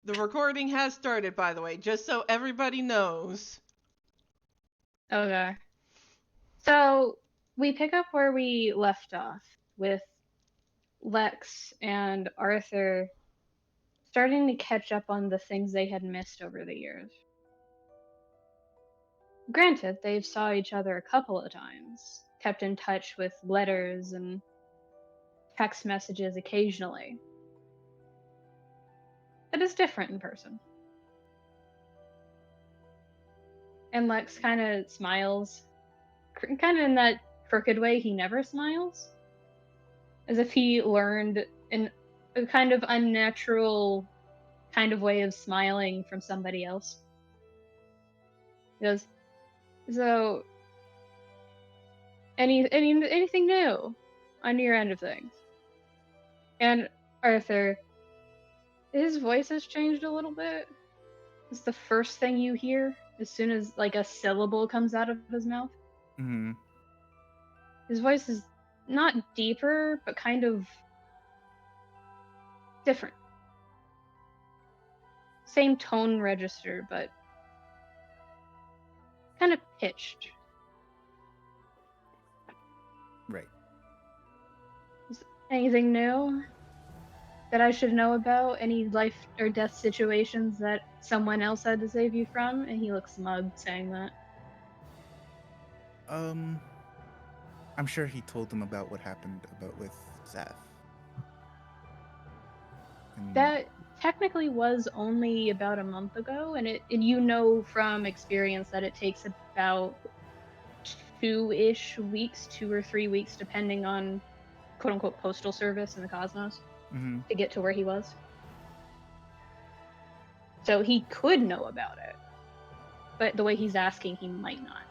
The recording has started, by the way, just so everybody knows. Okay. So we pick up where we left off with Lex and Arthur starting to catch up on the things they had missed over the years. Granted, they've saw each other a couple of times, kept in touch with letters and text messages occasionally. It is different in person. And Lex kind of smiles, kind of in that crooked way he never smiles, as if he learned a kind of unnatural kind of way of smiling from somebody else. He goes, so anything new on your end of things? And Arthur, his voice has changed a little bit. It's the first thing you hear as soon as like a syllable comes out of his mouth. Mm-hmm. His voice is not deeper, but kind of different. Same tone register, but kind of pitched. Right. Is anything new that I should know about? Any life or death situations that someone else had to save you from? And he looks smug saying that. I'm sure he told them about what happened with Seth. And That technically was only about a month ago, and you know from experience that it takes about 2-ish weeks, 2 or 3 weeks, depending on quote unquote postal service in the cosmos, mm-hmm. to get to where he was. So he could know about it, but the way he's asking, he might not.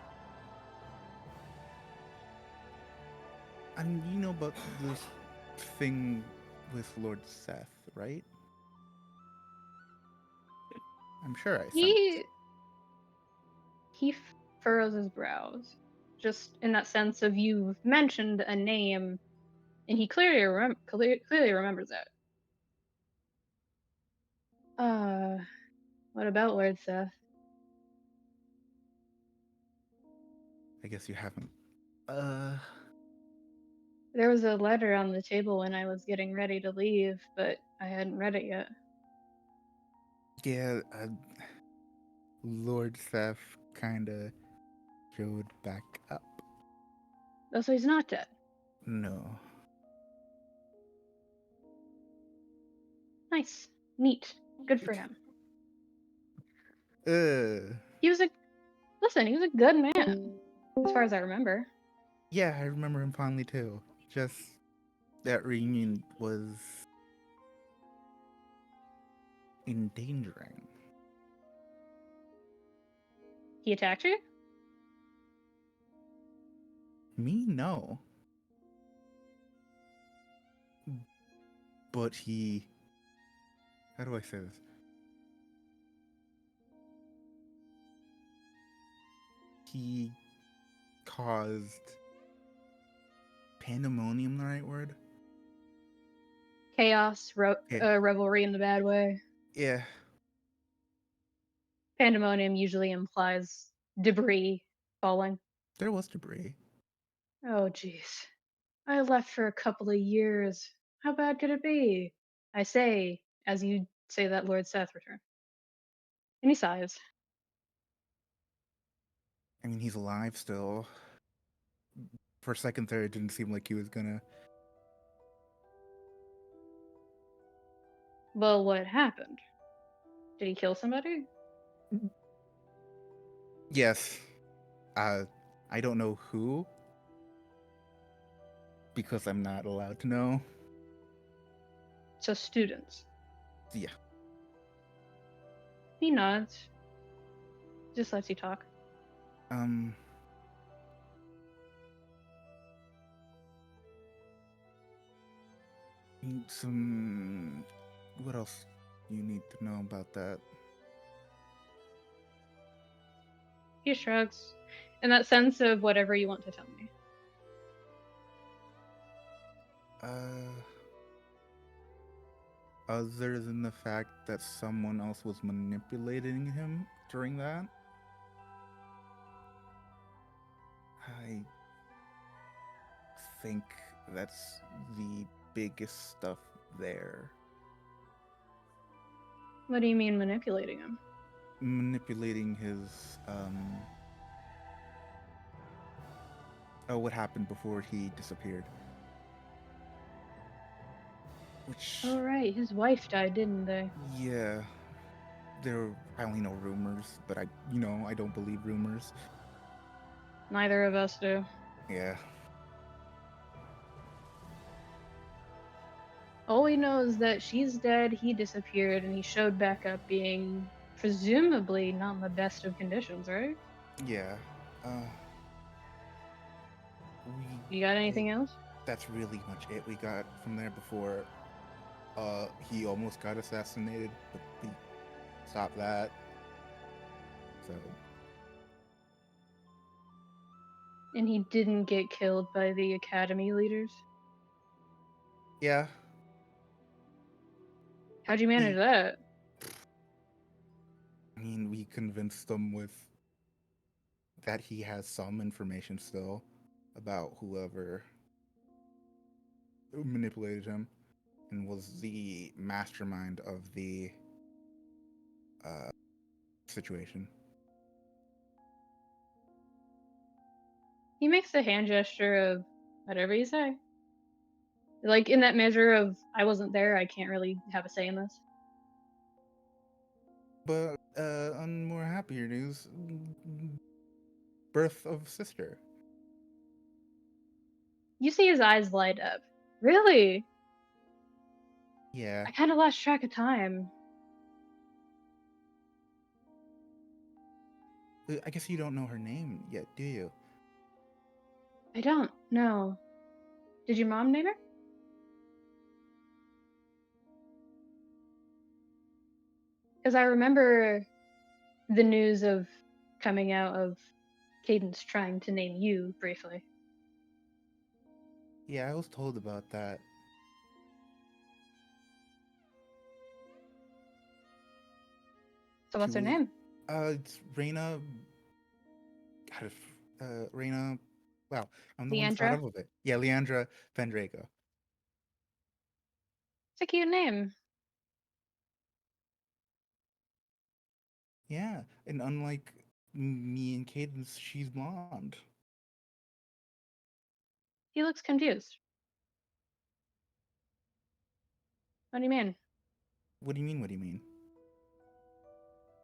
And you know about this thing with Lord Seth, right? I'm sure I sent. He furrows his brows, just in that sense of you've mentioned a name, and he clearly remembers it. What about Lord Seth? I guess you haven't. There was a letter on the table when I was getting ready to leave, but I hadn't read it yet. Yeah, Lord Seth kinda showed back up. Oh, so he's not dead. No. Nice. Neat. Good for him. He was he was a good man, as far as I remember. Yeah, I remember him fondly too. Just that reunion was endangering. He attacked you? Me, no. But he. How do I say this? He caused pandemonium, the right word? Chaos, Yeah. revelry in the bad way. Yeah. Pandemonium usually implies debris falling. There was debris. Oh, jeez. I left for a couple of years. How bad could it be? I say, as you say that Lord Seth returned. And he sighs. I mean, he's alive still. For a second there, it didn't seem like he was gonna. Well, what happened? Did he kill somebody? Yes. I don't know who. Because I'm not allowed to know. So students. Yeah. He nods. Just lets you talk. Some. What else you need to know about that? He shrugs. In that sense of whatever you want to tell me. other than the fact that someone else was manipulating him during that, I think that's the biggest stuff there. What do you mean manipulating him? Manipulating his what happened before he disappeared. Which, Oh right, his wife died, didn't they? yeah, I only know rumors, but I don't believe rumors. Neither of us do. Yeah. All we know is that she's dead, he disappeared, and he showed back up being presumably not in the best of conditions, right? Yeah. Uh, You got we anything else? That's really much it we got from there before he almost got assassinated, but we stopped that. So And he didn't get killed by the academy leaders? yeah, How'd you manage we that? I mean we convinced them with that he has some information still about whoever manipulated him and was the mastermind of the uh, situation. He makes the hand gesture of whatever you say. Like in that measure of I wasn't there, I can't really have a say in this. But on more happier news, birth of sister. You see his eyes light up. Really? Yeah, I kind of lost track of time. I guess you don't know her name yet, do you? I don't know. Did your mom name her? Because I remember the news of coming out of Cadence trying to name you briefly. Yeah, I was told about that. So She what's her was, name? it's Reina. God, Reina. Wow, I'm the one that thought Leandra? of it. Yeah, Leandra Pendrago. It's a cute name. Yeah, and unlike me and Cadence, she's blonde. He looks confused. What do you mean? What do you mean? What do you mean?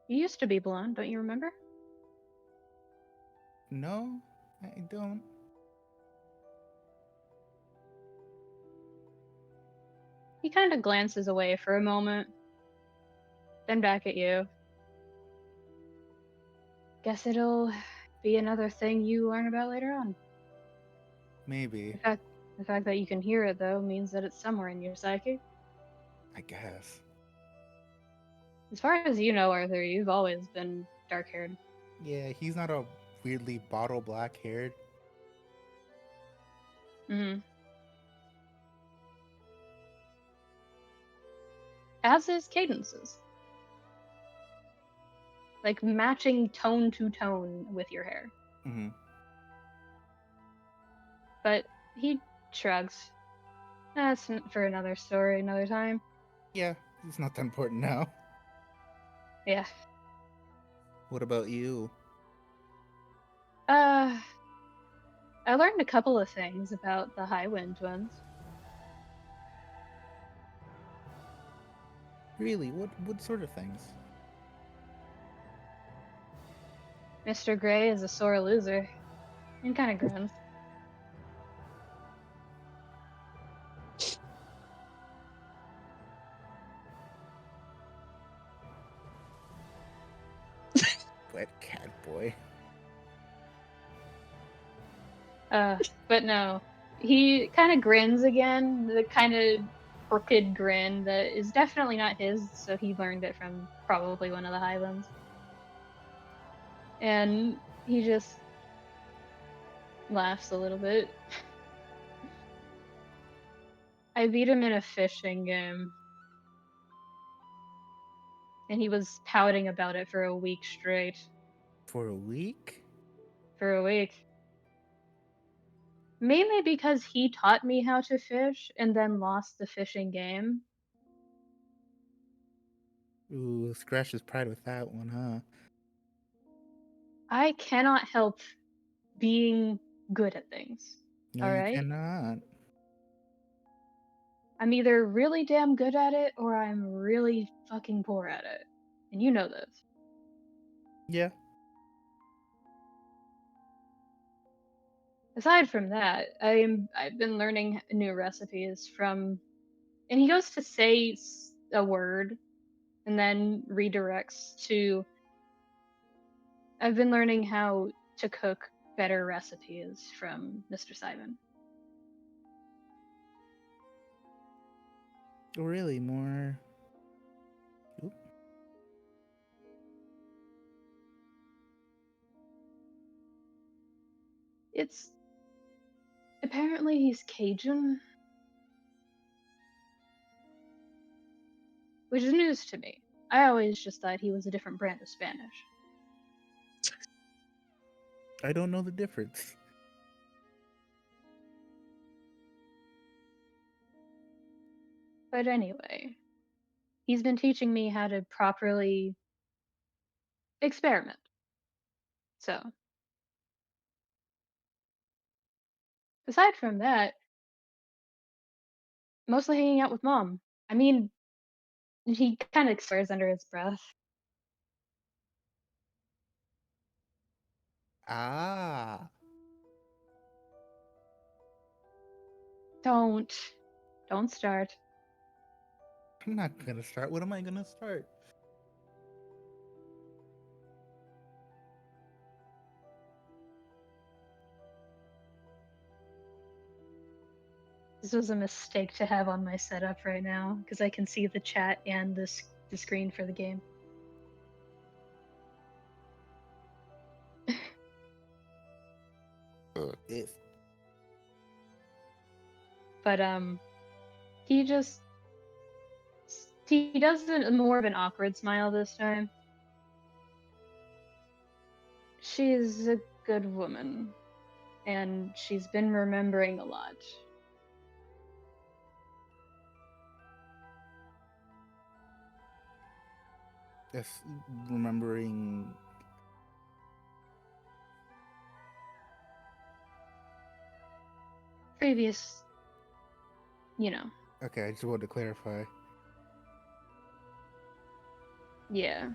You used to be blonde, don't you remember? No, I don't. He kind of glances away for a moment, then back at you. Guess it'll be another thing you learn about later on. Maybe. The fact, the fact that you can hear it, though, means that it's somewhere in your psyche. I guess. As far as you know, Arthur, you've always been dark haired. Yeah, he's not a weirdly bottle black haired. Hmm. As is Cadence's. Like matching tone to tone with your hair. Mm-hmm. But he shrugs. That's for another story, another time. Yeah, it's not that important now. Yeah. What about you? Uh, I learned a couple of things about the Highwind twins. Really? What sort of things? Mr. Gray is a sore loser and kind of grins. Wet cat boy. But no, he kind of grins again, the kind of crooked grin that is definitely not his, so he learned it from probably one of the Highlands. And he just laughs a little bit. I beat him in a fishing game. And he was pouting about it for a week straight. For a week? For a week. Mainly because he taught me how to fish and then lost the fishing game. Ooh, scratch his pride with that one, huh? I cannot help being good at things. No, you Alright? cannot. I'm either really damn good at it or I'm really fucking poor at it. And you know this. Yeah. Aside from that, I've been learning new recipes from, and he goes to say a word and then redirects to, I've been learning how to cook better recipes from Mr. Simon. Oh, really? More. Oop. It's apparently he's Cajun, which is news to me. I always just thought he was a different brand of Spanish. I don't know the difference. But anyway, he's been teaching me how to properly experiment. So, aside from that, mostly hanging out with mom. I mean, he kind of swears under his breath. Ah. Don't. Don't start. I'm not gonna start. What am I gonna start? This was a mistake to have on my setup right now because I can see the chat and the screen for the game. If. But he just he does more of an awkward smile this time. She's a good woman, and she's been remembering a lot. If remembering. Previous, you know, Okay, I just wanted to clarify. yeah.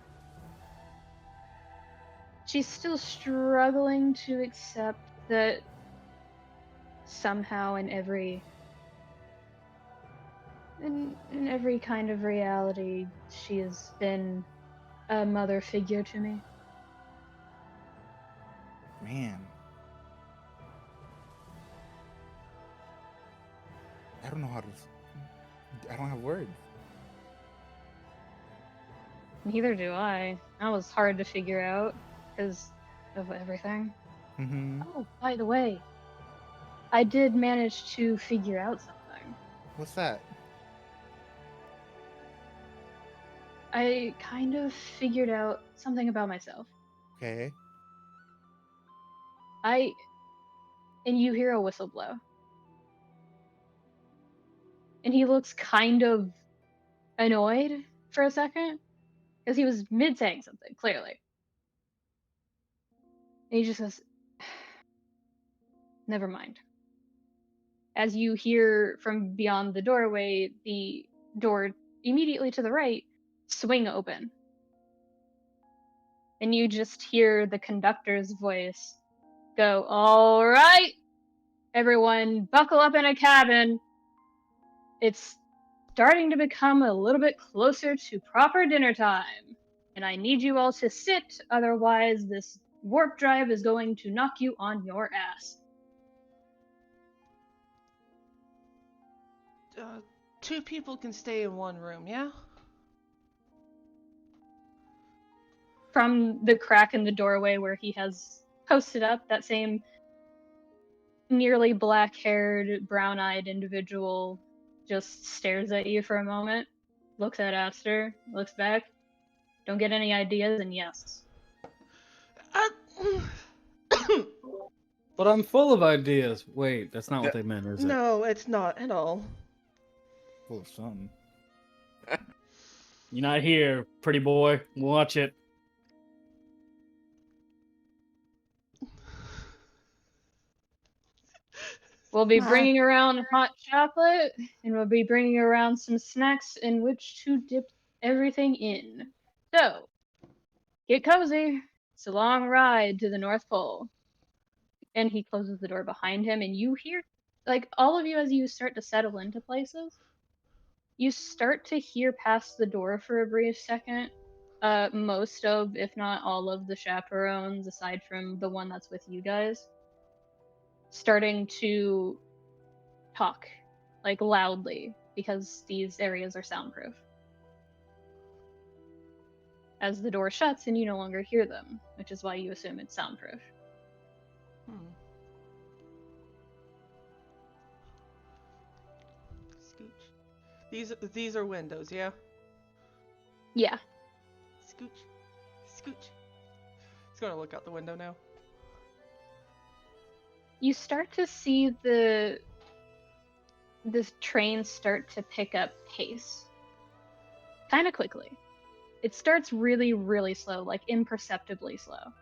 She's still struggling to accept that somehow in every kind of reality she has been a mother figure to me. Man. I don't know how to. I don't have words. Neither do I. That was hard to figure out because of everything. Mm-hmm. Oh, by the way, I did manage to figure out something. What's that? I kind of figured out something about myself. Okay. And you hear a whistle blow. And he looks kind of annoyed for a second because he was mid saying something, clearly. And he just goes, never mind. As you hear from beyond the doorway, the door immediately to the right swing open. And you just hear the conductor's voice go, "All right, everyone, buckle up in a cabin. It's starting to become a little bit closer to proper dinner time. And I need you all to sit, otherwise, this warp drive is going to knock you on your ass." Two people can stay in one room, yeah? From the crack in the doorway where he has posted up, that same nearly black haired, brown eyed individual just stares at you for a moment, looks at Aster, looks back. Don't get any ideas, and yes. But I'm full of ideas. Wait, that's not what they meant, is it? No, it's not at all. Full of something. You're not here, pretty boy. Watch it. We'll be bringing around hot chocolate, and we'll be bringing around some snacks in which to dip everything in. So, get cozy. It's a long ride to the North Pole. And he closes the door behind him, and you hear, like, all of you as you start to settle into places, you start to hear past the door for a brief second. Most of, if not all of, the chaperones, aside from the one that's with you guys, starting to talk, like, loudly, because these areas are soundproof. As the door shuts and you no longer hear them, which is why you assume it's soundproof. Scooch. These are windows, yeah? Yeah. Scooch. Scooch. He's gonna look out the window now. You start to see this train start to pick up pace. Kind of quickly. It starts really, really slow, like imperceptibly slow.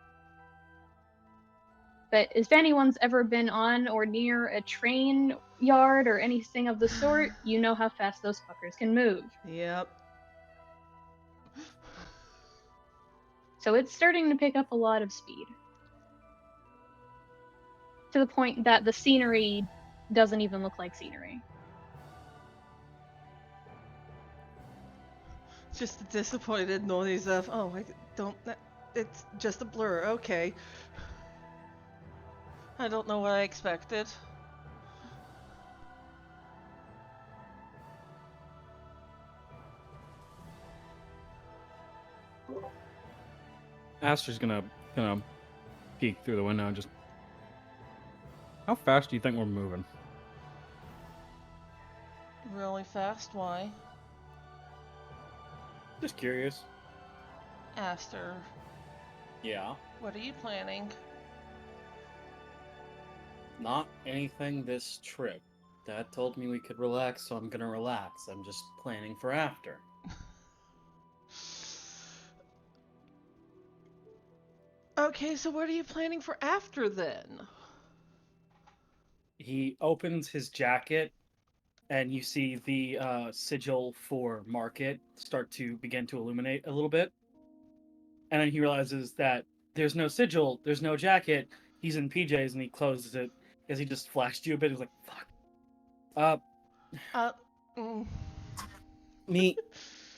But if anyone's ever been on or near a train yard or anything of the sort, you know how fast those fuckers can move. Yep. So it's starting to pick up a lot of speed. To the point that the scenery doesn't even look like scenery. Just the disappointed noise of, oh, I don't, it's just a blur, okay. I don't know what I expected. Aster's gonna peek through the window and just... How fast do you think we're moving? Really fast, why? Just curious. Aster, Yeah. what are you planning? Not anything this trip. Dad told me we could relax, so I'm gonna relax. I'm just planning for after. Okay, so what are you planning for after then? He opens his jacket, and you see the sigil for market start to begin to illuminate a little bit. And then he realizes that there's no sigil, there's no jacket. He's in PJs, and he closes it as he just flashed you a bit. He's like, "Fuck." Mm. Me,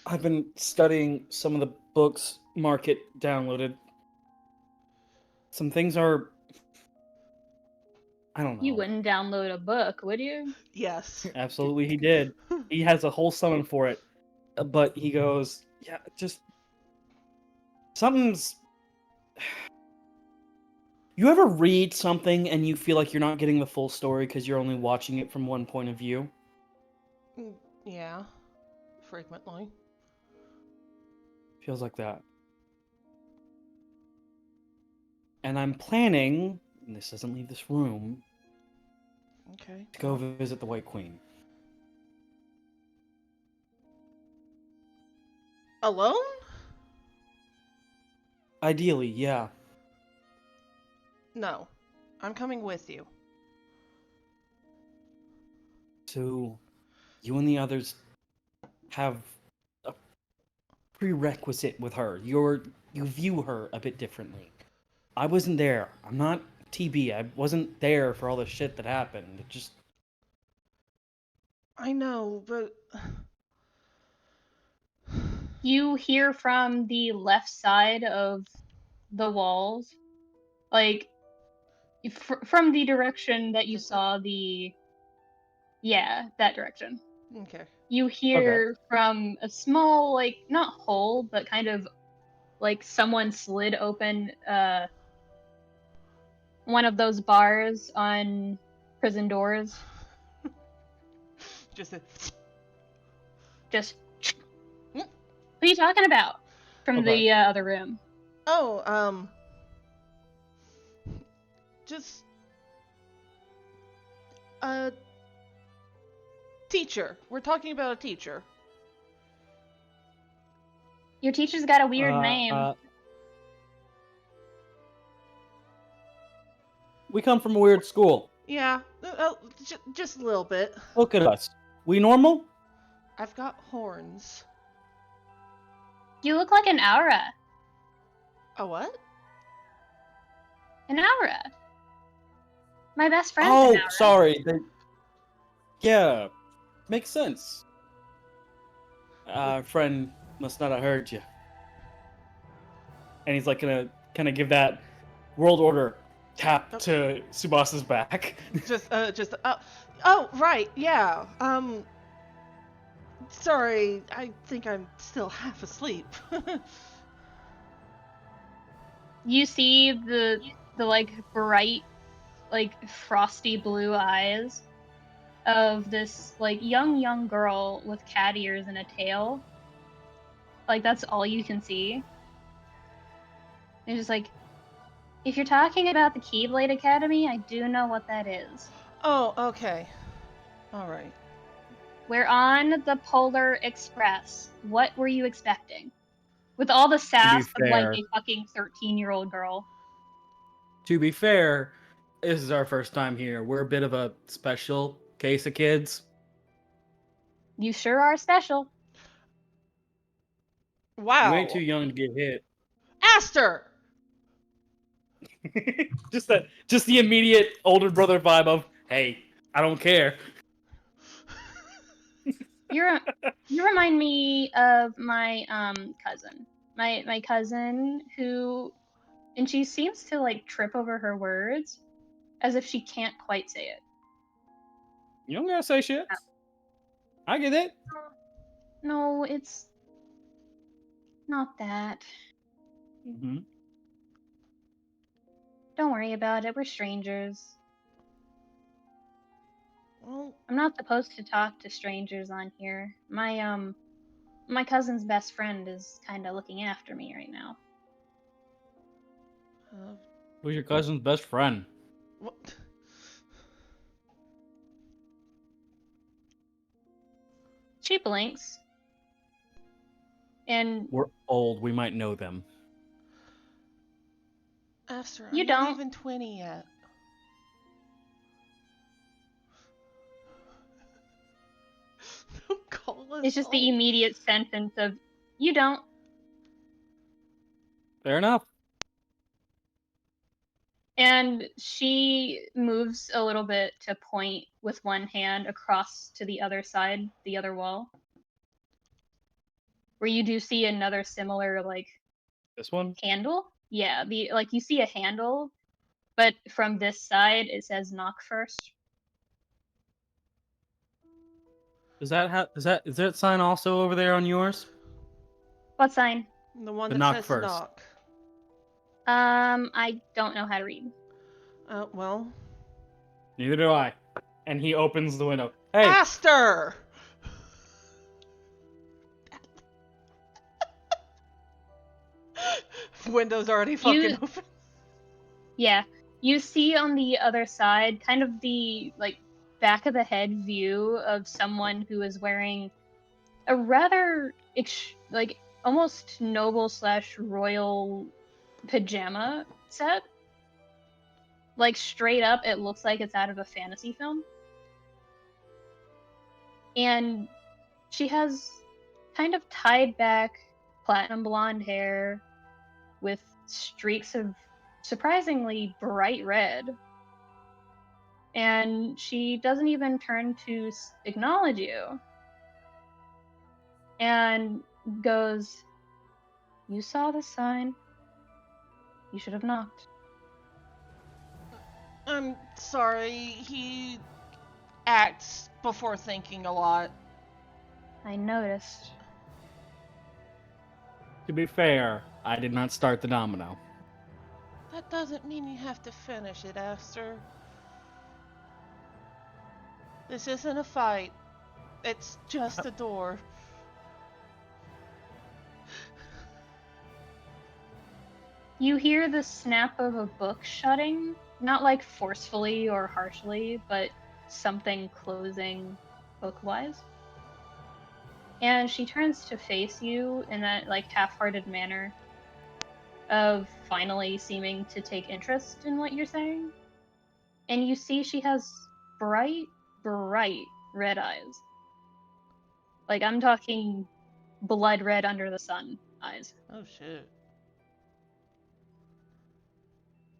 I've been studying some of the books Market downloaded. Some things are... I don't know. You wouldn't download a book, would you? Yes. Absolutely, he did. He has a whole summon for it. But he goes, yeah, just... Something's... You ever read something and you feel like you're not getting the full story because you're only watching it from one point of view? Yeah. Frequently. Feels like that. And I'm planning, and this doesn't leave this room, Okay. to go visit the White Queen. Alone? Ideally, yeah. No. I'm coming with you. So, you and the others have a prerequisite with her. You view her a bit differently. I wasn't there. I'm not TB. I wasn't there for all the shit that happened. It just... I know, but... You hear from the left side of the walls, like, from the direction that you saw the... Yeah, that direction. Okay. You hear from a small, like, not hole, but kind of like someone slid open one of those bars on prison doors. Just a... Just... What are you talking about? from Okay. the other room. Oh, just a teacher. We're talking about a teacher. Your teacher's got a weird name. We come from a weird school. Yeah, just a little bit. Look at us. We normal? I've got horns. You look like an aura. A what? An aura. My best friend's Oh, an aura. sorry. Yeah, makes sense. Friend must not have heard you. And he's like gonna kind of give that world order tap Oh. to Tsubasa's back. Oh, right, yeah. Sorry, I think I'm still half asleep. You see the like bright, like frosty blue eyes of this like young girl with cat ears and a tail. Like that's all you can see. And just like, if you're talking about the Keyblade Academy, I do know what that is. Oh, okay. All right. We're on the Polar Express. What were you expecting? With all the sass of like fair. a fucking 13-year-old girl. To be fair, this is our first time here. We're a bit of a special case of kids. You sure are special. Wow. You ain't too young to get hit. Aster! just the immediate older brother vibe of, hey, I don't care. You remind me of my cousin. My cousin who, and she seems to like trip over her words as if she can't quite say it. You don't gotta say shit. I get it. No, it's not that. Mm-hmm. Don't worry about it. We're strangers. Well, I'm not supposed to talk to strangers on here. My cousin's best friend is kind of looking after me right now. Who's your cousin's best friend? what? She blinks. And We're old. We might know them. Aster, You are don't. you even 20 yet? Don't call us it's just the old. immediate sentence of, you don't. Fair enough. And she moves a little bit to point with one hand across to the other side, the other wall. Where you do see another similar, like, This one? handle. Yeah, you see a handle, but from this side it says knock first. Is that sign also over there on yours? What sign? The one The that knock says first. knock. I don't know how to read. Well. Neither do I. And he opens the window. Hey, Aster! Window's already fucking open. Yeah. You see on the other side kind of the like back of the head view of someone who is wearing a rather like almost noble / royal pajama set. Like straight up it looks like it's out of a fantasy film. And she has kind of tied back platinum blonde hair with streaks of surprisingly bright red. And she doesn't even turn to acknowledge you. And goes, "You saw the sign. You should have knocked." I'm sorry, he acts before thinking a lot. I noticed. To be fair, I did not start the domino. That doesn't mean you have to finish it, Aster. This isn't a fight. It's just a door. You hear the snap of a book shutting, not like forcefully or harshly, but something closing book-wise. And she turns to face you in that like half-hearted manner of finally seeming to take interest in what you're saying. And you see she has bright, bright red eyes. Like I'm talking blood red under the sun eyes. Oh shit.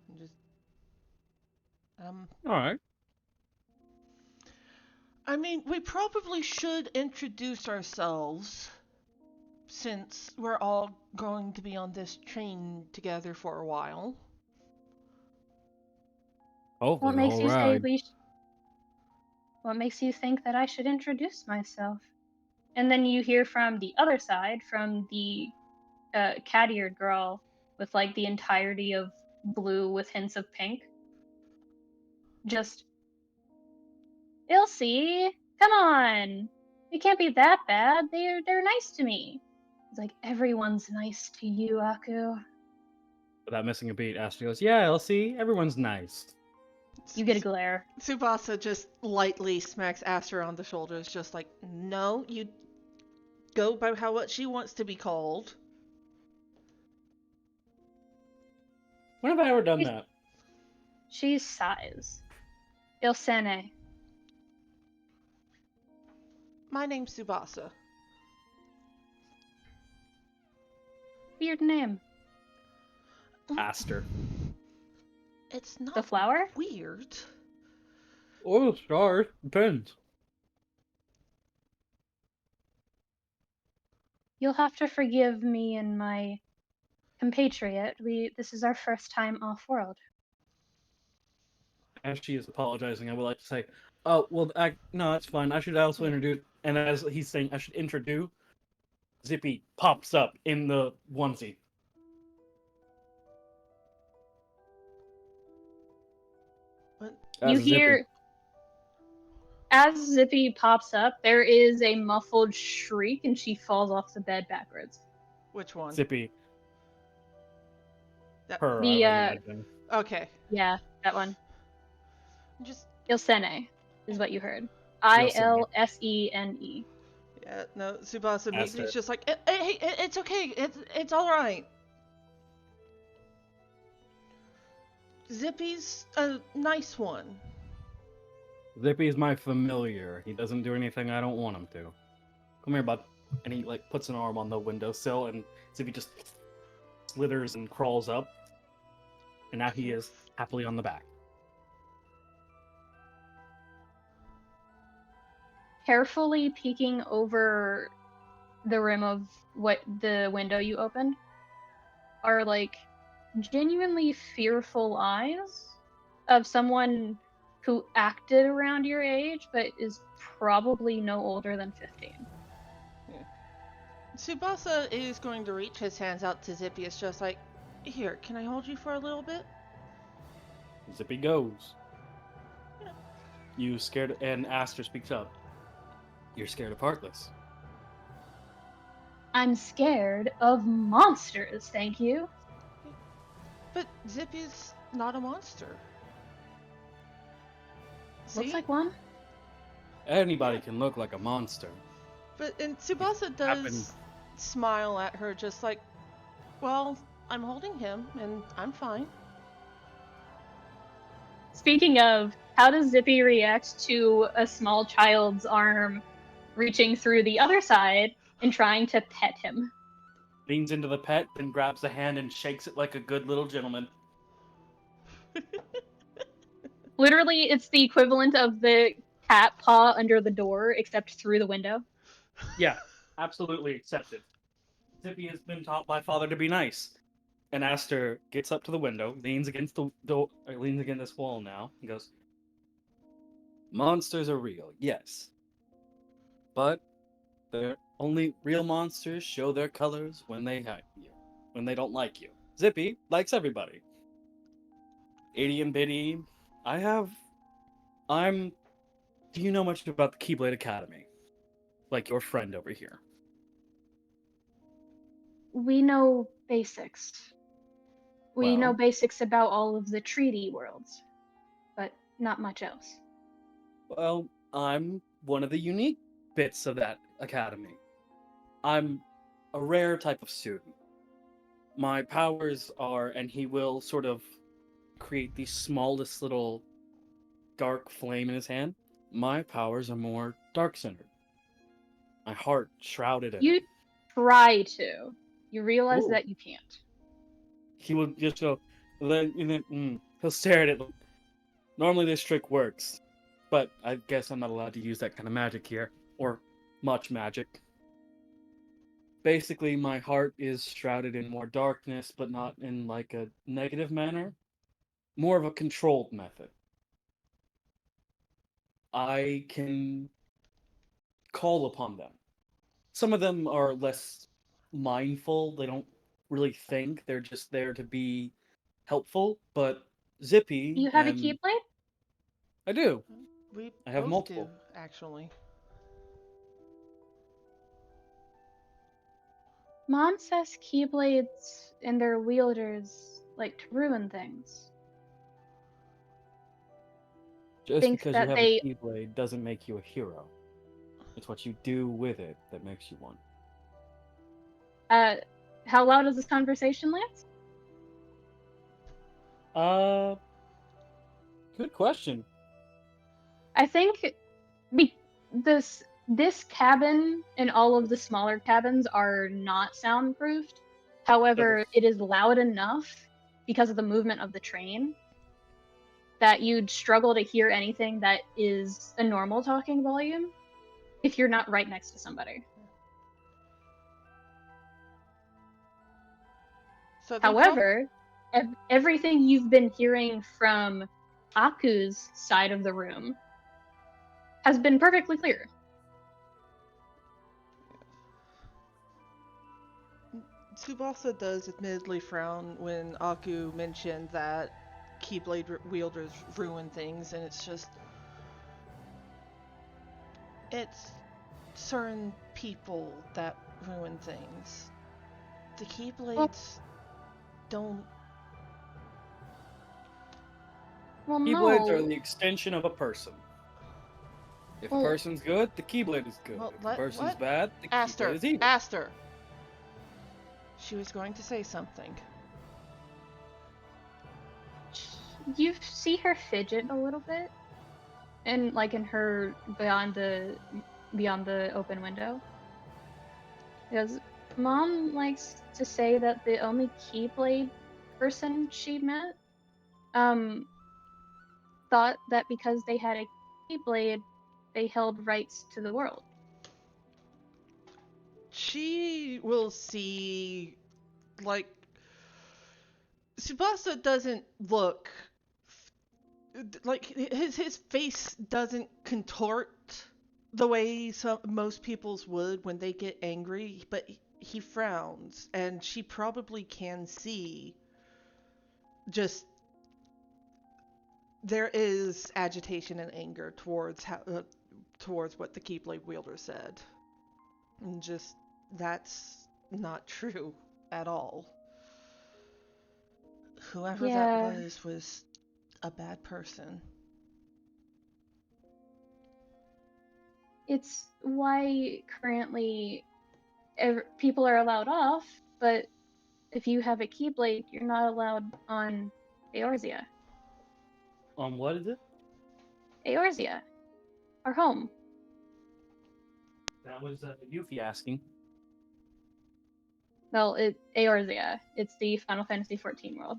I'm just All right. I mean, we probably should introduce ourselves since we're all going to be on this train together for a while. Hopefully, What the makes whole you say ride. what makes you think that I should introduce myself? And then you hear from the other side, from the cat-eared girl with like the entirety of blue with hints of pink. Just, Ilse, come on. It can't be that bad. They're nice to me. It's like everyone's nice to you, Aku. Without missing a beat, Aster goes, "Yeah, LC, everyone's nice." You get a glare. Tsubasa just lightly smacks Aster on the shoulders, just like, no, you go by what she wants to be called. When have I ever done She's- that? She sighs. Ilsene. My name's Tsubasa. Weird name. Aster. It's not The flower? weird. Oh, stars. Depends. You'll have to forgive me and my compatriot. This is our first time off-world. As she is apologizing, I would like to say, "Oh, well, no, that's fine. I should also introduce." And as he's saying, "I should introduce," Zippy pops up in the onesie. What? You hear, as Zippy pops up, there is a muffled shriek and she falls off the bed backwards. Which one? Zippy. That- Her, The, I imagine. Okay. Yeah, that one. Just Ilsene is what you heard. Ilsene. Ilsene. yeah, no. Tsubasa immediately Aster. is just like, hey, it's okay. It's all right. Zippy's a nice one. Zippy's my familiar. He doesn't do anything I don't want him to. Come here, bud. And he like puts an arm on the windowsill, and Zippy just slithers and crawls up. And now he is happily on the back. Carefully peeking over the rim of what the window you opened are like genuinely fearful eyes of someone who acted around your age but is probably no older than 15. Tsubasa is going to reach his hands out to Zippy. It's just like, here, can I hold you for a little bit? Zippy goes. You scared, and Aster speaks up. You're scared of Heartless. I'm scared of monsters, thank you. But Zippy's not a monster. Looks See? like one. Anybody can look like a monster. But and Tsubasa does happened. smile at her, just like, well, I'm holding him, and I'm fine. Speaking of, how does Zippy react to a small child's arm reaching through the other side and trying to pet him? Leans into the pet, then grabs the hand and shakes it like a good little gentleman. Literally, it's the equivalent of the cat paw under the door, except through the window. Yeah, absolutely accepted. Zippy has been taught by father to be nice. And Aster gets up to the window, leans against the door, leans against this wall now, and goes, "Monsters are real, yes. But they're only real monsters show their colors when they hate you, when they don't like you. Zippy likes everybody. Itty and Bitty, do you know much about the Keyblade Academy? Like your friend over here." We know basics. We know Well, basics about all of the treaty worlds, but not much else. well, I'm one of the unique bits of that academy. I'm a rare type of student. My powers are, and he will sort of create the smallest little dark flame in his hand. My powers are more dark centered. My heart shrouded in You it. try to. You realize Ooh. that you can't. He will just go, he'll stare at it. Normally this trick works, but I guess I'm not allowed to use that kind of magic here, or much magic. Basically, my heart is shrouded in more darkness, but not in like a negative manner. More of a controlled method. I can call upon them. Some of them are less mindful. They don't really think. They're just there to be helpful. But Zippy You have a and Keyblade? I do. We I have both do, multiple. actually. Mom says Keyblades and their wielders like to ruin things. Just Think because you that have a they Keyblade doesn't make you a hero. It's what you do with it that makes you one. how loud is this conversation, Lance? Uh, Good question. I think this cabin and all of the smaller cabins are not soundproofed. Okay. However, it is loud enough because of the movement of the train that you'd struggle to hear anything that is a normal talking volume if you're not right next to somebody. So they have. However, everything you've been hearing from Aku's side of the room has been perfectly clear. Tsubasa does admittedly frown when Aku mentioned that Keyblade wielders ruin things, and it's just. It's certain people that ruin things. The Keyblades don't. Well, Keyblades are no. the extension of a person. If a Well, person's good, the Keyblade is good. Well, If the person's what? bad, the Keyblade Aster! is evil. Aster! She was going to say something. you see her fidget a little bit, and like in her beyond the open window. Because Mom likes to say that the only Keyblade person she met, um, thought that because they had a Keyblade, they held rights to the world. She will see, like, Tsubasa doesn't look like his face doesn't contort the way most people's would when they get angry, but he frowns, and she probably can see just there is agitation and anger towards what the Keyblade wielder said, and just that's not true at all. Whoever that Yeah, was a bad person. it's why currently people are allowed off, but if you have a Keyblade, you're not allowed on Eorzea. What is it? Eorzea, our home. That was Yuffie asking. Well, Eorzea. It's the Final Fantasy XIV world.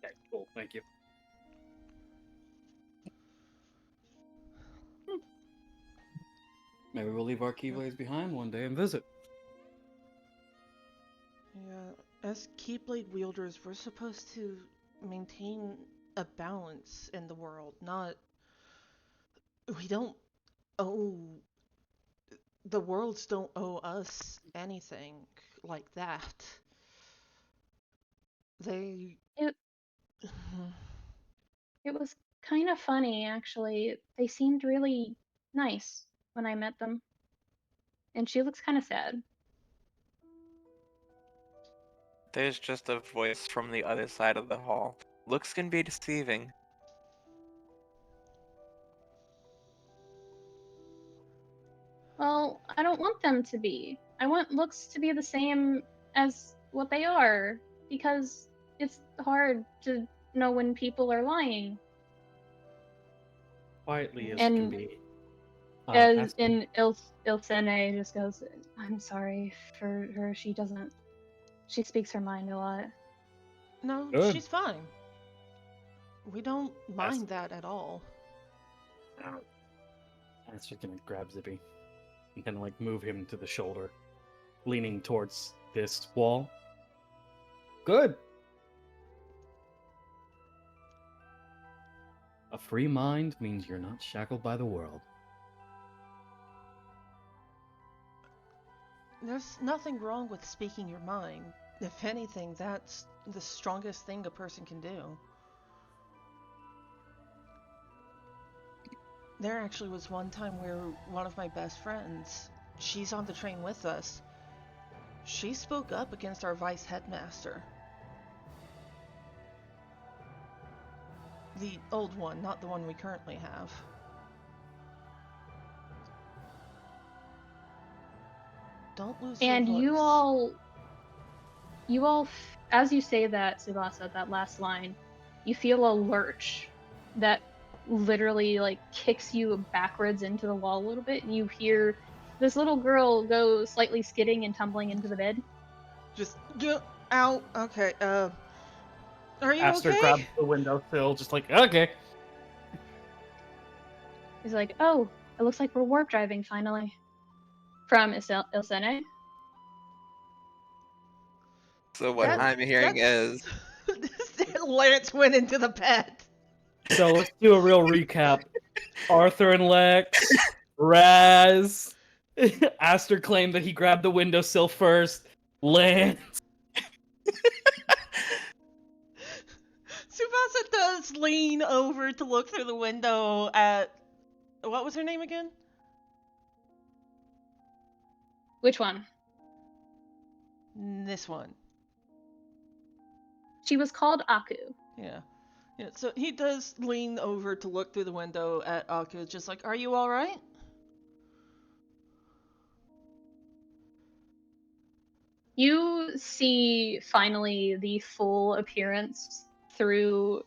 Okay, cool. Thank you. Maybe we'll leave our Keyblades behind one day and visit. Yeah, as Keyblade wielders, we're supposed to maintain a balance in the world, not. We don't owe. The worlds don't owe us anything like that. They. It it was kind of funny actually. They seemed really nice when I met them, and she looks kind of sad. There's just a voice from the other side of the hall. Looks can be deceiving. Well, I don't want them to be. I want looks to be the same as what they are, because it's hard to know when people are lying. Quietly as And can be. As Aster, in Ilsene just goes, I'm sorry for her. She speaks her mind a lot. No, Good. she's fine. We don't mind Aster. that at all. Aster's gonna grab Zippy and kind of like move him to the shoulder, leaning towards this wall. Good. A free mind means you're not shackled by the world. There's nothing wrong with speaking your mind. If anything, that's the strongest thing a person can do. There actually was one time where one of my best friends, she's on the train with us, she spoke up against our vice headmaster. The old one, not the one we currently have. Don't lose And your voice. you all, as you say that, Tsubasa, that last line, you feel a lurch that literally like kicks you backwards into the wall a little bit, and you hear this little girl go slightly skidding and tumbling into the bed. Just get out. Okay, are you Aster okay? grabs the windowsill, just like, okay. He's like, oh, it looks like we're warp driving finally. From Ilsene. So what I'm hearing is Lance went into the bed. So let's do a real recap. Arthur and Lex, Razz, Aster claimed that he grabbed the windowsill first. Lance. Tsubasa does lean over to look through the window at... What was her name again? Which one? This one. She was called Aku. Yeah. Yeah, so he does lean over to look through the window at Aku, just like, are you alright? You see finally the full appearance through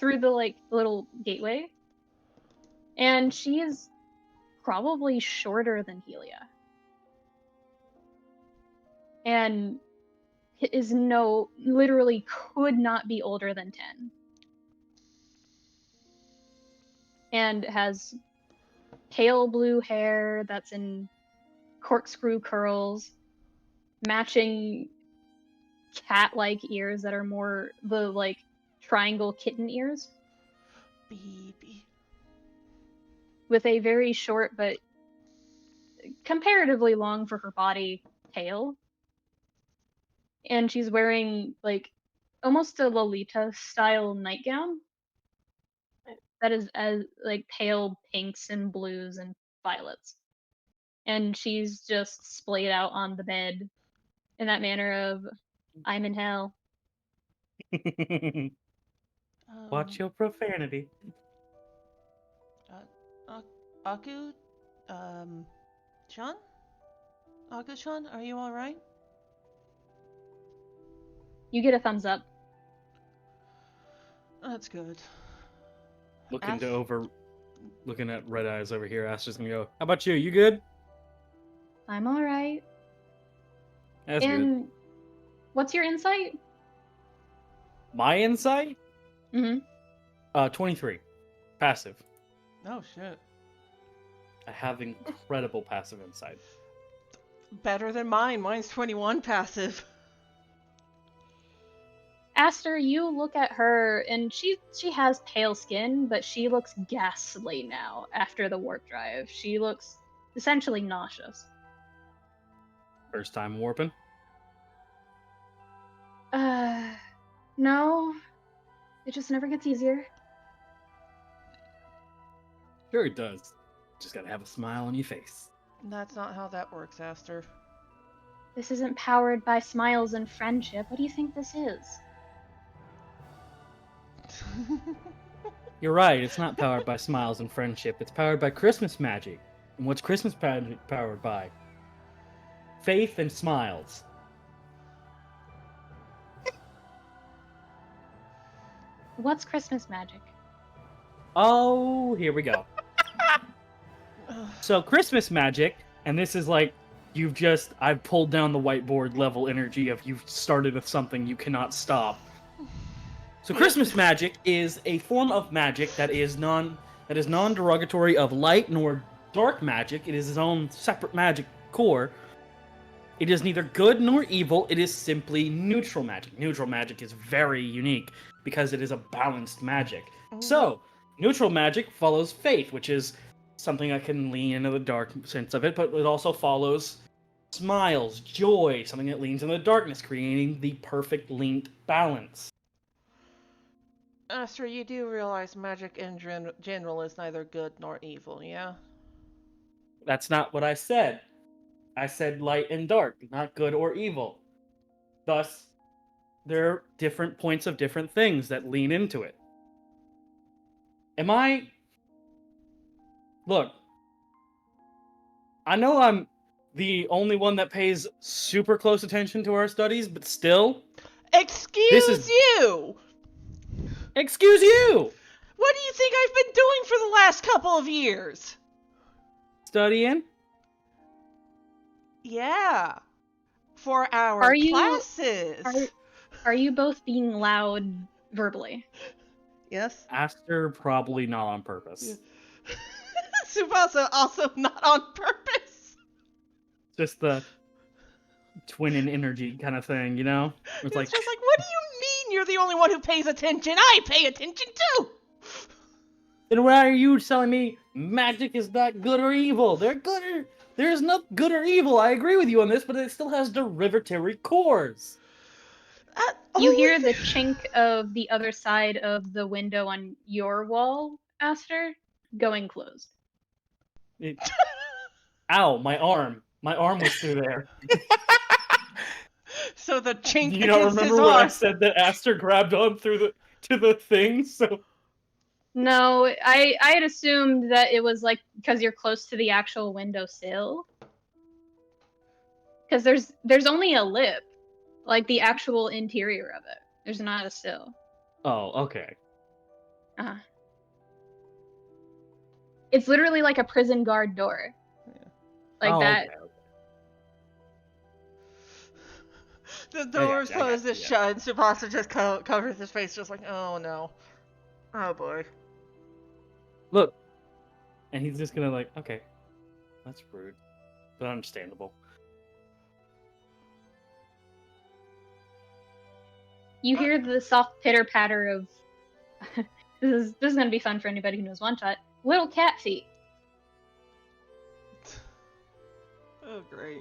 the like little gateway. And she is probably shorter than Helia. And is literally could not be older than 10. And has pale blue hair that's in corkscrew curls, matching cat-like ears that are more the like triangle kitten ears, Baby. with a very short but comparatively long for her body tail. And she's wearing like almost a Lolita style nightgown that is as like pale pinks and blues and violets. And she's just splayed out on the bed in that manner of I'm in hell. Watch your profanity. Aku? Sean? Aku-chan, are you alright? You get a thumbs up. That's good. Looking at Red Eyes over here, Aster's gonna go, how about you? You good? I'm alright. That's And good. what's your insight? My insight? Mm-hmm. 23. Passive. Oh shit. I have incredible passive insight. Better than mine. Mine's 21 passive. Aster, you look at her, and she has pale skin, but she looks ghastly now after the warp drive. She looks essentially nauseous. First time warping? No. It just never gets easier. Sure it does. Just gotta have a smile on your face. That's not how that works, Aster. This isn't powered by smiles and friendship. What do you think this is? You're right, it's not powered by smiles and friendship. It's powered by Christmas magic. And what's Christmas magic powered by? Faith and smiles. What's Christmas magic? Oh, here we go. So Christmas magic, and this is like I've pulled down the whiteboard level energy of you've started with something you cannot stop. So Christmas magic is a form of magic that is non-derogatory of light nor dark magic. It is its own separate magic core. It is neither good nor evil. It is simply neutral magic. Neutral magic is very unique because it is a balanced magic. So, neutral magic follows faith, which is something I can lean into the dark sense of it, but it also follows smiles, joy, something that leans into the darkness, creating the perfect linked balance. Aster, you do realize magic in general is neither good nor evil, yeah? That's not what I said. I said light and dark, not good or evil. Thus, there are different points of different things that lean into it. Look, I know I'm the only one that pays super close attention to our studies, but still... Excuse you! Excuse you! What do you think I've been doing for the last couple of years? Studying? Yeah. For our Are you- classes. Are you both being loud verbally? Yes? Aster probably not on purpose. Tsubasa also not on purpose. Just the twin in energy kind of thing, you know? It's just like, what do you mean you're the only one who pays attention? I pay attention too! Then why are you telling me magic is not good or evil? There's no good or evil. I agree with you on this, but it still has derivatory cores. You hear the chink of the other side of the window on your wall, Aster, going closed. Ow, my arm. My arm was through there. So the chink Do you not against his remember when I arm. said that Aster grabbed on to the thing? So No, I had assumed that it was like because you're close to the actual windowsill. Because there's only a lip, like the actual interior of it. There's not a sill. oh, okay. Uh-huh. It's literally like a prison guard door. Like Oh, that. okay. The door's I got closed, you, it's yeah. shut, and Tsubasa just covers his face, just like, oh no. Oh boy. Look. And he's just gonna like, okay. That's rude. But understandable. You hear the soft pitter patter of this is gonna be fun for anybody who knows one shot. Little cat feet. Oh great.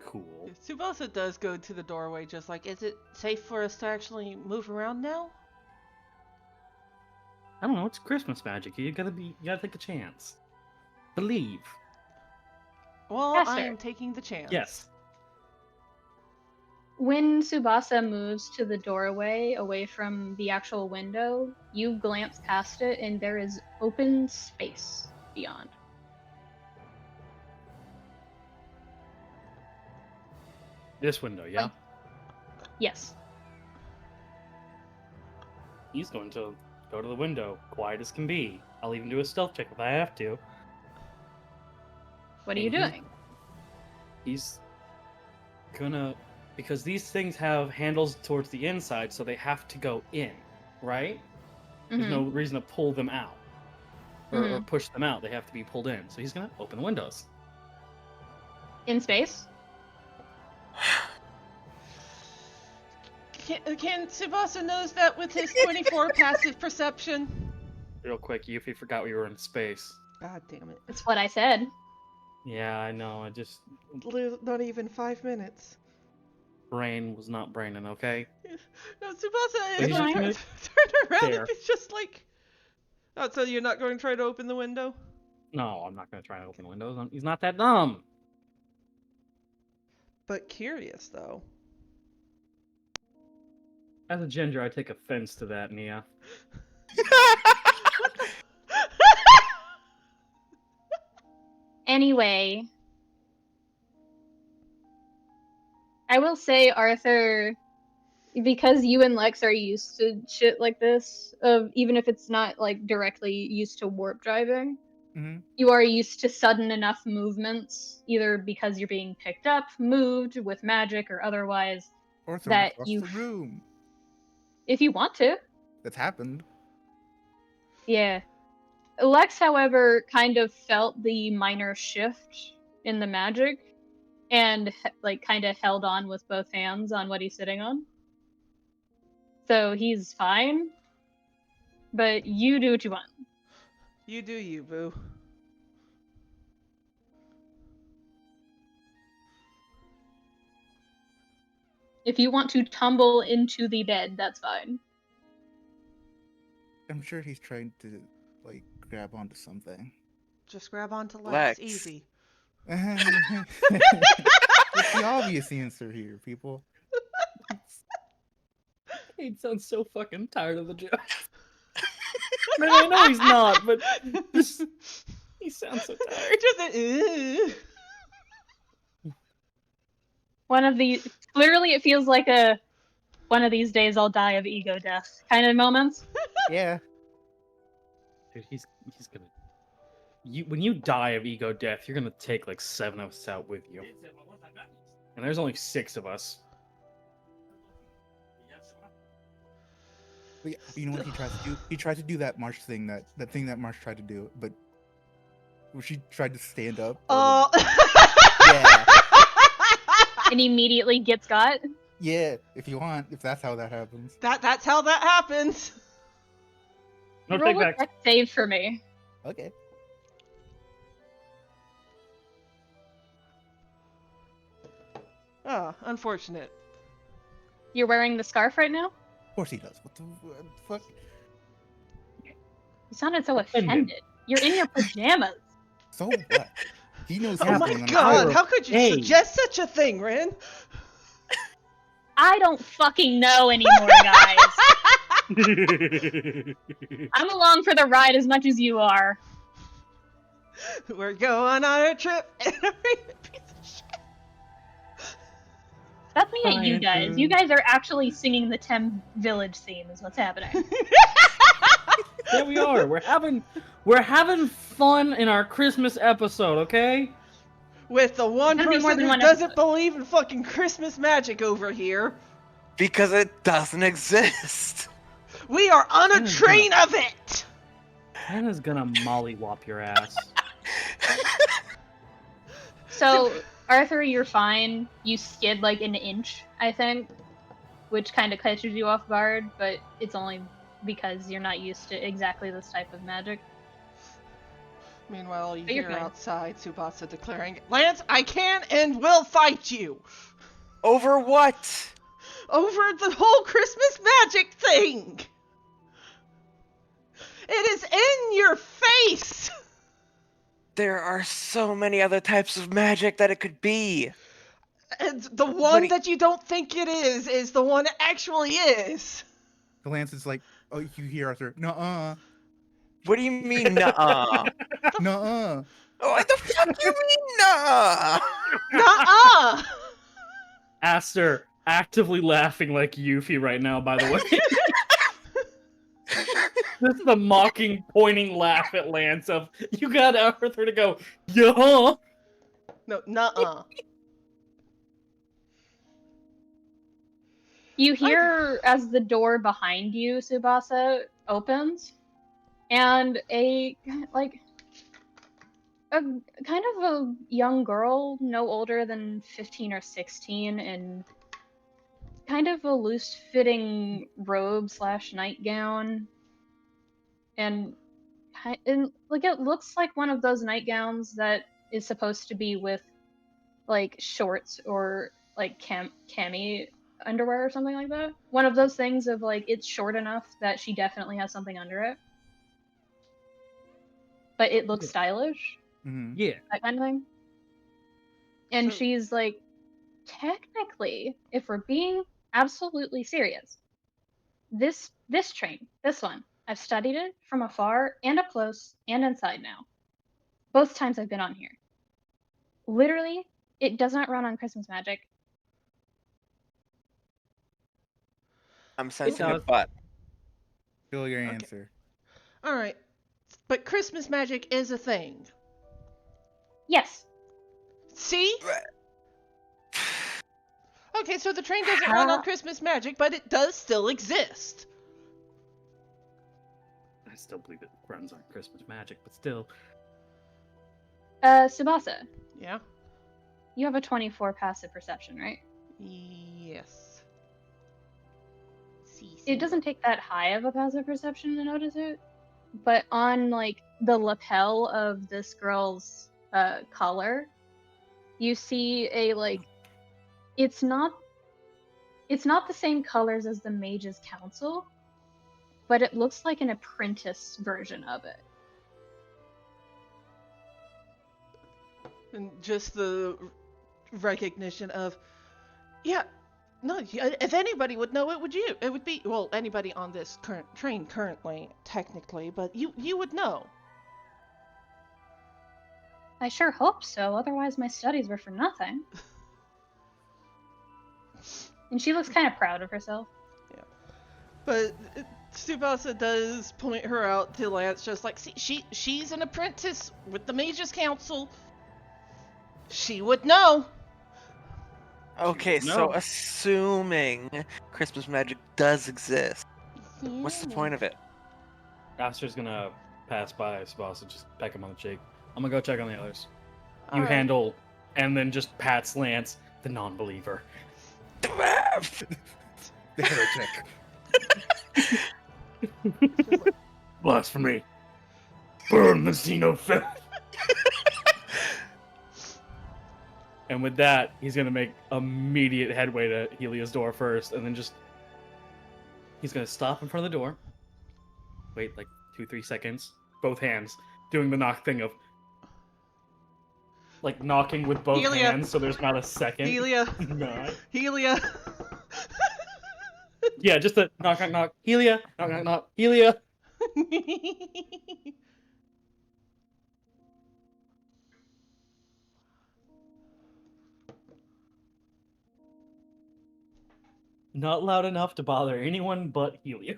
Cool. Tsubasa does go to the doorway, just like, is it safe for us to actually move around now? I don't know, it's Christmas magic. You gotta take a chance. Believe. Well, I Aster. am taking the chance. Yes. When Tsubasa moves to the doorway away from the actual window, you glance past it and there is open space beyond. This window, yeah? Like- Yes. He's going to go to the window, quiet as can be. I'll even do a stealth check if I have to. What are you Mhm. doing? He's gonna... Because these things have handles towards the inside, so they have to go in, right? There's Mhm. no reason to pull them out. Or push them out. They have to be pulled in. So he's gonna open the windows. In space? Can Tsubasa knows that with his 24 passive perception? Real quick, Yuffie forgot we were in space. God damn it. That's what I said. Yeah, I know. I just... Not even 5 minutes. Brain was not braining, okay? No, Tsubasa He's is just like, gonna- turn around There. and it's just like... Oh, so you're not going to try to open the window? No, I'm not gonna try to open the windows. He's not that dumb. but curious though. As a ginger, I take offense to that, Nia. Anyway, I will say, Arthur, because you and Lex are used to shit like this, even if it's not like directly used to warp driving, Mhm. you are used to sudden enough movements, either because you're being picked up, moved with magic, or otherwise, Or thrown that across you, the room. if you want to. That's happened. Yeah. Lex, however, kind of felt the minor shift in the magic and like kind of held on with both hands on what he's sitting on. So he's fine. But you do what you want. You do you, boo. If you want to tumble into the bed, that's fine. I'm sure he's trying to, like, grab onto something. Just grab onto Lex. Lex. Easy. It's the obvious answer here, people. He sounds so fucking tired of the joke. I mean, I know he's not, but just, he sounds so tired. Just One of the literally it feels like a one of these days I'll die of ego death kind of moments. Yeah. Dude, he's gonna. When you die of ego death, you're gonna take like 7 of us out with you. And there's only 6 of us. But you know what he tries to do? He tried to do that Marsh thing, that thing that Marsh tried to do, but she tried to stand up. Oh. Yeah. And immediately gets got. Yeah, if you want, if that's how that happens. That's how that happens. No Roll a take back. dex save for me. Okay. Oh, unfortunate. You're wearing the scarf right now? Of course he does. What the fuck? You sounded so Offended. offended. You're in your pajamas. So what? He knows Oh what's my going on. god, Ira, how could you hey. suggest such a thing, Ren? I don't fucking know anymore, guys. I'm along for the ride as much as you are. We're going on a trip. Piece of shit. That's me at you guys. Fine. You guys are actually singing the Tem Village theme is what's happening. There we are. We're having fun in our Christmas episode, okay? With the one It's gonna be more person than who one doesn't episode. believe in fucking Christmas magic over here. Because it doesn't exist. We are on a Hannah's train of it. Hannah's gonna mollywop your ass. So, Arthur, you're fine. You skid like an inch, I think, which kind of catches you off guard, but it's only because you're not used to exactly this type of magic. Meanwhile, you But you're hear fine. outside Tsubasa declaring, Lance, I can and will fight you. Over what? Over the whole Christmas magic thing. It is in your face. There are so many other types of magic that it could be. And the What one do you- that you don't think it is the one it actually is. The Lance is like, oh, you hear Arthur, nuh-uh, What do you mean, nuh-uh? nuh-uh. What the fuck you mean, nuh-uh? Nuh-uh. Aster actively laughing like Yuffie right now, by the way. This is the mocking, pointing laugh at Lance of, you got Arthur to go, yeah. No, nuh-uh. You hear as the door behind you, Tsubasa, opens, and a kind of a young girl, no older than 15 or 16, in kind of a loose-fitting robe / nightgown, and like it looks like one of those nightgowns that is supposed to be with like shorts or like cami underwear or something like that. One of those things of like it's short enough that she definitely has something under it, but it looks Yeah. stylish, Mm-hmm. Yeah. that kind of thing. And So- she's like technically, if we're being absolutely serious, this train, this one, I've studied it from afar and up close and inside now. Both times I've been on here. Literally, it does not run on Christmas magic. I'm sensing a does. butt. Feel your Okay. answer. All right. But Christmas magic is a thing. Yes. See? Okay, so the train doesn't run on Christmas magic, but it does still exist. I still believe it runs on Christmas magic, but still. Tsubasa, Yeah? you have a 24 passive perception, right? Yes. It doesn't take that high of a passive perception to notice it, but on like the lapel of this girl's collar, you see a like it's not the same colors as the Mage's Council, but it looks like an apprentice version of it. And just the recognition of, yeah, no, if anybody would know, it would you. It would be, well, anybody on this current train currently, technically, but you would know. I sure hope so, otherwise my studies were for nothing. And she looks kind of proud of herself. Yeah. But Tsubasa does point her out to Lance, just like, see, she's an apprentice with the Mage's Council. She would know. Okay, so No. assuming Christmas magic does exist, what's the point of it? Aster's gonna pass by Tsubasa, just peck him on the cheek. I'm gonna go check on the others. You Alright. handle, and then just pats Lance, the non-believer. The heretic. Blasphemy! Burn the xenophil! And with that, he's gonna make immediate headway to Helia's door first, and then he's gonna stop in front of the door. Wait like 2-3 seconds, both hands, doing the knock thing of like knocking with both Helia. hands, so there's not a second. Helia. Knock. Helia. Yeah, just a knock, knock, knock. Helia, knock, knock, knock. Helia. Not loud enough to bother anyone but Helia.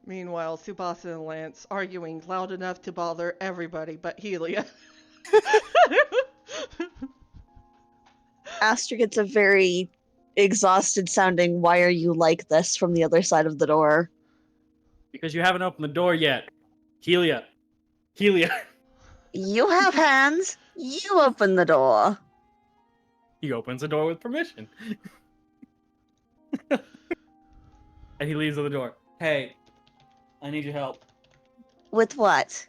Meanwhile, Tsubasa and Lance arguing loud enough to bother everybody but Helia. Aster gets a very exhausted sounding, "Why are you like this?" from the other side of the door. Because you haven't opened the door yet. Helia. Helia. You have hands. You open the door. He opens the door with permission. And he leaves at the door. Hey, I need your help. With what?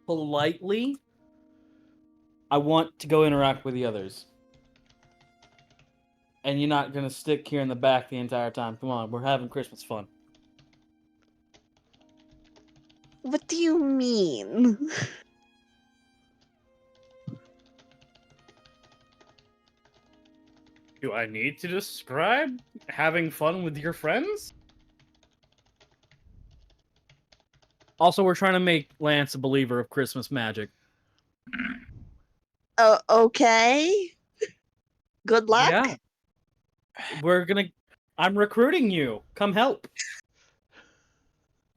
Politely, I want to go interact with the others. And you're not gonna stick here in the back the entire time. Come on, we're having Christmas fun. What do you mean? Do I need to describe having fun with your friends? Also, we're trying to make Lance a believer of Christmas magic. Okay. Good luck. Yeah. I'm recruiting you. Come help.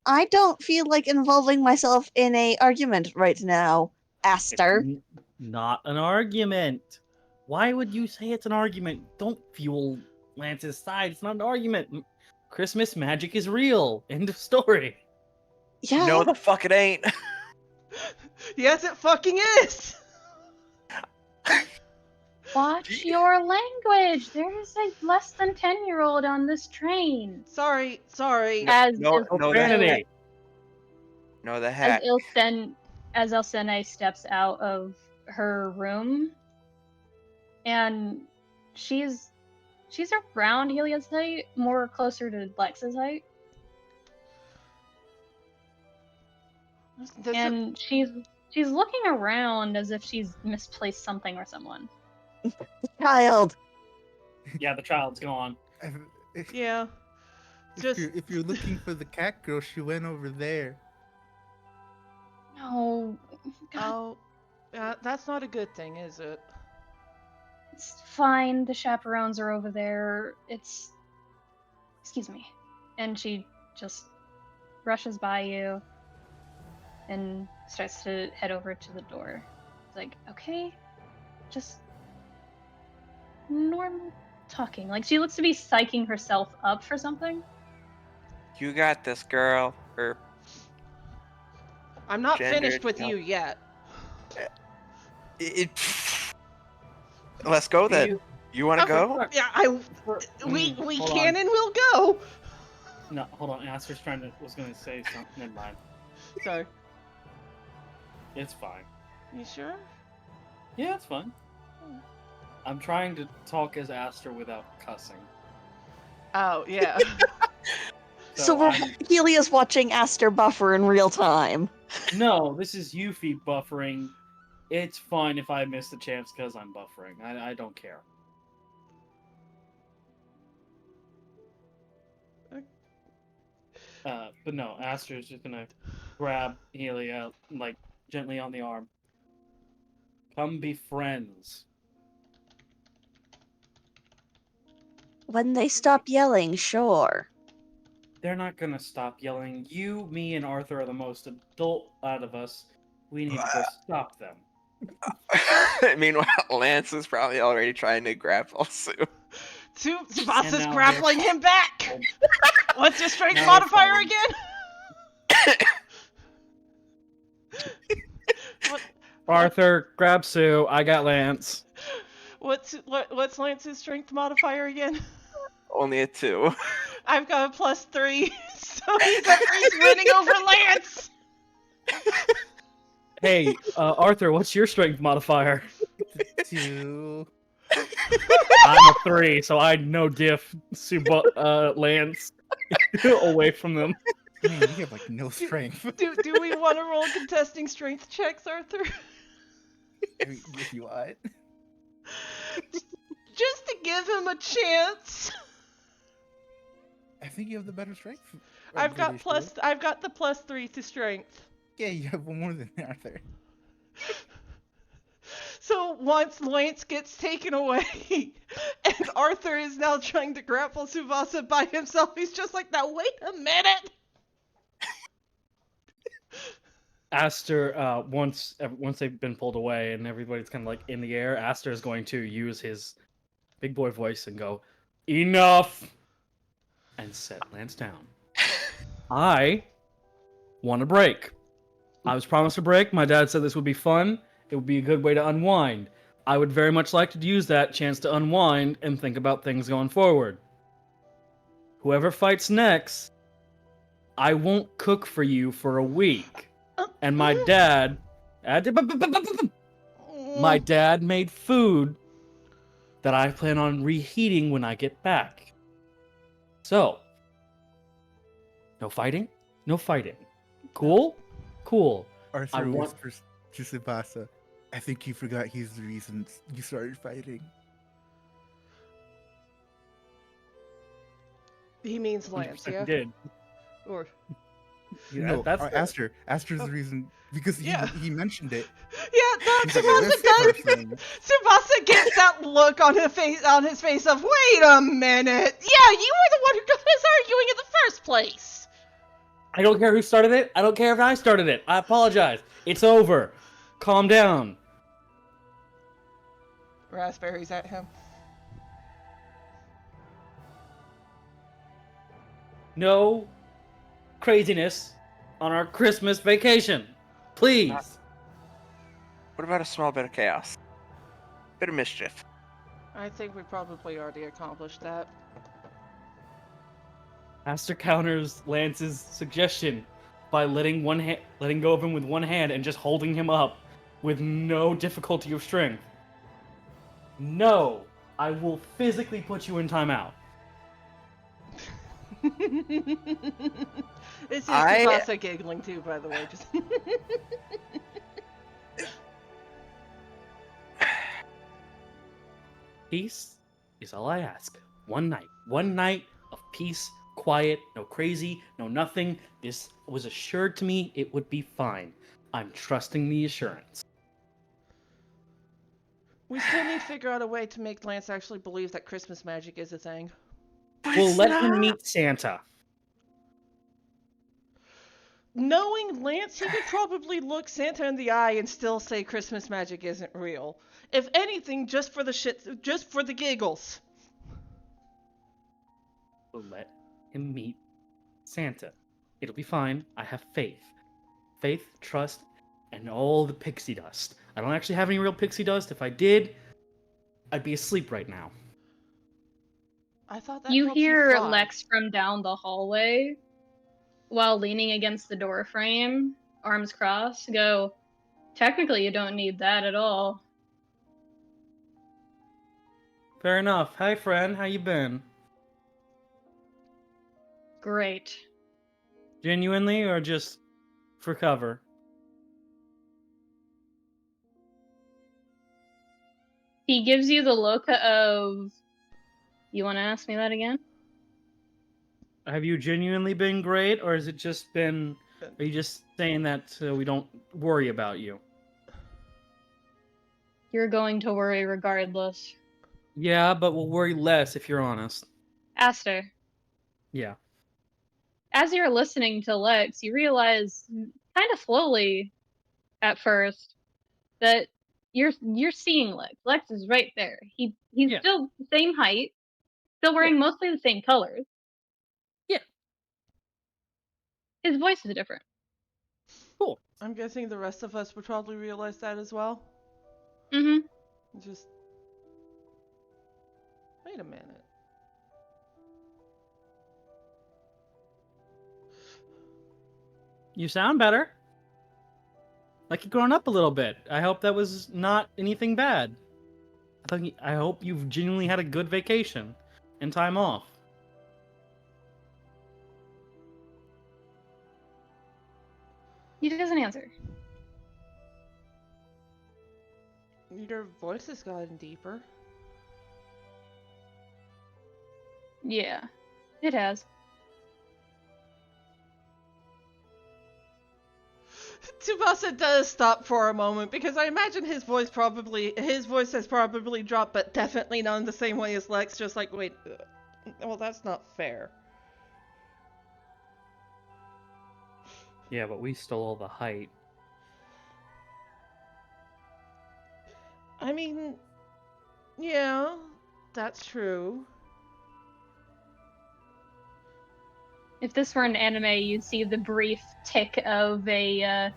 I don't feel like involving myself in a argument right now, Aster. It's not an argument. Why would you say it's an argument? Don't fuel Lance's side. It's not an argument. Christmas magic is real. End of story. Yeah. No, the fuck it ain't. Yes, it fucking is! Watch your language. There is a less than 10-year-old on this train. Sorry. As No, if- no, Profanity. No, the as heck. Ilsene steps out of her room, and she's around Helia's height, more closer to Lex's height, This and she's She's looking around as if she's misplaced something or someone. Child. Yeah, the child's gone. Yeah. Just If you're looking for the cat girl, she went over there. No, God, oh, that's not a good thing, is it? it's fine. The chaperones are over there. Excuse me. And she just rushes by you and starts to head over to the door. It's like, okay, just normal talking. Like, she looks to be psyching herself up for something. You got this, girl. Or I'm not Gendered, finished with no. you yet. Let's go Do then. you- You want to go? Yeah, we hold can on. and will go. No, hold on. Aster's was gonna say something. Never mind. Sorry. It's fine. You sure? Yeah, it's fine. I'm trying to talk as Aster without cussing. Oh, yeah. So I'm- Helia's watching Aster buffer in real time. No, this is Yuffie buffering. It's fine if I miss the chance because I'm buffering. I don't care. But no, Aster's just gonna grab Helia, like, gently on the arm. Come be friends. When they stop yelling, sure. They're not gonna stop yelling. You, me, and Arthur are the most adult out of us. We need to go stop them. Meanwhile, Lance is probably already trying to grapple Sue. And Tsubasa's now grappling him back. What's your strength Now modifier they're again? What, Arthur, grab Sue. I got Lance. what's Lance's strength modifier again? Only a 2. I've got a +3, so he's winning over Lance. Hey, Arthur, what's your strength modifier? 2. I'm a 3, so I no diff Lance away from them. Man, you have like no strength. Do we want to roll contesting strength checks, Arthur? I mean, if you want. Just to give him a chance. I think you have the better strength. I've got pretty sure. I've got the +3 to strength. Yeah, you have one more than Arthur. So once Lance gets taken away, and Arthur is now trying to grapple Tsubasa by himself, he's just like, now wait a minute! Aster, once they've been pulled away and everybody's kind of like in the air, Aster is going to use his big boy voice and go, "Enough!" and set Lance down. I want a break. I was promised a break. My dad said this would be fun. It would be a good way to unwind. I would very much like to use that chance to unwind and think about things going forward. Whoever fights next, I won't cook for you for a week. And my dad made food that I plan on reheating when I get back. So, no fighting? No fighting. Cool? Cool. Arthur whispers to Tsubasa, I think you forgot he's the reason you started fighting. He means Lance, 100% yeah? did. Or Yeah, No, that's Aster's the reason, because he mentioned it. yeah, no, He's like, Tsubasa "This does. person." Tsubasa gets that look on his face of, wait a minute. Yeah, you were the one who got us arguing in the first place. I don't care who started it. I don't care if I started it. I apologize. It's over. Calm down. Raspberries at him. No craziness on our Christmas vacation. Please. What about a small bit of chaos? Bit of mischief. I think we probably already accomplished that. Aster counters Lance's suggestion by letting go of him with one hand and just holding him up with no difficulty of strength. No, I will physically put you in timeout. This is Tsubasa giggling too, by the way. Just Peace is all I ask. One night of peace, quiet, no crazy, no nothing. This was assured to me it would be fine. I'm trusting the assurance. We still need to figure out a way to make Lance actually believe that Christmas magic is a thing. But We'll it's let not. him meet Santa. Knowing Lance, he could probably look Santa in the eye and still say Christmas magic isn't real. If anything, just for the giggles. We'll let him meet Santa. It'll be fine. I have faith. Faith, trust, and all the pixie dust. I don't actually have any real pixie dust. If I did, I'd be asleep right now. I thought that You helps hear fly. Lex from down the hallway, while leaning against the door frame, arms crossed, go, technically you don't need that at all. Fair enough. Hi, friend. How you been? Great. Genuinely, or just for cover? He gives you the look of, you want to ask me that again? Have you genuinely been great, or has it just been... Are you just saying that so we don't worry about you? You're going to worry regardless. Yeah, but we'll worry less if you're honest. Aster, Yeah. as you're listening to Lex, you realize, kind of slowly at first, that you're seeing Lex. Lex is right there. He's Yeah. still the same height, still wearing mostly the same colors. Yeah. His voice is different. Cool. I'm guessing the rest of us would probably realize that as well. Mm-hmm. Just... Wait a minute. You sound better. Like you've grown up a little bit. I hope that was not anything bad. I hope you've genuinely had a good vacation and time off. He doesn't answer. Your voice has gotten deeper. Yeah, it has. Tsubasa does stop for a moment because I imagine his voice has probably dropped, but definitely not in the same way as Lex. Just like, wait, well, that's not fair. Yeah, but we stole all the height. I mean, yeah, that's true. If this were an anime, you'd see the brief tick of a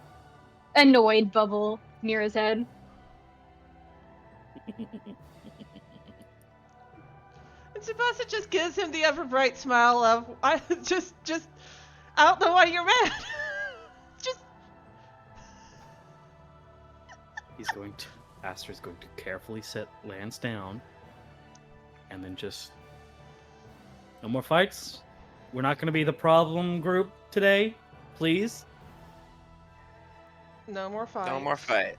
annoyed bubble near his head. And Tsubasa just gives him the ever bright smile of, I don't know why you're mad. Just. Aster's going to carefully set Lance down, and then just, no more fights. We're not going to be the problem group today, please. No more fights. No more fight.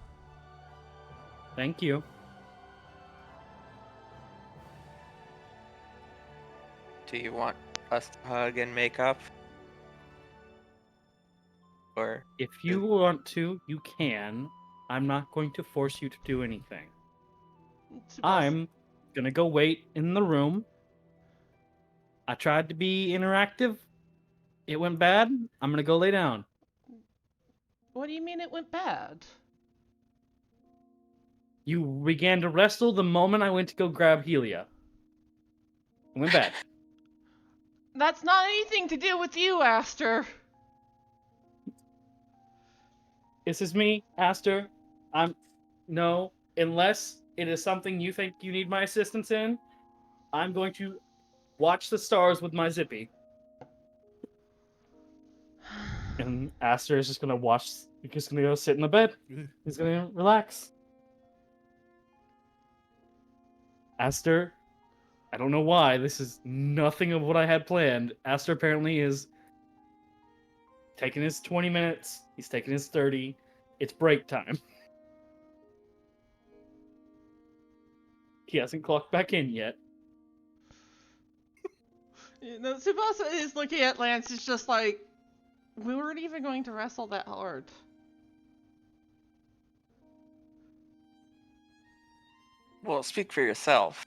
Thank you. Do you want us to hug and make up? Or If you want to, you can. I'm not going to force you to do anything. Tsubasa- I'm gonna go wait in the room. I tried to be interactive. It went bad. I'm gonna go lay down. What do you mean it went bad? You began to wrestle the moment I went to go grab Helia. It went bad. That's not anything to do with you, Aster. This is me, Aster. No, unless it is something you think you need my assistance in, I'm going to watch the stars with my zippy. And Aster is just gonna go sit in the bed. He's gonna relax. Aster, I don't know why, this is nothing of what I had planned. Aster apparently is taking his 20 minutes, he's taking his 30. It's break time. He hasn't clocked back in yet. You know, Tsubasa is looking at Lance. It's just like, we weren't even going to wrestle that hard. Well, speak for yourself.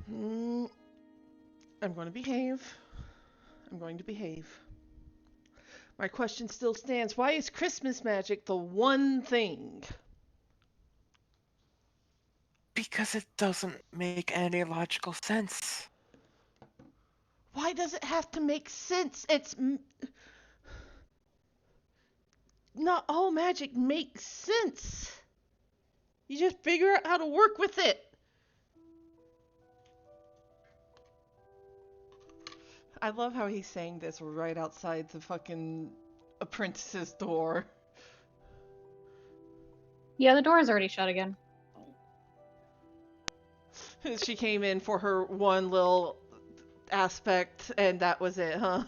I'm going to behave. I'm going to behave. My question still stands. Why is Christmas magic the one thing? Because it doesn't make any logical sense. Why does it have to make sense? Not all magic makes sense. You just figure out how to work with it. I love how he's saying this right outside the fucking apprentice's door. Yeah, the door is already shut again. She came in for her one little aspect, and that was it, huh?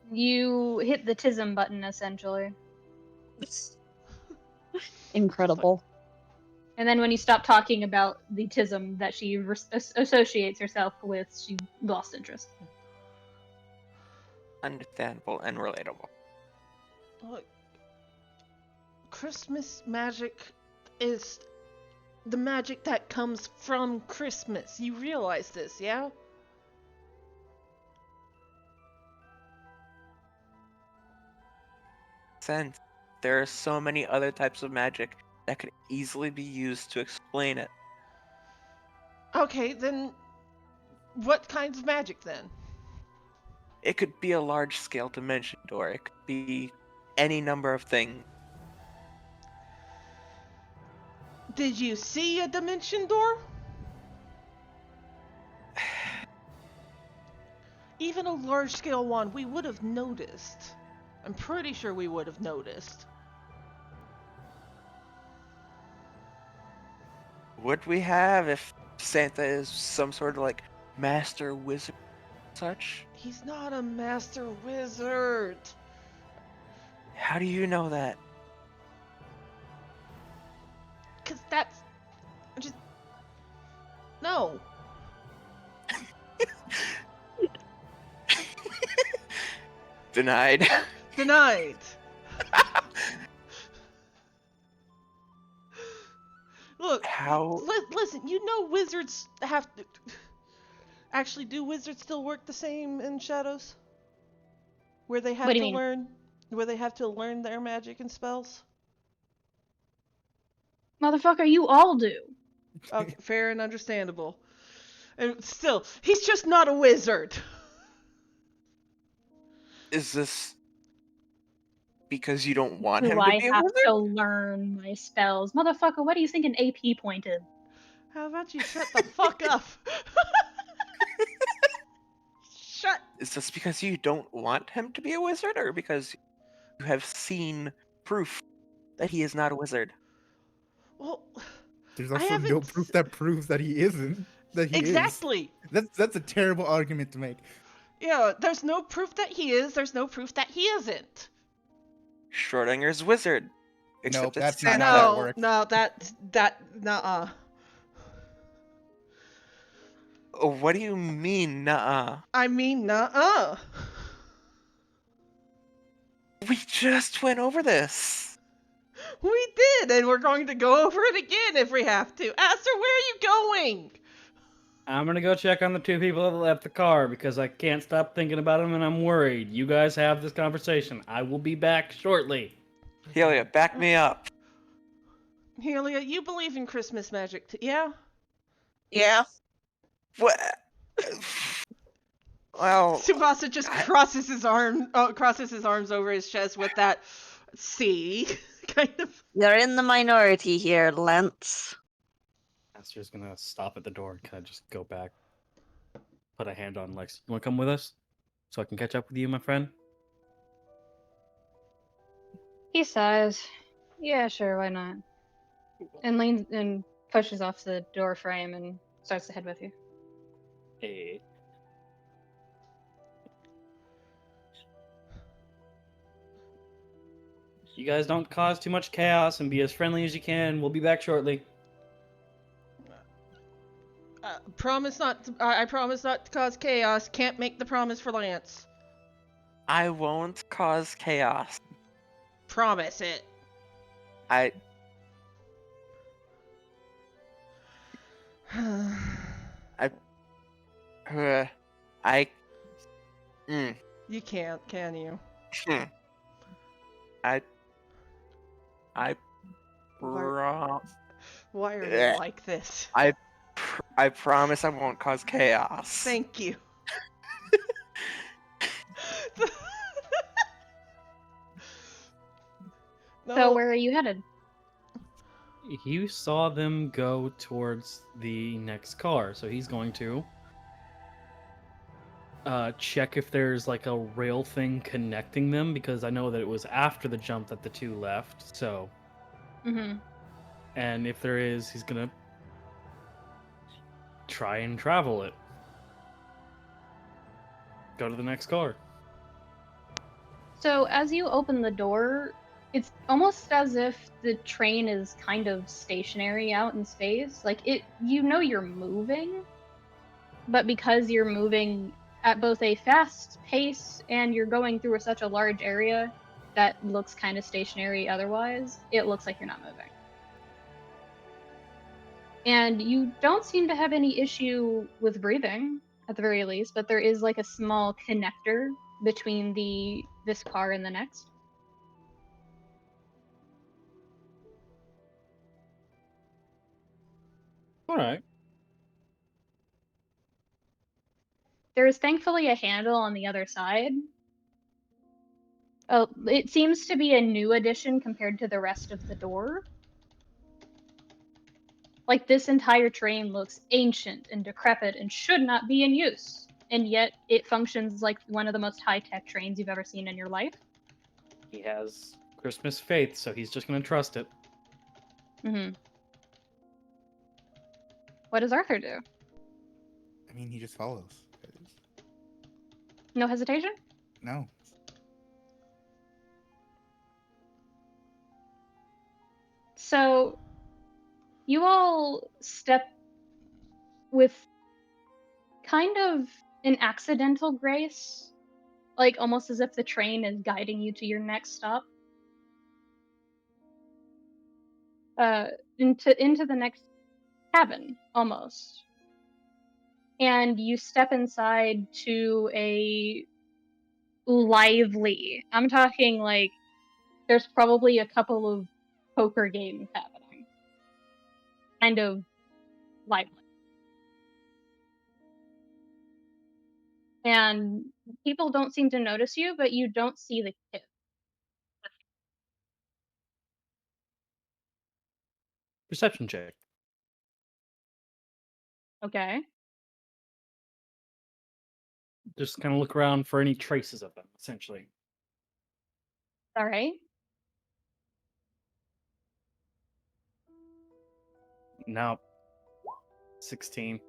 You hit the tism button, essentially. Incredible. And then when you stop talking about the tism that she associates herself with, she lost interest. Understandable and relatable. Look, Christmas magic is the magic that comes from Christmas. You realize this, yeah? Sense. There are so many other types of magic that could easily be used to explain it. Okay, then what kinds of magic then? It could be a large-scale dimension door. It could be any number of things. Did you see a dimension door? Even a large-scale one, we would have noticed. I'm pretty sure we would have noticed. Would we have if Santa is some sort of like master wizard such? He's not a master wizard. How do you know that? Cause that's just no. Denied. Denied. Look, How? listen, you know wizards have to... Actually, do wizards still work the same in Shadows? Where they have What do to you mean? learn... Where they have to learn their magic and spells? Motherfucker, you all do. Okay, fair and understandable. And still, he's just not a wizard. Is this because you don't want Do him to I be a have wizard? to learn my spells? Motherfucker, what do you think an AP pointed? How about you shut the fuck up? Shut. Is this because you don't want him to be a wizard, or because you have seen proof that he is not a wizard? Well, There's I also haven't no proof that proves that he isn't. That he exactly. is. That's a terrible argument to make. Yeah, there's no proof that he is. There's no proof that he isn't. Schrodinger's wizard. Except Nope, it's that's not Santa. how that No, works. no, nuh-uh. Oh, what do you mean, nuh-uh? I mean, nuh-uh. We just went over this. We did, and we're going to go over it again if we have to. Aster, where are you going? I'm gonna go check on the two people that left the car because I can't stop thinking about them and I'm worried. You guys have this conversation. I will be back shortly. Helia, back me up. Helia, you believe in Christmas magic, yeah? Yeah. What? Well, Tsubasa just crosses his arms over his chest with that "see" kind of. You're in the minority here, Lance. Aster's gonna stop at the door and kind of just go back. Put a hand on Lex. You wanna come with us? So I can catch up with you, my friend? He sighs. Yeah, sure, why not? And leans and pushes off the door frame and starts to head with you. Hey. You guys don't cause too much chaos and be as friendly as you can. We'll be back shortly. Promise not to, I promise not to cause chaos. Can't make the promise for Lance. I won't cause chaos. Promise it. I I You can't, can you? I Why, pro- why are you like this? I promise I won't cause chaos. Thank you. No. So where are you headed? You saw them go towards the next car, so he's going to check if there's like a rail thing connecting them, because I know that it was after the jump that the two left. So, Mm-hmm. and if there is, he's gonna try and travel it. Go to the next car. So as you open the door, it's almost as if the train is kind of stationary out in space. Like you know you're moving, but because you're moving at both a fast pace and you're going through such a large area that looks kind of stationary otherwise, it looks like you're not moving. And you don't seem to have any issue with breathing, at the very least, but there is like a small connector between this car and the next. All right. There is thankfully a handle on the other side. Oh, it seems to be a new addition compared to the rest of the door. Like, this entire train looks ancient and decrepit and should not be in use, and yet it functions like one of the most high-tech trains you've ever seen in your life. He has Christmas faith, so he's just gonna trust it. Mm-hmm. What does Arthur do? I mean, he just follows. No hesitation? No. So, you all step with kind of an accidental grace, like almost as if the train is guiding you to your next stop. Into the next cabin, almost. And you step inside to a lively, I'm talking like there's probably a couple of poker games happening. Kind of lively. And people don't seem to notice you, but you don't see the kid. Perception check. Okay. Just kind of look around for any traces of them, essentially. All right. Now, 16.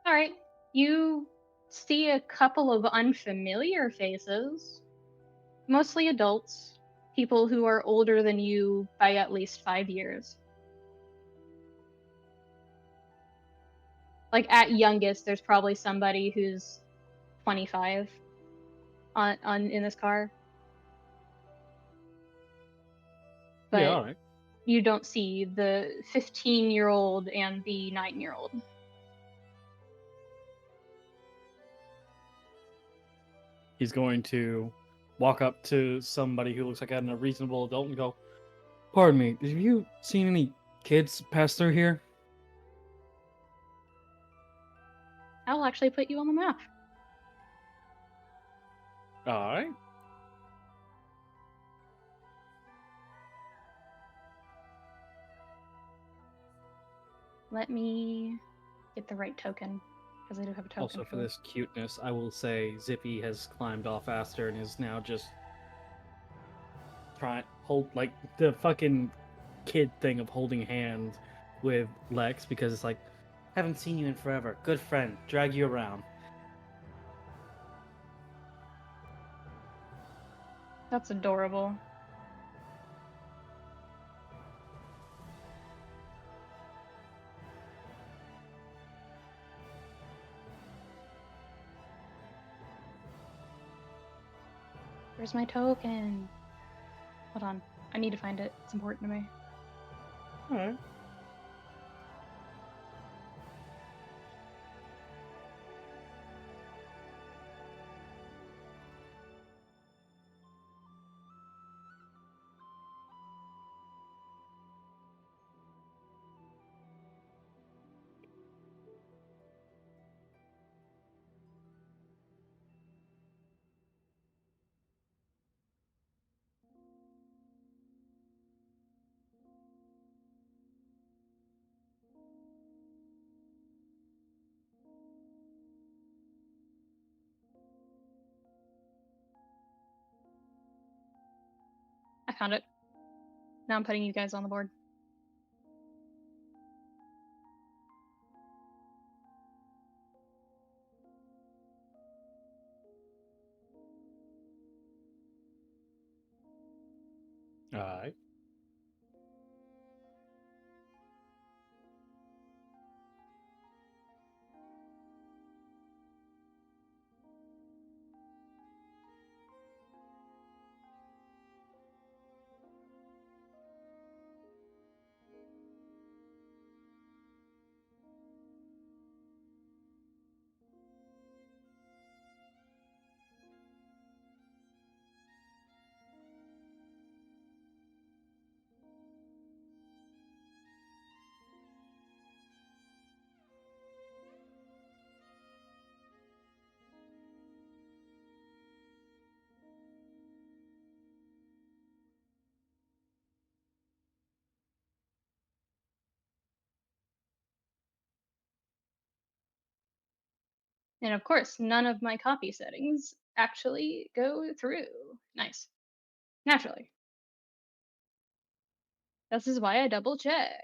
All right. You see a couple of unfamiliar faces, mostly adults, people who are older than you by at least 5 years. Like at youngest, there's probably somebody who's 25 on in this car. But Yeah, all right. you don't see the 15-year-old and the 9-year-old. He's going to walk up to somebody who looks like a reasonable adult and go, "Pardon me, have you seen any kids pass through here?" I'll actually put you on the map. All right. Let me get the right token, because I do have a token. Also, for this cuteness, I will say Zippy has climbed off Aster and is now just trying hold like the fucking kid thing of holding hands with Lex, because it's like, haven't seen you in forever. Good friend, drag you around. That's adorable. Where's my token? Hold on. I need to find it. It's important to me. Alright. I found it. Now I'm putting you guys on the board. Alright. And of course, none of my copy settings actually go through. Nice. Naturally. This is why I double check.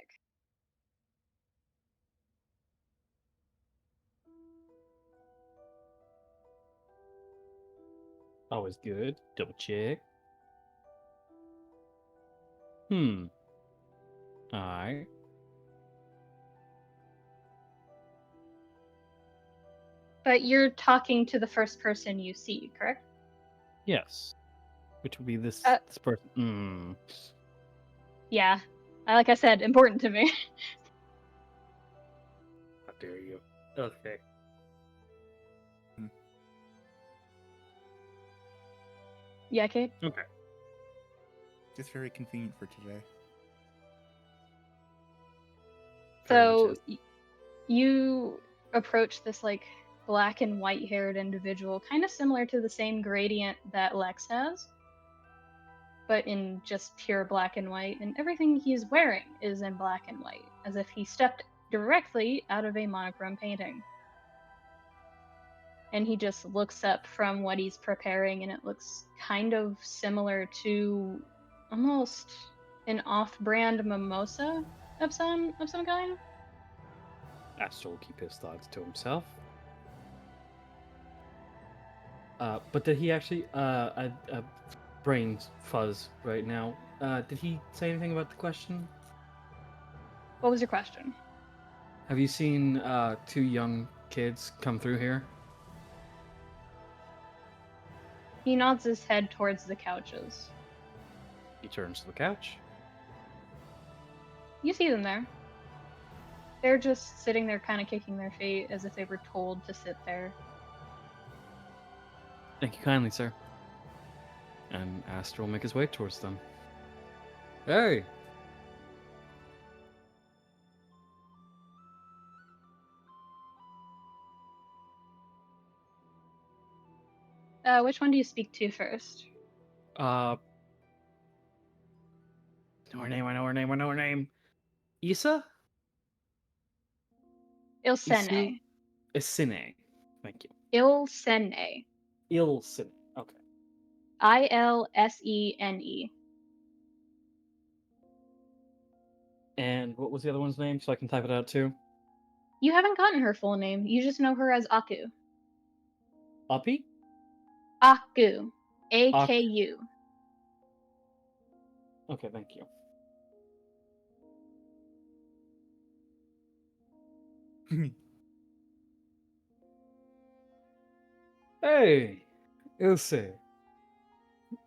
Always good. Double check. Alright. But you're talking to the first person you see, correct? Yes. Which would be this Uh, this person. Yeah. Like I said, important to me. How dare you? Okay. Yeah, Cayde? Okay. Just very convenient for today. Very much So is. you approach this like black and white haired individual, kind of similar to the same gradient that Lex has, but in just pure black and white, and everything he's wearing is in black and white, as if he stepped directly out of a monochrome painting. And he just looks up from what he's preparing, and it looks kind of similar to almost an off-brand mimosa of some kind. Aster will keep his thoughts to himself. But did he actually brains fuzz right now? Did he say anything about the question? What was your question? Have you seen two young kids come through here? He nods his head towards the couches. He turns to the couch. You see them there. They're just sitting there kind of kicking their feet as if they were told to sit there. Thank you kindly, sir. And Aster will make his way towards them. Hey! Which one do you speak to first? Know her name, I know her name. Issa? Ilsene. Isine. Thank you. Ilsene. Ilsine. Okay. Ilsene. And what was the other one's name so I can type it out too? You haven't gotten her full name. You just know her as Aku. Uppy? Aku. AKU. Okay, thank you. Hey, Ilse.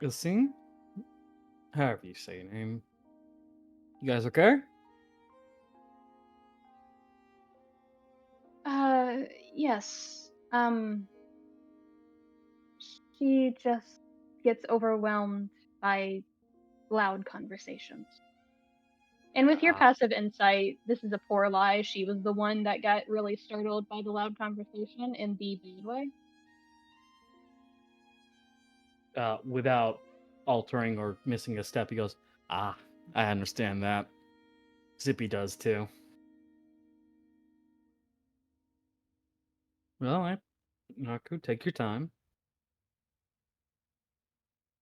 Ilsing? However you say your name. You guys okay? Yes. She just gets overwhelmed by loud conversations. And with your Ah. passive insight, this is a poor lie. She was the one that got really startled by the loud conversation in the bad way. Without altering or missing a step, he goes, "Ah, I understand that. Zippy does too." Well, Naku, take your time.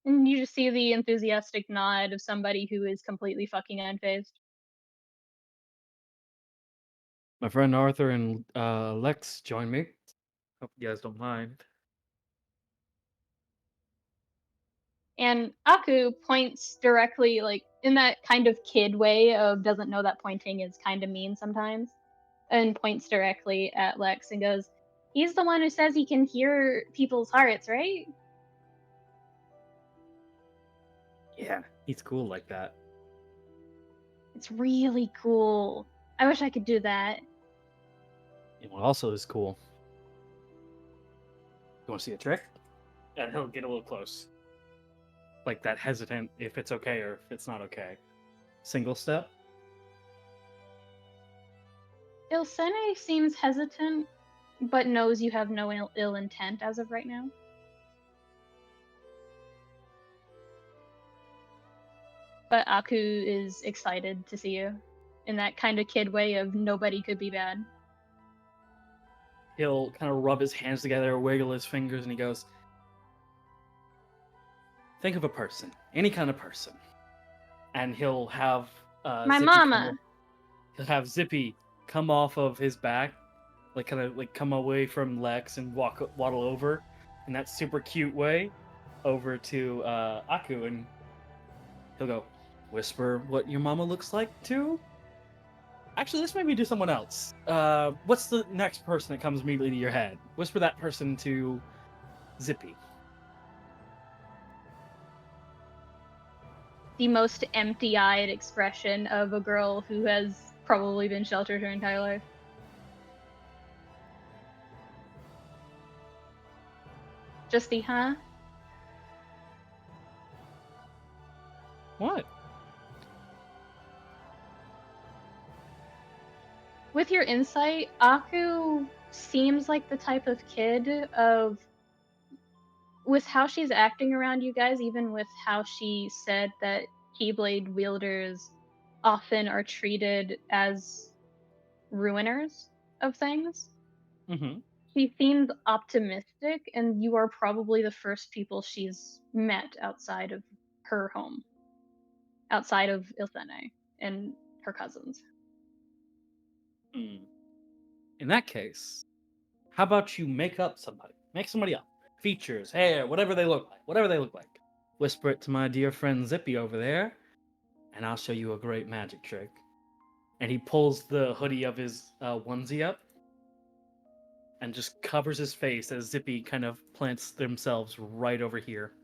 And you just see the enthusiastic nod of somebody who is completely fucking unfazed. My friend Arthur and Lex join me. Hope you guys don't mind. And Aku points directly, like, in that kind of kid way of doesn't know that pointing is kind of mean sometimes, and points directly at Lex and goes, "He's the one who says he can hear people's hearts, right?" Yeah, he's cool like that. It's really cool. I wish I could do that. And what also is cool. You want to see a trick? And he'll get a little close. Like that hesitant if it's okay or if it's not okay. Single step. Ilsene seems hesitant, but knows you have no ill intent as of right now. But Aku is excited to see you in that kind of kid way of nobody could be bad. He'll kind of rub his hands together, wiggle his fingers, and he goes, "Think of a person, any kind of person." And he'll have My Zippy mama. he'll have Zippy come off of his back, like kind of like come away from Lex and waddle over in that super cute way over to Aku, and he'll go, "Whisper what your mama looks like too." Actually, let's maybe do someone else. What's the next person that comes immediately to your head? Whisper that person to Zippy. The most empty-eyed expression of a girl who has probably been sheltered her entire life. Just the huh? What? With your insight, Aku seems like the type of kid of, with how she's acting around you guys, even with how she said that Keyblade wielders often are treated as ruiners of things. Mm-hmm. She seems optimistic, and you are probably the first people she's met outside of her home, outside of Ilthene and her cousins. Mm. In that case, how about you make up somebody? Make somebody up. Features, hair, whatever they look like. Whatever they look like. Whisper it to my dear friend Zippy over there, and I'll show you a great magic trick. And he pulls the hoodie of his onesie up and just covers his face as Zippy kind of plants themselves right over here.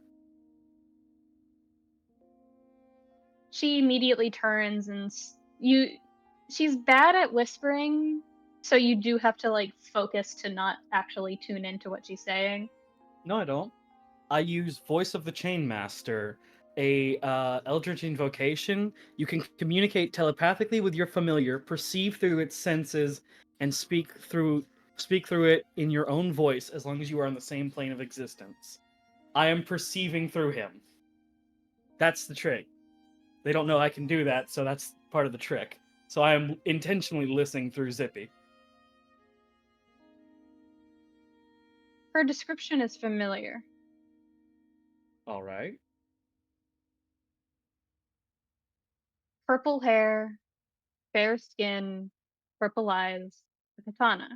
She immediately turns and she's bad at whispering, so you do have to like focus to not actually tune into what she's saying. No, I don't. I use Voice of the Chainmaster, a Eldritch invocation. You can communicate telepathically with your familiar, perceive through its senses, and speak through it in your own voice as long as you are on the same plane of existence. I am perceiving through him. That's the trick. They don't know I can do that, so that's part of the trick. So I am intentionally listening through Zippy. Her description is familiar. All right. Purple hair, fair skin, purple eyes, a katana.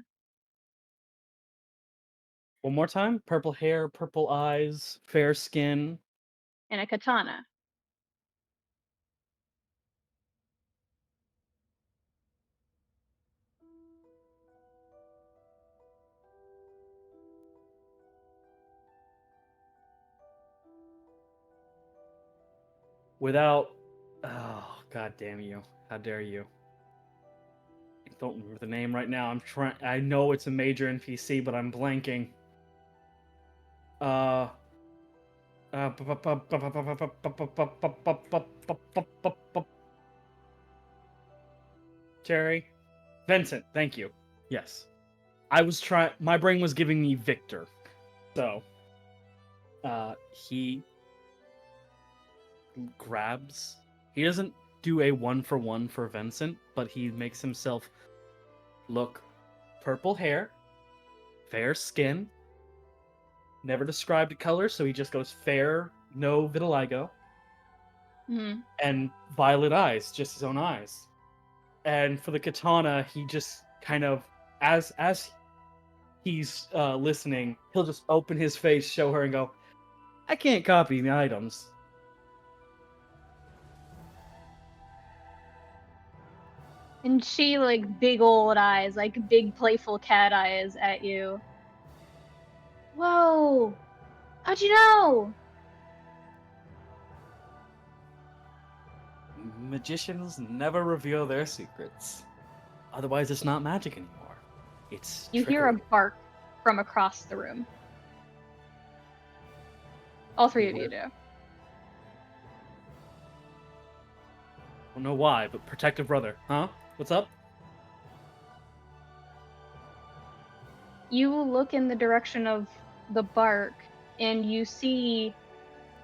One more time. Purple hair, purple eyes, fair skin. And a katana. without... Oh, god damn you. How dare you. I don't remember the name right now. I know it's a major NPC, but I'm blanking. Cherry? Vincent, thank you. Yes. My brain was giving me Victor. So, he grabs... He doesn't do a 1-for-1 for Vincent, but he makes himself look purple hair, fair skin, never described a color, so he just goes fair, no vitiligo, and violet eyes, just his own eyes. And for the katana, he just kind of, as he's listening, he'll just open his face, show her, and go, I can't copy the items. And she, like, big old eyes, like big playful cat eyes at you. Whoa! How'd you know? Magicians never reveal their secrets. Otherwise, it's not magic anymore. It's You hear a trickery. bark from across the room. All three of you do. I don't know why, but protective brother, huh? What's up? You look in the direction of the bark, and you see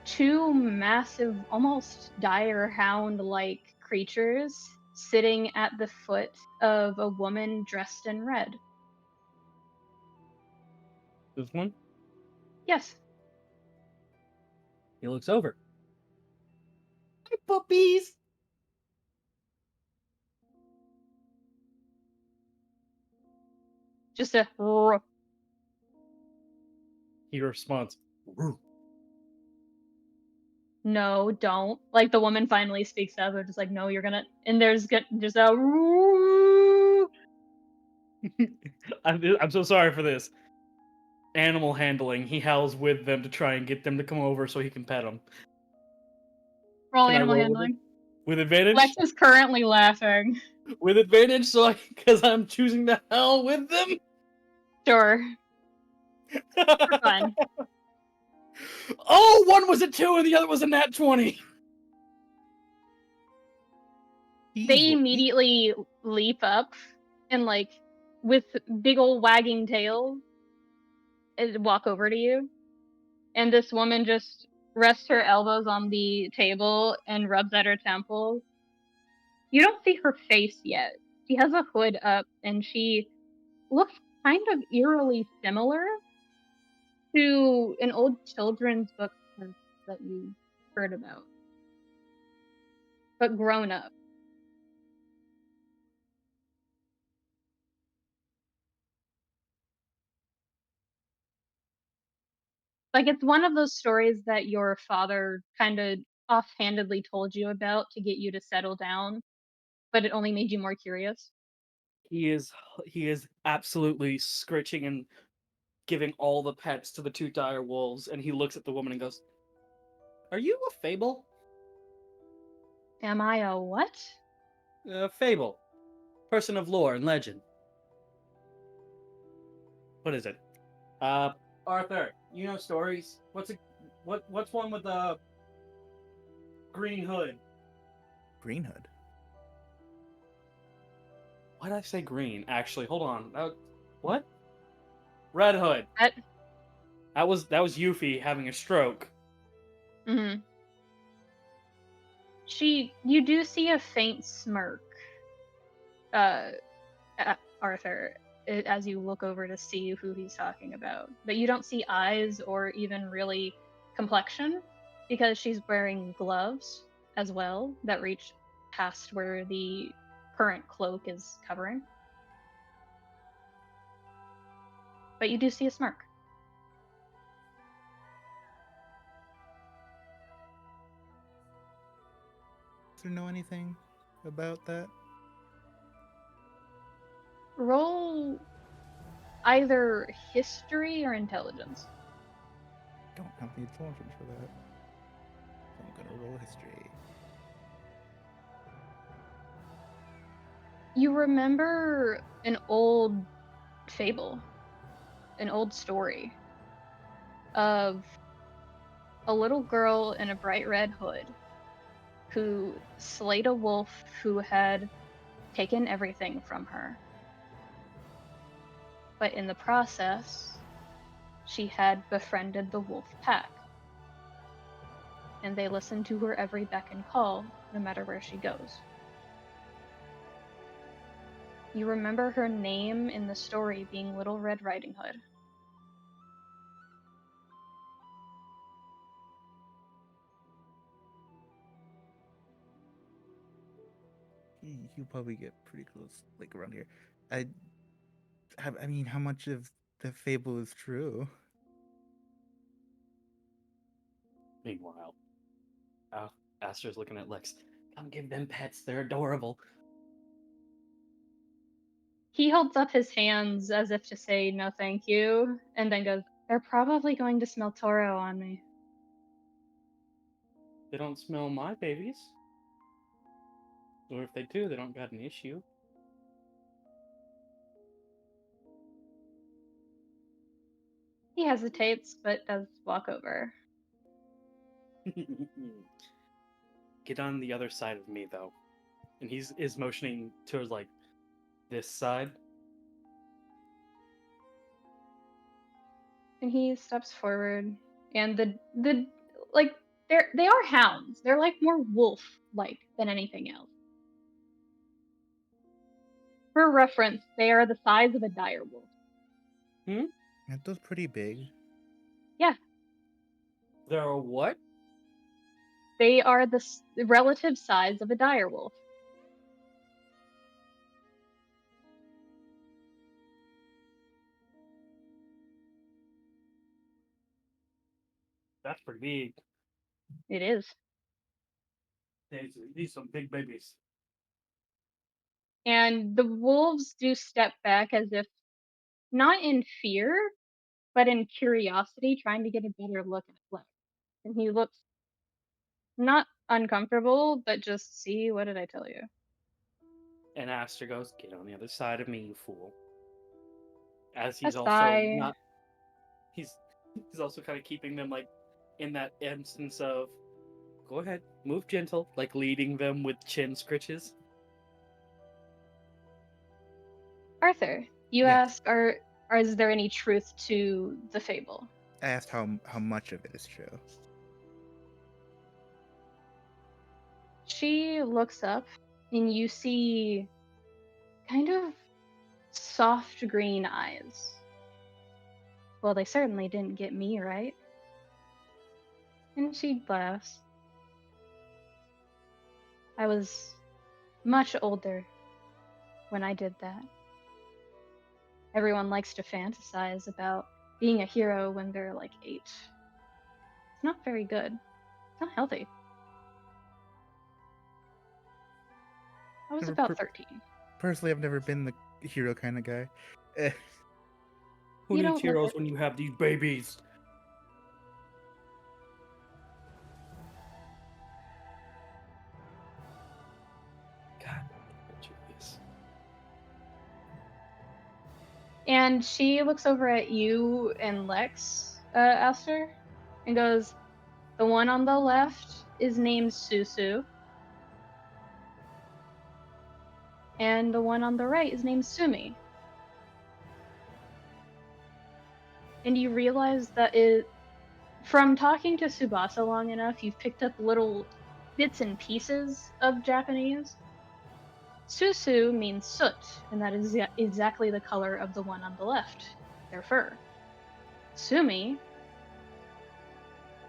two massive, almost dire hound-like creatures sitting at the foot of a woman dressed in red. This one? Yes. He looks over. Hey, puppies! Just a roar. He responds, "Roo." No, don't. Like, the woman finally speaks up. They're just like, no, you're gonna. And there's just a. Roar. I'm so sorry for this. Animal handling. He howls with them to try and get them to come over so he can pet them. Roll Can I animal roll handling. with advantage? Lex is currently laughing. With advantage, so because I'm choosing to hell with them. Sure. For fun. Oh, one was a 2 and the other was a nat 20. They immediately leap up and, like, with big ol' wagging tails, and walk over to you. And this woman just rests her elbows on the table and rubs at her temples. You don't see her face yet. She has a hood up, and she looks kind of eerily similar to an old children's book that you heard about, but grown up. Like, it's one of those stories that your father kind of offhandedly told you about to get you to settle down, but it only made you more curious. He is absolutely scritching and giving all the pets to the two dire wolves, and he looks at the woman and goes, "Are you a fable?" Am I a what? Fable. Person of lore and legend. What is it? Arthur, you know stories. What's one with the green hood? Green Hood. Why did I say green? Actually, hold on. What? Red Hood. That was Yuffie having a stroke. Mm-hmm. You do see a faint smirk, at Arthur, as you look over to see who he's talking about. But you don't see eyes or even really complexion, because she's wearing gloves as well that reach past where the current cloak is covering. But you do see a smirk. Does there know anything about that? Roll either history or intelligence. Don't have the intelligence for that. So I'm gonna roll history. You remember an old fable, an old story of a little girl in a bright red hood who slayed a wolf who had taken everything from her. But in the process, she had befriended the wolf pack. And they listen to her every beck and call, no matter where she goes. You remember her name in the story being Little Red Riding Hood. You probably get pretty close, like around here. I mean, how much of the fable is true? Meanwhile, Aster's looking at Lex. Come give them pets. They're adorable. He holds up his hands as if to say no thank you, and then goes, "They're probably going to smell Toro on me." They don't smell my babies. Or if they do, they don't got an issue. He hesitates, but does walk over. Get on the other side of me, though. And he's is motioning towards like this side. And he steps forward, and the like they are hounds. They're like more wolf-like than anything else. For reference, they are the size of a dire wolf. Aren't those pretty big? Yeah, They're what? they are the relative size of a dire wolf. That's pretty big. It is. These some big babies. And the wolves do step back as if not in fear, but in curiosity, trying to get a better look at Fleck. And he looks not uncomfortable, but just, see, what did I tell you? And Aster goes, "Get on the other side of me, you fool." As A he's also sigh. not. He's also kind of keeping them like in that instance of, go ahead, move gentle, like leading them with chin scritches. Arthur, you Yes. ask, is there any truth to the fable? I asked how much of it is true. She looks up, and you see kind of soft green eyes. Well, they certainly didn't get me, right? And she laughs. I was much older when I did that. Everyone likes to fantasize about being a hero when they're like 8. It's not very good. It's not healthy. I was about 13. Personally, I've never been the hero kind of guy. Who You needs don't look heroes it. when you have these babies? God, Julius. And she looks over at you and Lex, Aster, and goes, "The one on the left is named Susu, and the one on the right is named Sumi." And you realize that from talking to Tsubasa long enough, you've picked up little bits and pieces of Japanese. Susu means soot, and that is exactly the color of the one on the left, their fur. Sumi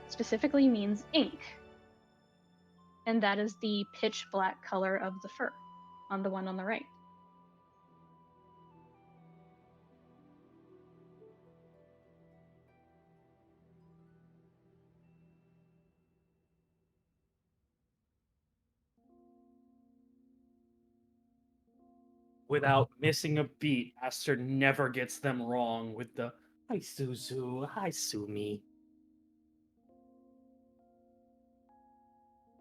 specifically means ink, and that is the pitch black color of the fur on the one on the right. Without missing a beat, Aster never gets them wrong with the "Hi Suzu, hi Sumi."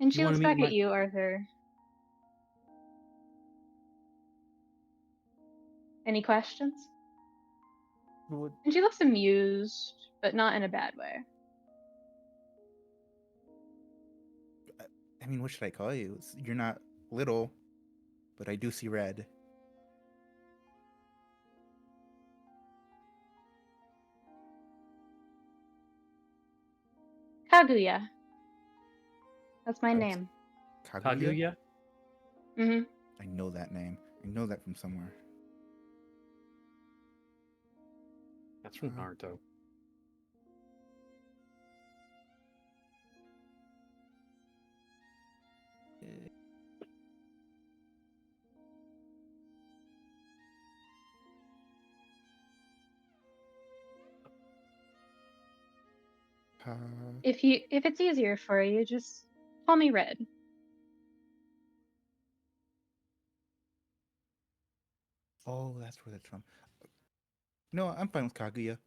And she You want looks to meet back my? at you, Arthur. Any questions? Would- And she looks amused, but not in a bad way. I mean, what should I call you? You're not little, but I do see red. Kaguya. That's my Kags- name. Kaguya? Mm-hmm. I know that name. I know that from somewhere. That's from Uh, Naruto. If it's easier for you, just call me Red. Oh, that's where that's from. No, I'm fine with Kaguya.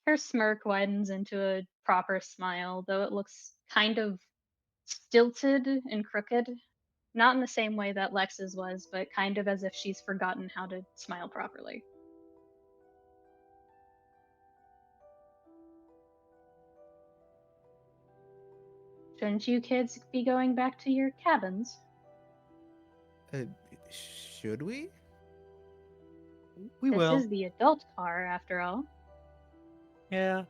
Her smirk widens into a proper smile, though it looks kind of stilted and crooked. Not in the same way that Lex's was, but kind of as if she's forgotten how to smile properly. Shouldn't you kids be going back to your cabins? Uh, should we? We This will. is the adult car, after all. Yeah.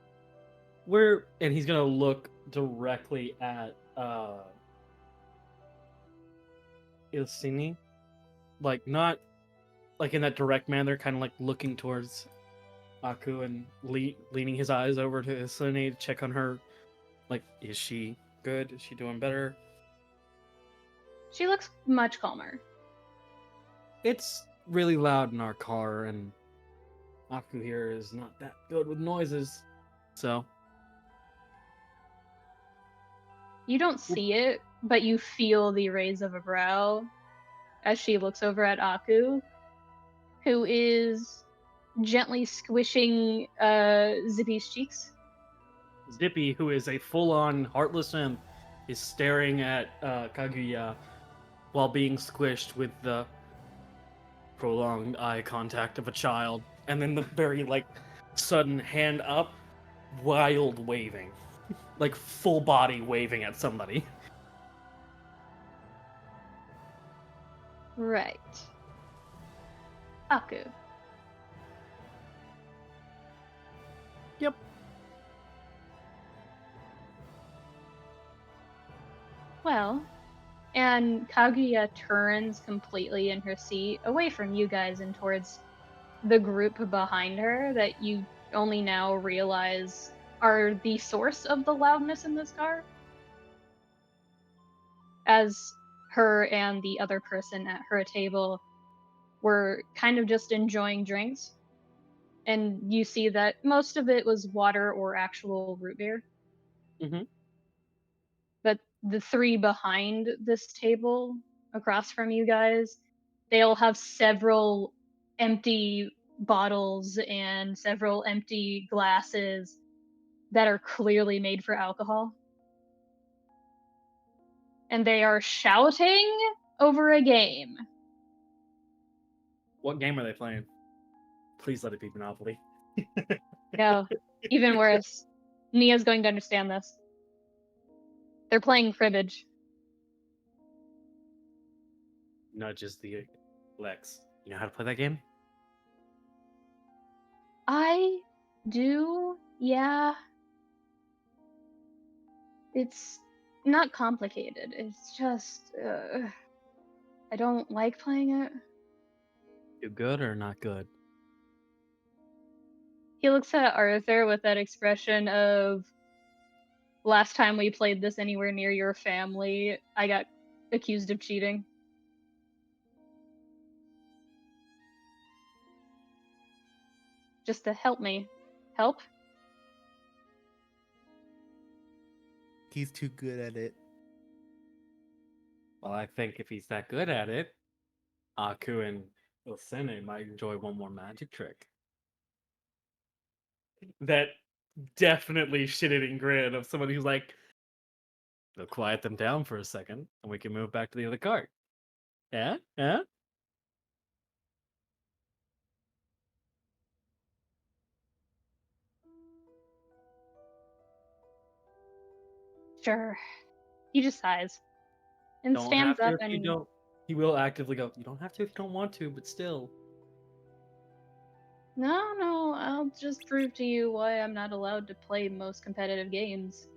And he's gonna look directly at Ilsini. Like not like in that direct manner, kind of like looking towards Aku and leaning his eyes over to Ilsini to check on her. Like, is she good? Is she doing better? She looks much calmer. It's really loud in our car, and Aku here is not that good with noises. So You don't see it, but you feel the raise of a brow as she looks over at Aku, who is gently squishing Zippy's cheeks. Zippy, who is a full-on heartless imp, is staring at Kaguya while being squished with the prolonged eye contact of a child, and then the very like sudden hand up, wild waving, like full body waving at somebody. Right. Aku. Yep. Well, and Kaguya turns completely in her seat away from you guys and towards the group behind her that you only now realize are the source of the loudness in this car. As her and the other person at her table were kind of just enjoying drinks. And you see that most of it was water or actual root beer. Mhm. But the three behind this table across from you guys, they all have several empty bottles and several empty glasses that are clearly made for alcohol. And they are shouting over a game. What game are they playing? Please let it be Monopoly. No, even worse. Nia's going to understand this. They're playing cribbage. Nudges the Lex. You know how to play that game? I do, yeah. It's not complicated. It's just, I don't like playing it. You good or not good? He looks at Arthur with that expression of, last time we played this anywhere near your family, I got accused of cheating. Just to help me. Help? He's too good at it. Well, I think if he's that good at it, Aku and Ilsene might enjoy one more magic trick. That definitely shit-eating grin of somebody who's like, They'll quiet them down for a second, and we can move back to the other cart. Yeah? Yeah? Sure. He just sighs and Don't stands have to up if you and don't. He will actively go, you don't have to if you don't want to, but still. no, I'll just prove to you why I'm not allowed to play most competitive games.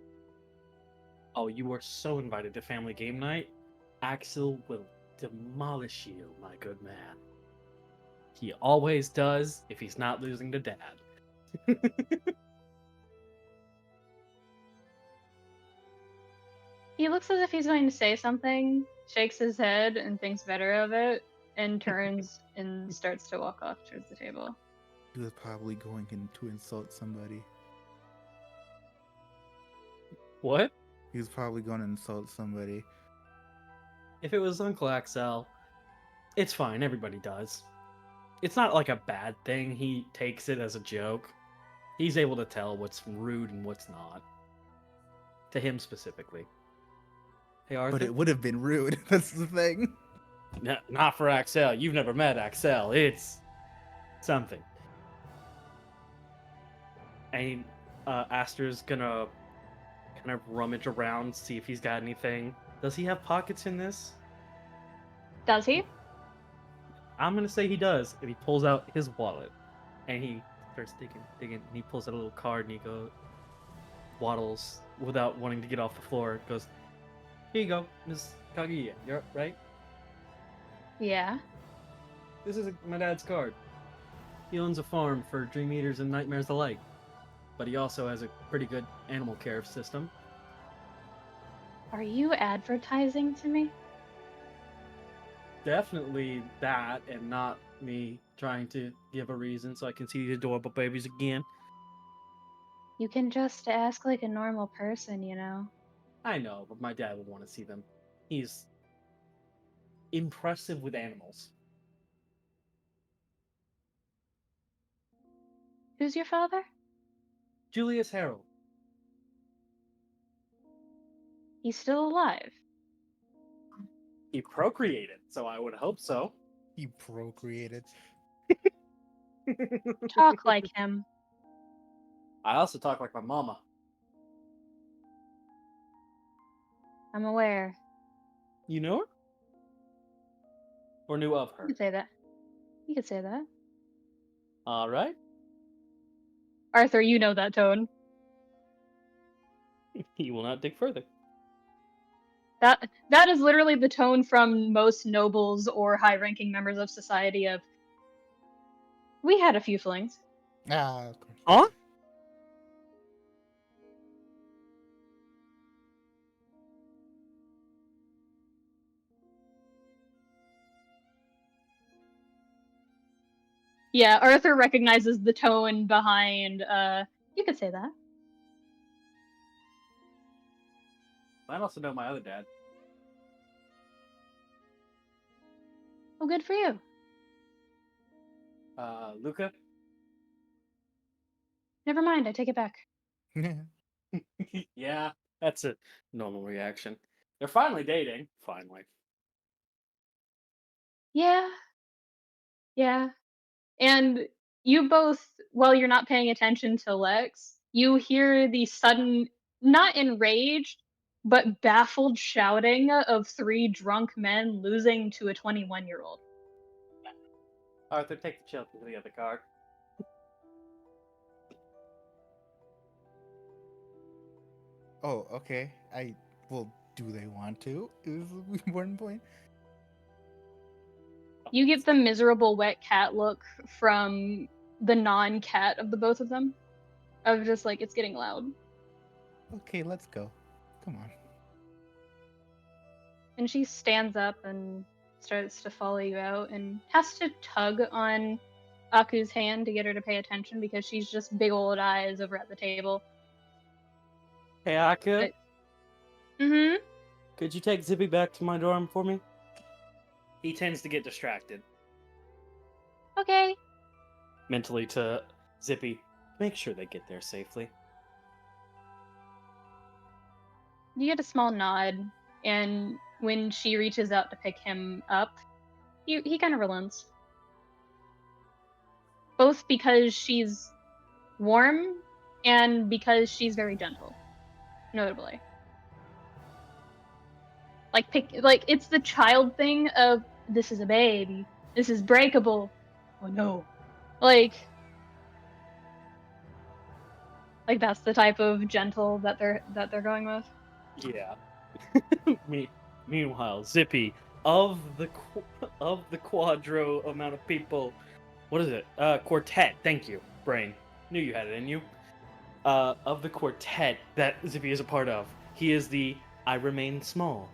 Oh, you are so invited to family game night. Axel will demolish you, my good man. He always does if he's not losing to Dad. He looks as if he's going to say something, shakes his head and thinks better of it, and turns and starts to walk off towards the table. He was probably going in to insult somebody. What? He was probably going to insult somebody. If it was Uncle Axel, it's fine. Everybody does. It's not like a bad thing. He takes it as a joke. He's able to tell what's rude and what's not. To him specifically. Hey, Arthur. But it would have been rude. That's the thing. Not for Axel. You've never met Axel. It's something. And Aster's gonna kind of rummage around, see if he's got anything. Does he have pockets in this? Does he? I'm gonna say he does. And he pulls out his wallet, and he starts digging, and he pulls out a little card, and he waddles without wanting to get off the floor. Goes, here you go, Miss Kaguya. You're right. Yeah. This is my dad's card. He owns a farm for Dream Eaters and Nightmares alike, but he also has a pretty good animal care system. Are you advertising to me? Definitely that, and not me trying to give a reason so I can see these adorable babies again. You can just ask like a normal person, you know? I know, but my dad would want to see them. He's impressive with animals. Who's your father? Julius Harold. He's still alive. He procreated, so I would hope so. He procreated. Talk like him. I also talk like my mama. I'm aware. You know her? Or knew of You her? could say that. You could say that. All right. Arthur, you know that tone. He will not dig further. That is literally the tone from most nobles or high-ranking members of society of, we had a few flings. Ah, of course. Huh? Yeah, Arthur recognizes the tone behind, you could say that. I also know my other dad. Oh, good for you. Luca? Never mind, I take it back. Yeah, that's a normal reaction. They're finally dating. Finally. Yeah. Yeah. And you both, while you're not paying attention to Lex, you hear the sudden, not enraged, but baffled shouting of three drunk men losing to a 21-year-old. Arthur, take the children to the other car. Oh, okay. Well, do they want to? Is the important point. You get the miserable wet cat look from the non-cat of the both of them. Of just like, it's getting loud. Okay, let's go. Come on. And she stands up and starts to follow you out and has to tug on Aku's hand to get her to pay attention because she's just big old eyes over at the table. Hey, Aka, Mm-hmm. could you take Zippy back to my dorm for me? He tends to get distracted. Okay. Mentally to Zippy, make sure they get there safely. You get a small nod, and when she reaches out to pick him up, he kind of relents. Both because she's warm and because she's very gentle, notably. Like it's the child thing of this is a baby, this is breakable. Oh no. Like that's the type of gentle that they're going with. Yeah. Meanwhile, Zippy, of the quadro amount of people, what is it? Quartet. Thank you, brain. Knew you had it in you. Of the quartet that Zippy is a part of, he is the I remain small.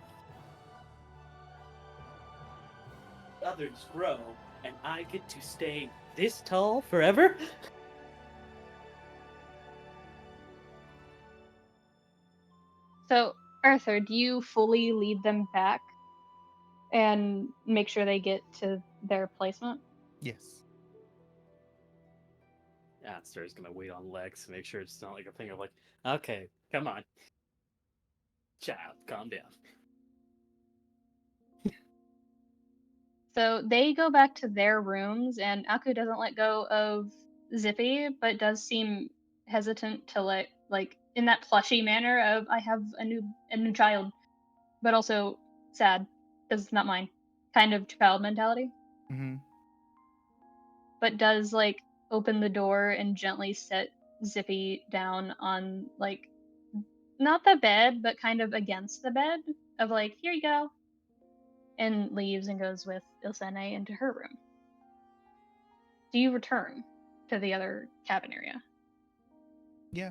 Others grow, and I get to stay this tall forever. So, Arthur, do you fully lead them back and make sure they get to their placement? Yes. Aster's gonna wait on Lex to make sure it's not like a thing of like, okay, come on, child, calm down. So they go back to their rooms, and Aku doesn't let go of Zippy, but does seem hesitant to let, like, in that plushy manner of I have a new child, but also sad because it's not mine, kind of child mentality. Mm-hmm. But does like open the door and gently set Zippy down on like not the bed, but kind of against the bed of like here you go, and leaves and goes with Ilsene into her room. Do you return to the other cabin area? Yeah.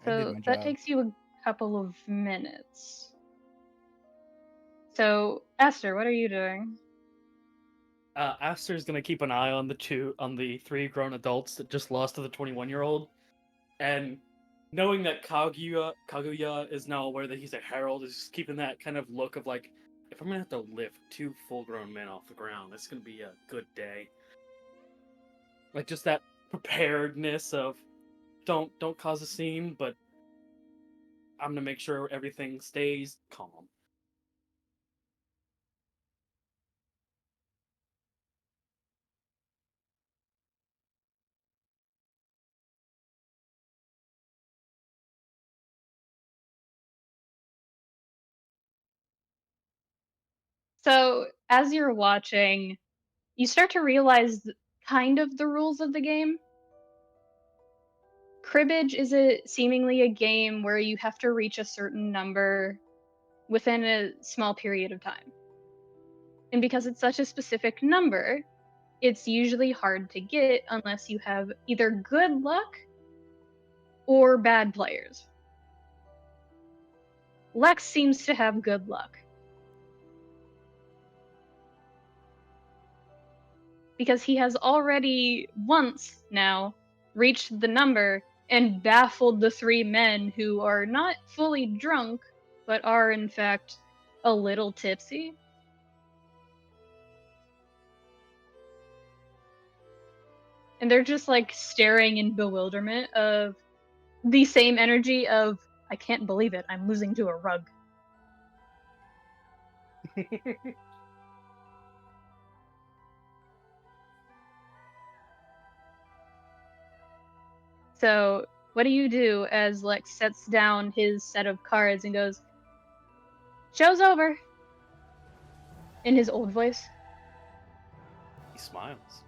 I did So my that job. takes you a couple of minutes. So, Aster, what are you doing? Aster's gonna keep an eye on the three grown adults that just lost to the 21-year-old, and knowing that Kaguya is now aware that he's a herald, is just keeping that kind of look of like, if I'm gonna have to lift two full-grown men off the ground, it's gonna be a good day. Like just that preparedness of don't cause a scene, but I'm gonna make sure everything stays calm. So, as you're watching, you start to realize kind of the rules of the game. Cribbage is seemingly a game where you have to reach a certain number within a small period of time. And because it's such a specific number, it's usually hard to get unless you have either good luck or bad players. Lex seems to have good luck. Because he has already once now reached the number and baffled the three men who are not fully drunk, but are in fact a little tipsy. And they're just like staring in bewilderment of the same energy of, I can't believe it, I'm losing to a rug. So, what do you do as Lex sets down his set of cards and goes, "Show's over," in his old voice? He smiles.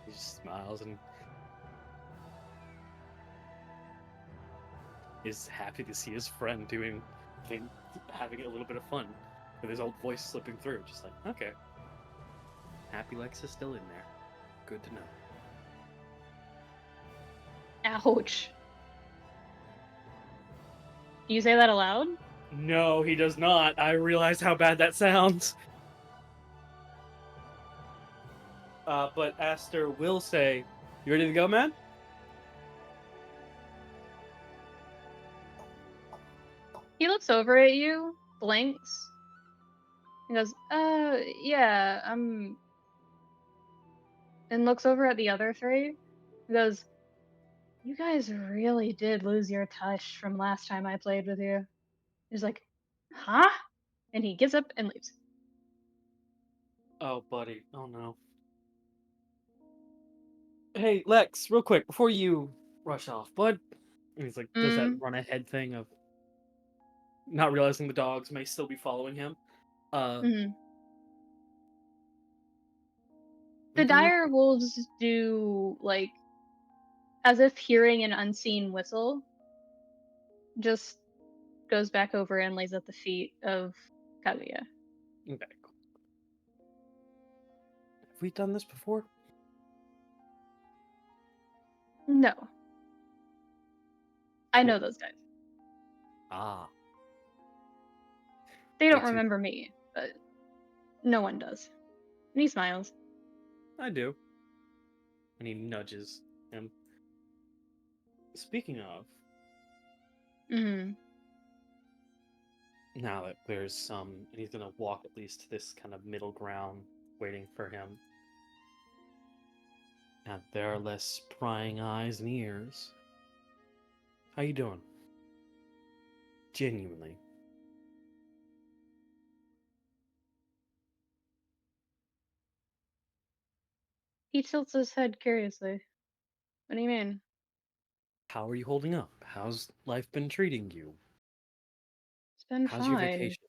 He just smiles and is happy to see his friend having a little bit of fun with his old voice slipping through. Just like, okay, happy Lex is still in there. Good to know. Ouch. Do you say that aloud? No, he does not. I realize how bad that sounds. But Aster will say, "You ready to go, man?" He looks over at you, blinks, and goes, yeah, and looks over at the other three, and goes, You guys really did lose your touch from last time I played with you. He's like, huh? And he gets up and leaves. Oh, buddy. Oh, no. Hey, Lex, real quick, before you rush off, bud. And he's like, does that run ahead thing of not realizing the dogs may still be following him. The we done this? dire wolves do, like, as if hearing an unseen whistle, just goes back over and lays at the feet of Kaguya. Okay, cool. Have we done this before? No. I know Cool. those guys. Ah. They don't Me too. remember me, but no one does. And he smiles. I do. And he nudges him. Speaking of, now that there's some, and he's gonna walk at least to this kind of middle ground, waiting for him. And there are less prying eyes and ears. How you doing? Genuinely. He tilts his head curiously. What do you mean? How are you holding up? How's life been treating you? It's been How's fine. your vacation?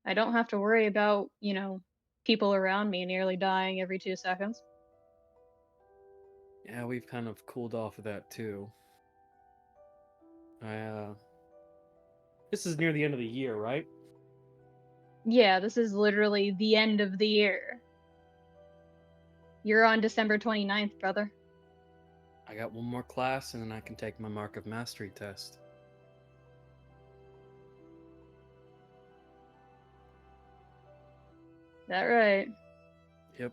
I don't have to worry about, people around me nearly dying every 2 seconds. Yeah, we've kind of cooled off of that too. This is near the end of the year, right? Yeah, this is literally the end of the year. You're on December 29th, brother. I got one more class and then I can take my Mark of Mastery test. That right? Yep.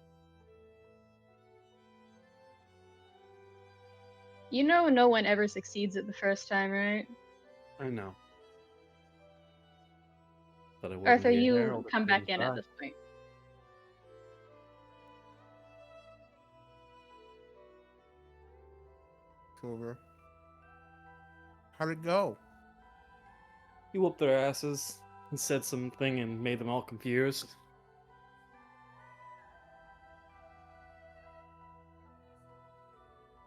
You know no one ever succeeds it the first time, right? I know. But I wouldn't Arthur, be a you herald if come I back didn't in at try. this point. Silver. How'd it go? He whooped their asses and said something and made them all confused.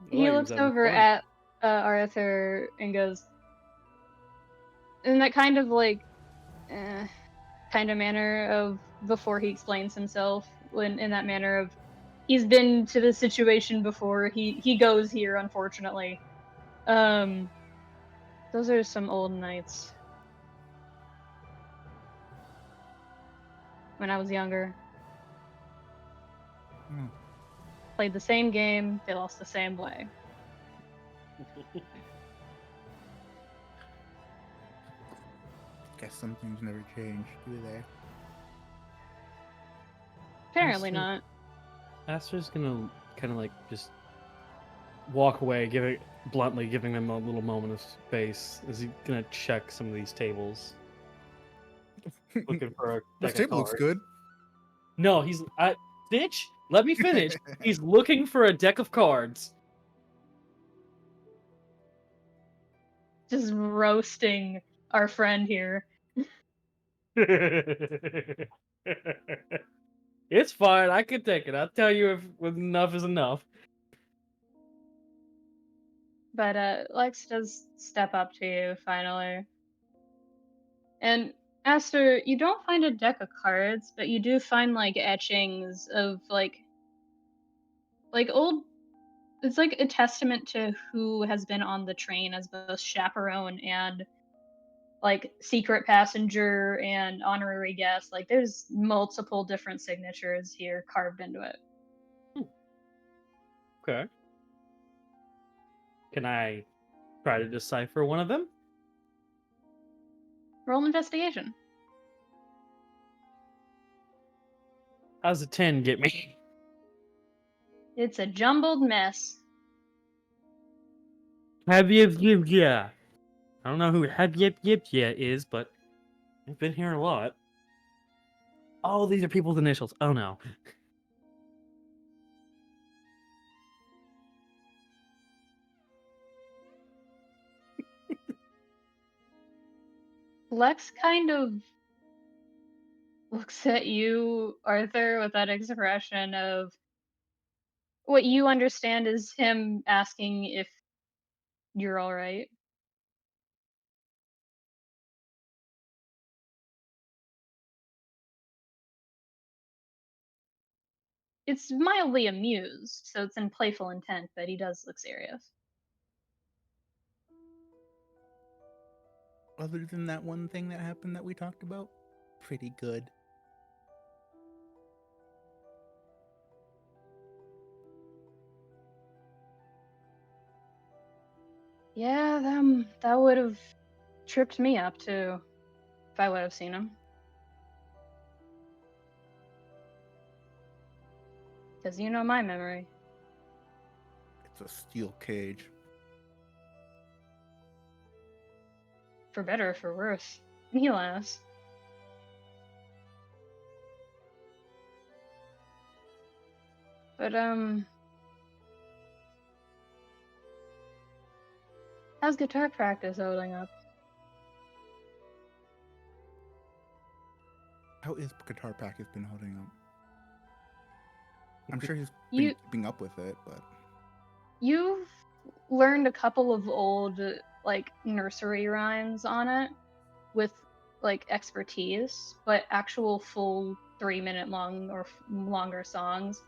I thought He he was looks having over fun. at Arthur and goes, in that kind of kind of manner of before he explains himself, when in that manner of he's been to this situation before, he goes here, unfortunately. Those are some old nights when I was younger. Played the same game, they lost the same way. Guess some things never change, do they? Apparently Aster- not. Aster's gonna kind of like just walk away, bluntly giving them a little moment of space. Is he gonna check some of these tables, looking for a This deck of table looks cards? good. No, bitch. Let me finish. He's looking for a deck of cards. Just roasting our friend here. It's fine. I can take it. I'll tell you if enough is enough. But Lex does step up to you finally. And Aster, you don't find a deck of cards, but you do find etchings of like old. It's like a testament to who has been on the train as both chaperone and secret passenger and honorary guest. Like there's multiple different signatures here carved into it. Okay. Can I try to decipher one of them? Roll investigation. How's a 10 get me? It's a jumbled mess. Yeah. I don't know who yeah is, but I've been here a lot. Oh, these are people's initials. Oh no. Lex kind of looks at you, Arthur, with that expression of what you understand is him asking if you're all right. It's mildly amused, so it's in playful intent, but he does look serious. Other than that one thing that happened that we talked about, pretty good. Yeah, that would have tripped me up too, if I would have seen him. Because you know my memory. It's a steel cage. For better or for worse. And he laughs. But, how's guitar practice holding up? How is guitar practice been holding up? I'm sure he's You- been keeping up with it, but You've learned a couple of old, like, nursery rhymes on it with, like, expertise, but actual full 3-minute long or longer songs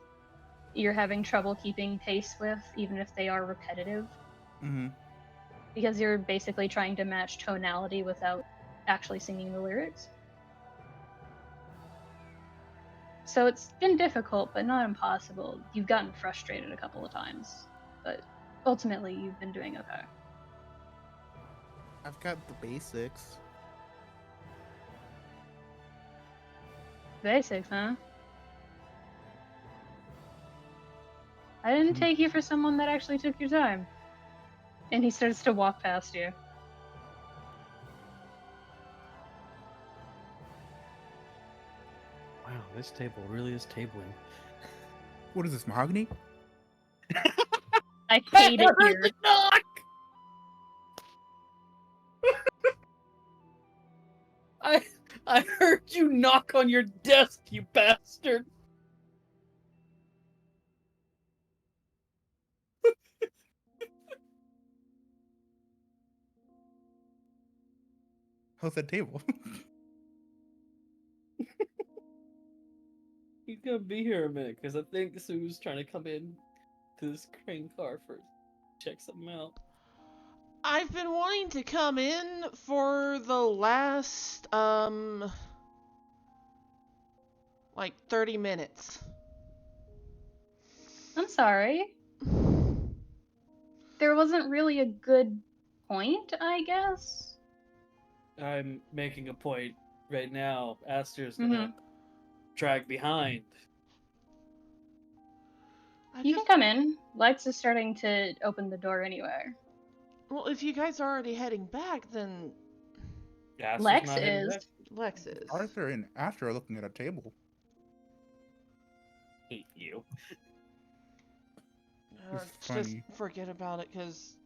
you're having trouble keeping pace with, even if they are repetitive. Because you're basically trying to match tonality without actually singing the lyrics. So it's been difficult, but not impossible. You've gotten frustrated a couple of times, but ultimately you've been doing okay. I've got the basics. Basics, huh? I didn't take you for someone that actually took your time. And he starts to walk past you. Wow, this table really is tabling. What is this, mahogany? I hate it heard here. the knock! I heard you knock on your desk, you bastard! How's that table? He's gonna be here a minute, because I think Sue's trying to come in to this crane car first. Check something out. I've been wanting to come in for the last, like 30 minutes. I'm sorry. There wasn't really a good point, I guess. I'm making a point right now. Aster's gonna drag behind. You can come in. Lex is starting to open the door anyway. Well, if you guys are already heading back, then Aster's Lex not heading is. back. Lex is. Arthur and Aster are looking at a table. Hate you. It's Just funny. forget about it, because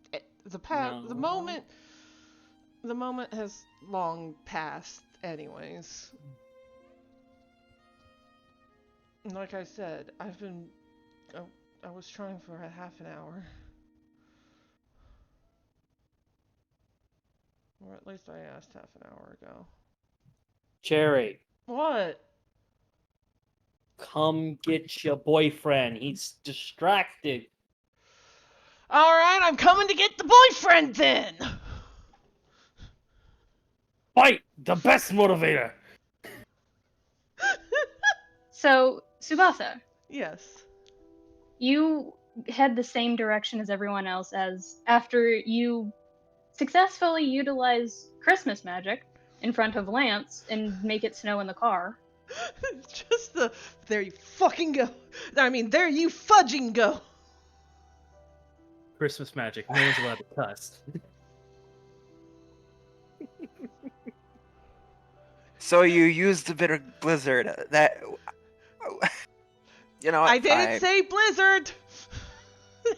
the No. moment has long passed anyways. And like I said, I was trying for a half an hour. Or at least I asked half an hour ago. Cherry, What? come get your boyfriend. He's distracted. Alright, I'm coming to get the boyfriend then! Fight! The best motivator! So, Tsubasa, Yes. you head the same direction as everyone else as after you successfully utilize Christmas magic in front of Lance and make it snow in the car. Just there you fucking go. I mean, there you fudging go. Christmas magic. No one's allowed to cuss. So you used a bit of blizzard. That you know what? I didn't Fine. say blizzard!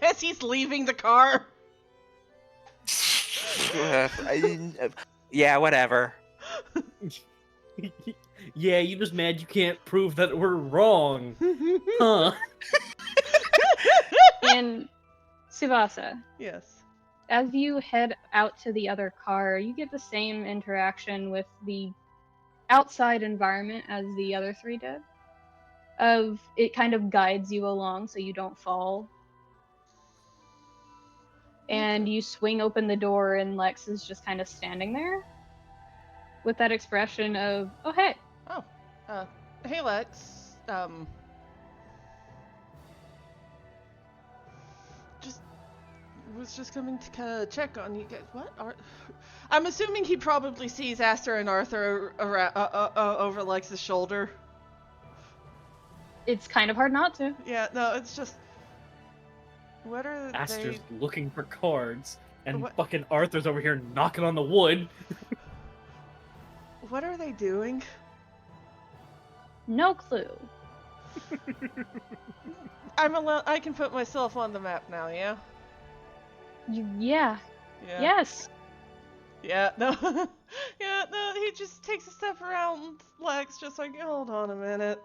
As he's leaving the car. Yeah, whatever. Yeah, you just mad you can't prove that we're wrong. Huh? And Tsubasa, Yes. as you head out to the other car, you get the same interaction with the outside environment as the other three did. Of it kind of guides you along so you don't fall. And Okay. you swing open the door and Lex is just kind of standing there with that expression of, oh hey. Oh. Hey Lex. Just was just coming to kind of check on you guys. What are? I'm assuming he probably sees Aster and Arthur over Lex's shoulder. It's kind of hard not to. Yeah. No, it's just. What are Aster's they? looking for cards, and What? fucking Arthur's over here knocking on the wood. What are they doing? No clue. I can put myself on the map now. Yeah. Yeah. Yeah. Yes. Yeah, no. Yeah, no, he just takes a step around Lex, just like, hold on a minute.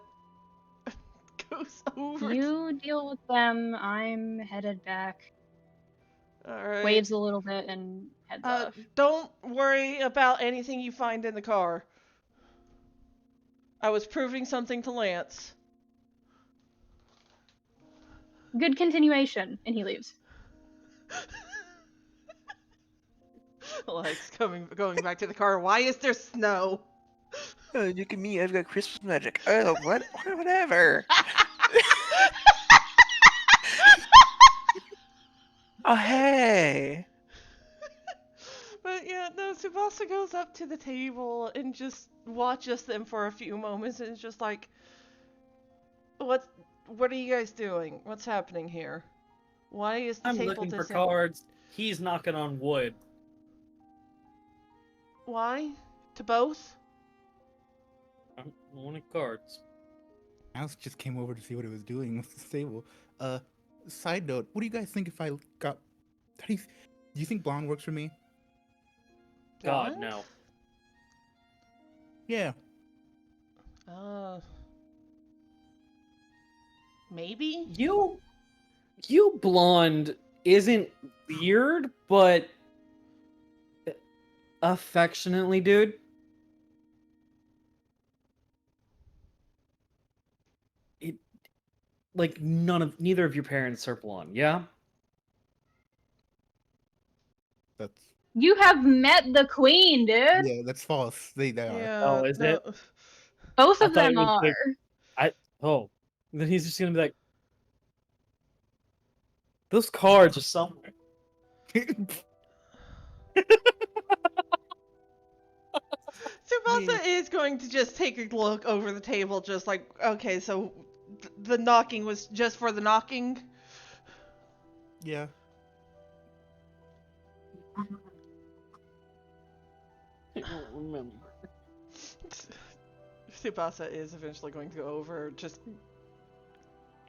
Goes over. You deal with them. I'm headed back. Alright. Waves a little bit and heads off. Don't worry about anything you find in the car. I was proving something to Lance. Good continuation. And he leaves. Lex going back to the car. Why is there snow? Oh, look at me, I've got Christmas magic. Oh, whatever. Oh, hey. But yeah, no, Tsubasa goes up to the table and just watches them for a few moments and is just like, what are you guys doing? What's happening here? Why is the I'm table looking for this cards. He's knocking on wood. Why? To both? I wanted cards. Mouse just came over to see what it was doing with the table. Side note, what do you guys think if I got... Do you think blonde works for me? God, Blonde? no. Yeah. Maybe? You blonde isn't weird, but affectionately, dude. It like neither of your parents are blonde, yeah? That's... You have met the queen, dude. Yeah, that's false. They are. Yeah. Oh, is no. it? Both I of thought it them was are. like then he's just gonna be like, those cards are somewhere. Tsubasa is going to just take a look over the table, just like, okay, so the knocking was just for the knocking? Yeah. I don't remember. Tsubasa is eventually going to go over, just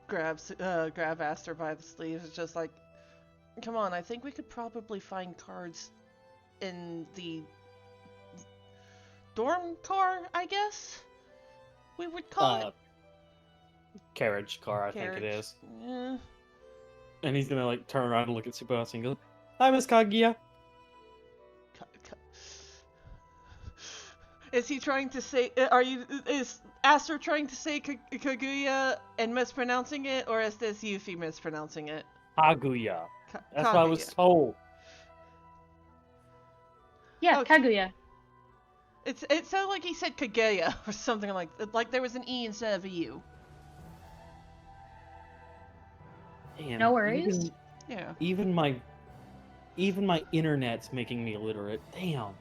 grab Aster by the sleeves, it's just like, come on, I think we could probably find cards in the dorm car, I guess we would call it. Carriage car, I think it Carriage. is. Yeah. And he's gonna like turn around and look at Tsubasa and go, "Hi, Miss Kaguya." Is he trying to say? Is Aster trying to say Kaguya and mispronouncing it, or is this Yuffie mispronouncing it? Kaguya. That's what I was Kaguya. told. Yeah, Okay. Kaguya. It sounded like he said Kaguya or something like there was an E instead of a U. Damn, No worries. Yeah. Even my internet's making me illiterate. Damn.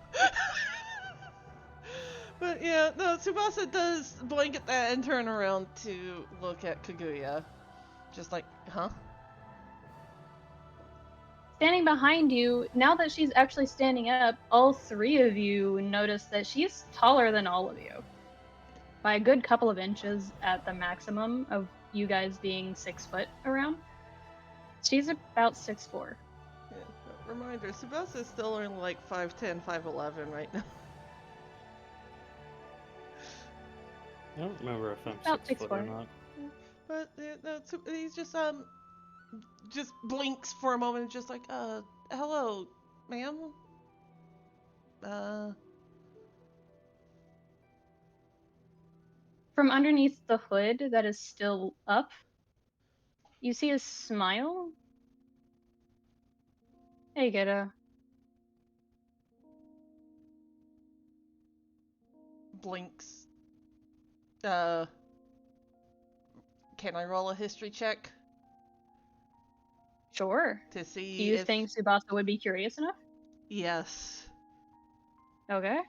But yeah, no, Tsubasa does blanket that and turn around to look at Kaguya. Just like, huh? Standing behind you, now that she's actually standing up, all three of you notice that she's taller than all of you. By a good couple of inches at the maximum of you guys being 6 foot around. She's about 6'4". Yeah, reminder, Tsubasa is still only like 5'10", 5'11" right now. I don't remember if I'm About 6 foot or 6'4". not. But no, he's just blinks for a moment, just like, hello, ma'am. From underneath the hood that is still up, you see a smile. Hey, kiddo. Blinks. Can I roll a history check Sure. to see Do you if... think Tsubasa would be curious enough? Yes. Okay.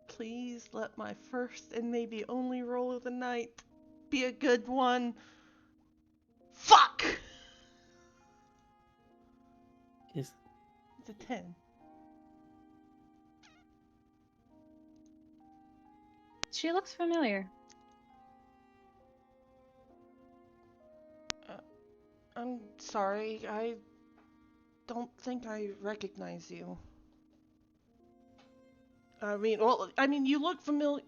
Please let my first and maybe only roll of the night be a good one. Fuck! Is It's a 10. She looks familiar. I'm sorry, I don't think I recognize you. You look familiar.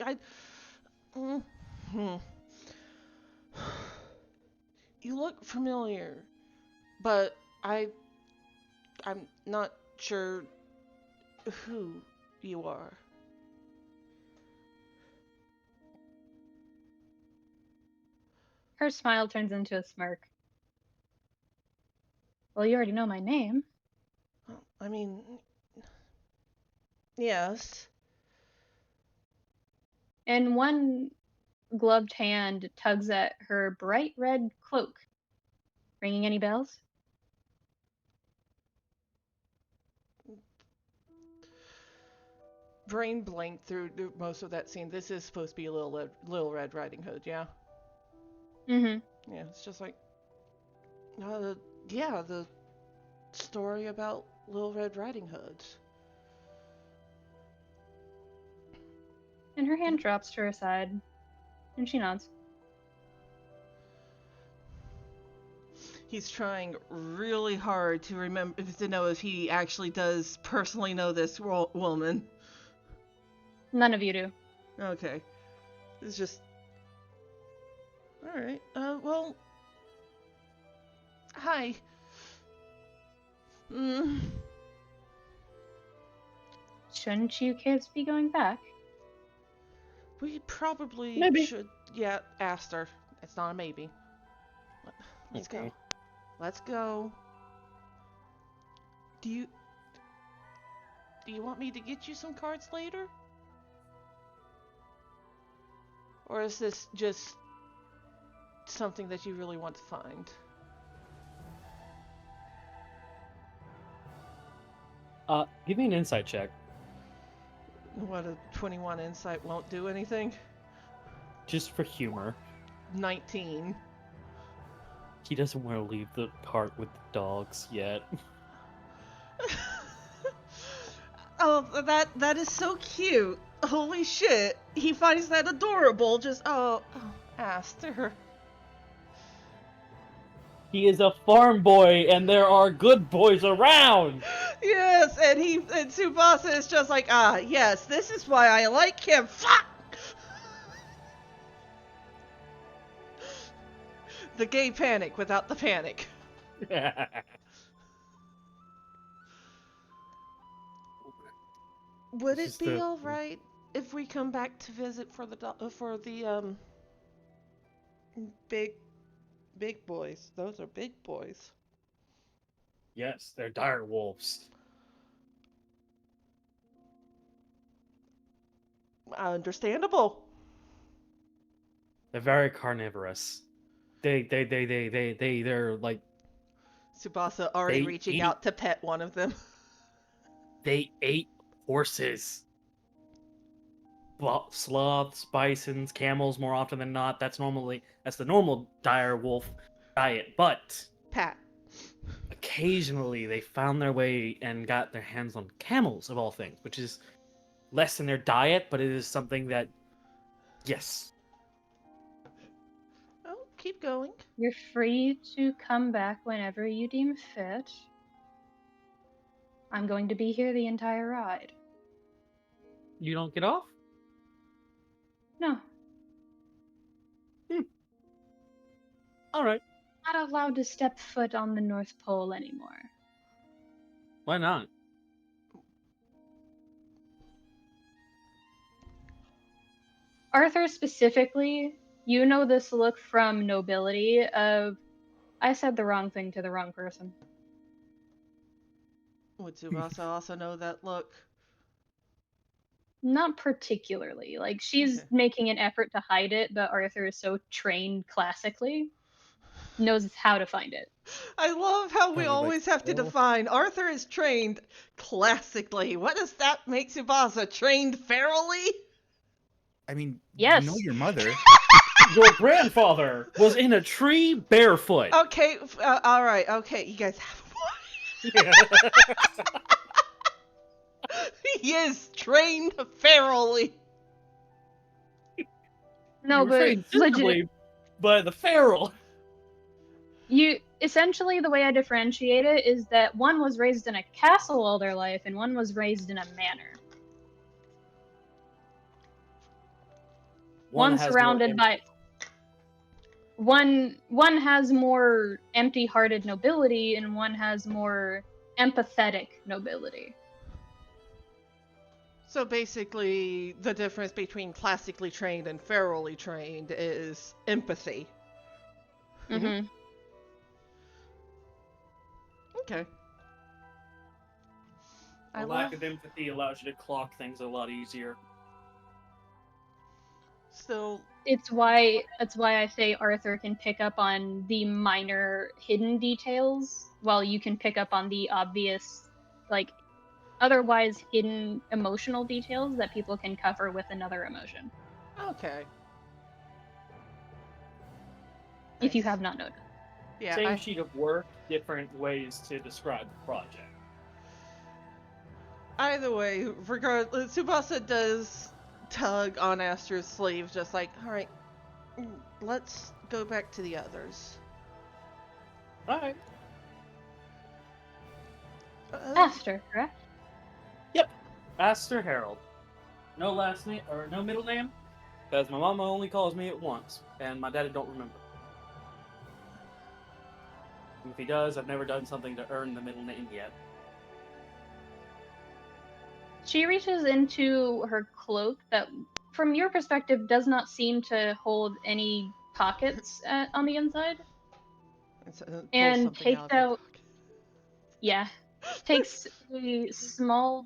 You look familiar, but I'm not sure who you are. Her smile turns into a smirk. Well, you already know my name. I mean, yes. And one gloved hand tugs at her bright red cloak. Ringing any bells? Brain blanked through most of that scene. This is supposed to be a Little Red Riding Hood, yeah? Mm-hmm. Yeah, it's just like, the story about Little Red Riding Hood. And her hand drops to her side, and she nods. He's trying really hard to know if he actually does personally know this woman. None of you do. Okay. It's just... Alright. Well... Hi. Shouldn't you kids be going back? We probably Maybe. should... Yeah, Aster. It's not a maybe. Let's go. Okay. Let's go. Do you want me to get you some cards later? Or is this just something that you really want to find? Give me an insight check. What, a 21 insight won't do anything? Just for humor. 19. He doesn't want to leave the cart with the dogs yet. Oh, that is so cute. Holy shit. He finds that adorable. Aster. He is a farm boy, and there are good boys around! Yes, and Tsubasa is just like, yes, this is why I like him. Fuck! The gay panic without the panic. Would it be alright if we come back to visit for the big boys? Those are big boys. Yes, they're dire wolves. Understandable. They're very carnivorous. They're like... Tsubasa already They reaching eat- out to pet one of them. They ate horses. Sloths, bisons, camels more often than not. That's the normal dire wolf diet. But Pat. occasionally they found their way and got their hands on camels, of all things, which is less in their diet, but it is something that, yes. Oh, keep going. You're free to come back whenever you deem fit. I'm going to be here the entire ride. You don't get off? No, All right. not allowed to step foot on the North Pole anymore. Why not? Arthur specifically, you know this look from Nobility of, I said the wrong thing to the wrong person. Would Tsubasa also know that look? Not particularly. Like, she's Okay. making an effort to hide it, but Arthur is so trained classically, knows how to find it. I love how we Probably, like, always have to feral? define Arthur is trained classically. What does that make Tsubasa? Trained ferally? I mean, Yes. you know your mother. Your grandfather was in a tree barefoot. Okay, all right, okay, you guys have Yeah. He is trained ferally. No, You were but trained legit, sensibly by the feral. you essentially the way I differentiate it is that one was raised in a castle all their life and one was raised in a manor. One has more surrounded by one has more empty-hearted nobility and one has more empathetic nobility. So basically, the difference between classically trained and ferally trained is empathy. Mm-hmm. Okay. A I lack love. of empathy allows you to clock things a lot easier. Still, It's why I say Arthur can pick up on the minor hidden details while you can pick up on the obvious, like, otherwise hidden emotional details that people can cover with another emotion. okay. If you Nice. have not noticed. Yeah, Same sheet of work, different ways to describe the project. either way, regardless, Tsubasa does tug on Aster's sleeve, just like, all right, let's go back to the others. Alright. Aster, correct? Aster Harold. No last name, or no middle name, because my mama only calls me it once, and my daddy don't remember. And if he does, I've never done something to earn the middle name yet. She reaches into her cloak that, from your perspective, does not seem to hold any pockets on the inside. Pull And something takes out of her out, yeah, takes a small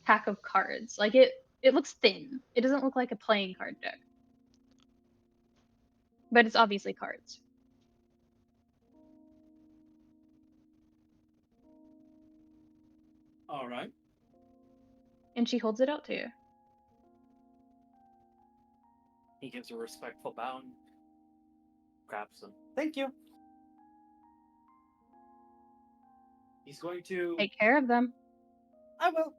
pack of cards. Like, it looks thin. It doesn't look like a playing card deck. But it's obviously cards. Alright. And she holds it out to you. He gives a respectful bow and grabs them. Thank you. He's going to... Take care of them. I will.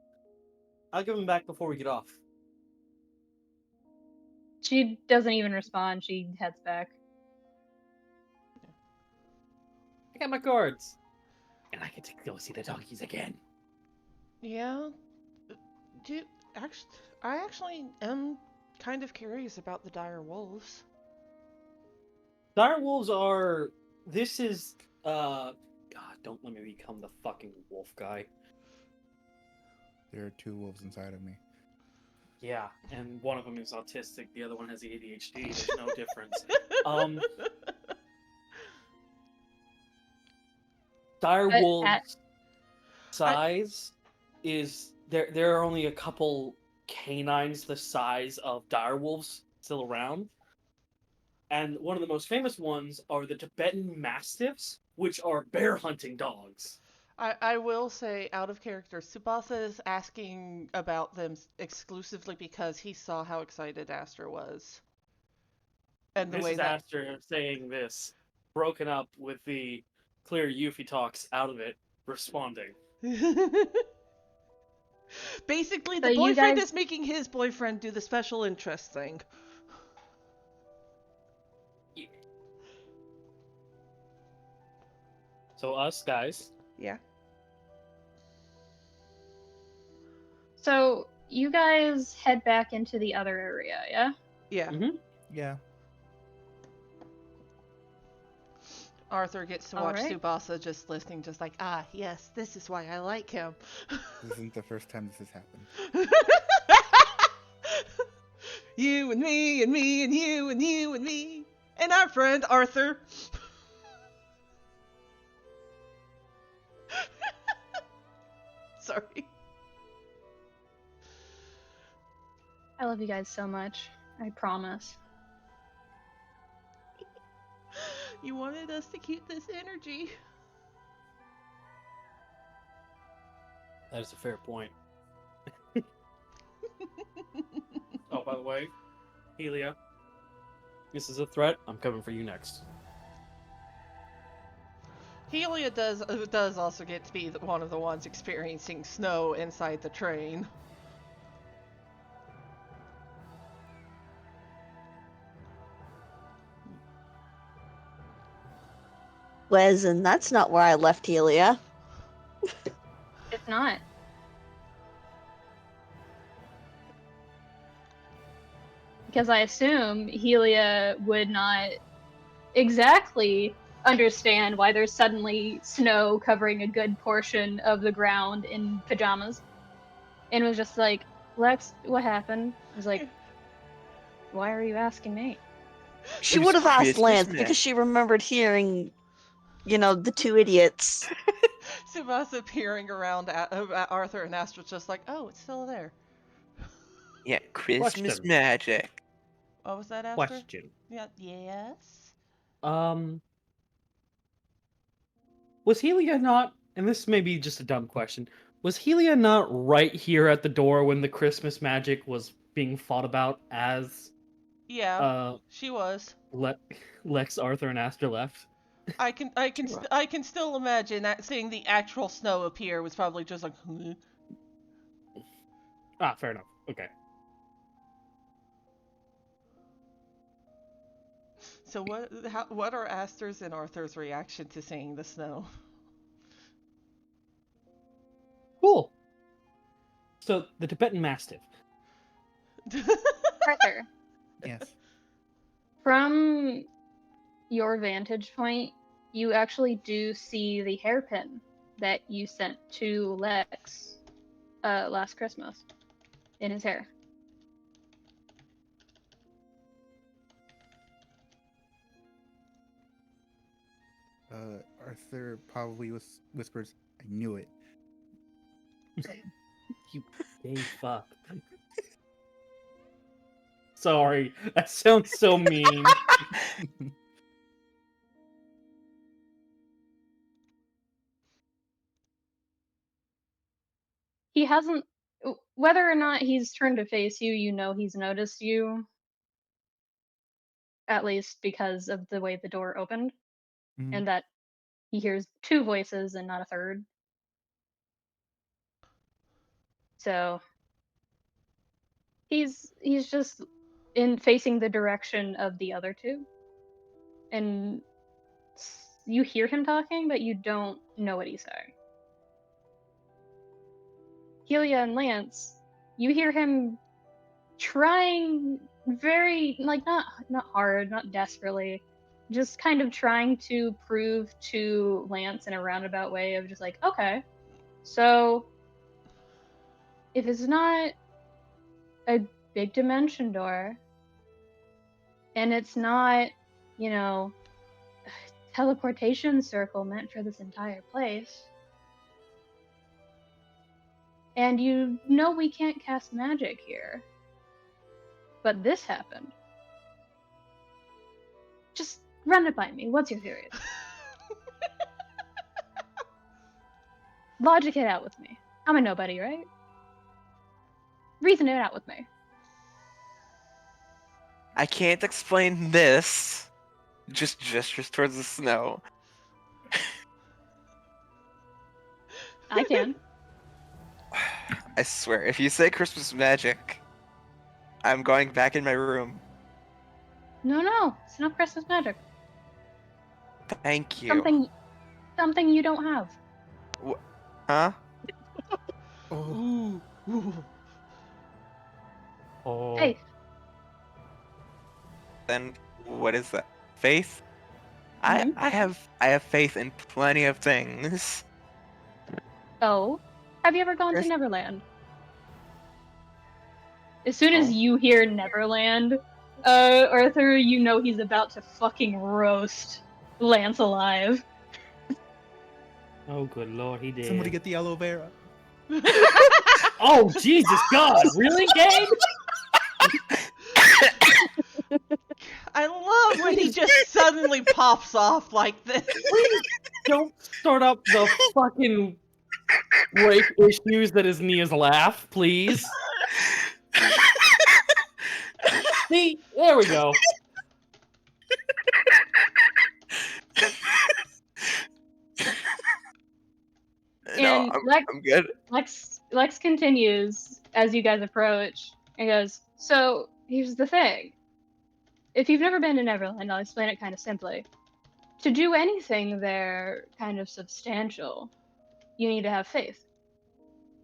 I'll give him back before we get off. She doesn't even respond. She heads back. I got my cards. And I get to go see the donkeys again. Yeah. I actually am kind of curious about the dire wolves. Dire wolves are... This is... God, don't let me become the fucking wolf guy. There are two wolves inside of me. Yeah, and one of them is autistic, the other one has ADHD. There's no difference. Dire But wolves' size is... There are only a couple canines the size of dire wolves still around. And one of the most famous ones are the Tibetan Mastiffs, which are bear hunting dogs. I will say, out of character, Tsubasa is asking about them exclusively because he saw how excited Aster was. And the This way is that... Aster saying this, broken up with the clear Yuffie talks out of it, responding. Basically, So the you boyfriend guys- is making his boyfriend do the special interest thing. So us guys, Yeah. So you guys head back into the other area, yeah? Yeah. Yeah. Arthur gets to All watch right. Tsubasa just listening, just like, ah, yes, this is why I like him. This isn't the first time this has happened. You and me and me and you and you and me and our friend Arthur. Sorry. I love you guys so much. I promise. You wanted us to keep this energy. That is a fair point. Oh, by the way, Helia, this is a threat. I'm coming for you next. Helia does also get to be one of the ones experiencing snow inside the train. Wes, and that's not where I left Helia. It's not. Because I assume Helia would not exactly understand why there's suddenly snow covering a good portion of the ground in pajamas. And was just like, Lex, what happened? I was like, why are you asking me? She It was would have asked Christmas Lance magic. because she remembered hearing, the two idiots. Tsubasa peering around at Arthur and Aster, just like, oh, it's still there. Yeah, Christmas Question. magic. What was that, Aster? Question. Yeah. Yes. Was Helia not, and this may be just a dumb question, was Helia not right here at the door when the Christmas magic was being fought about as Yeah, she was. Lex, Arthur, and Aster left? I can still imagine that seeing the actual snow appear was probably just like. Ah, fair enough. Okay. So what are Aster's and Arthur's reaction to seeing the snow? Cool. So, the Tibetan Mastiff. Arthur, Yes. from your vantage point, you actually do see the hairpin that you sent to Lex last Christmas in his hair. Arthur probably whispers, "I knew it." You gay fuck. Sorry, that sounds so mean. He hasn't, whether or not he's turned to face you, he's noticed you, at least because of the way the door opened, Mhm. and that he hears two voices and not a third. So he's just in facing the direction of the other two, and you hear him talking, but you don't know what he's saying. Helia and Lance, you hear him trying very, like, not hard, not desperately, just kind of trying to prove to Lance in a roundabout way of just like, okay, so if it's not a big dimension door and it's not, you know, teleportation circle meant for this entire place, and we can't cast magic here, but this happened, just run it by me. What's your theory? Logic it out with me. I'm a nobody, right? Reason it out with me. I can't explain this. Just gestures towards the snow. I can. I swear, if you say Christmas magic, I'm going back in my room. No, it's not Christmas magic. Thank you. Something you don't have. Huh? Oh, Ooh, ooh. Oh. Faith. Then what is that? Faith? Mhm. I have faith in plenty of things. Oh, have you ever gone to Yes. Neverland? As soon as No. you hear Neverland, Arthur, you know he's about to fucking roast Lance alive. Oh, good lord, he did. Somebody get the aloe vera. Oh, Jesus God! Really, Cayde? I love when he just suddenly pops off like this. Please don't start up the fucking rape issues that is Nia's laugh, please. See, there we go. No, And I'm good. Lex continues as you guys approach and goes, "So here's the thing. If you've never been to Neverland, I'll explain it kind of simply. To do anything there kind of substantial, you need to have faith.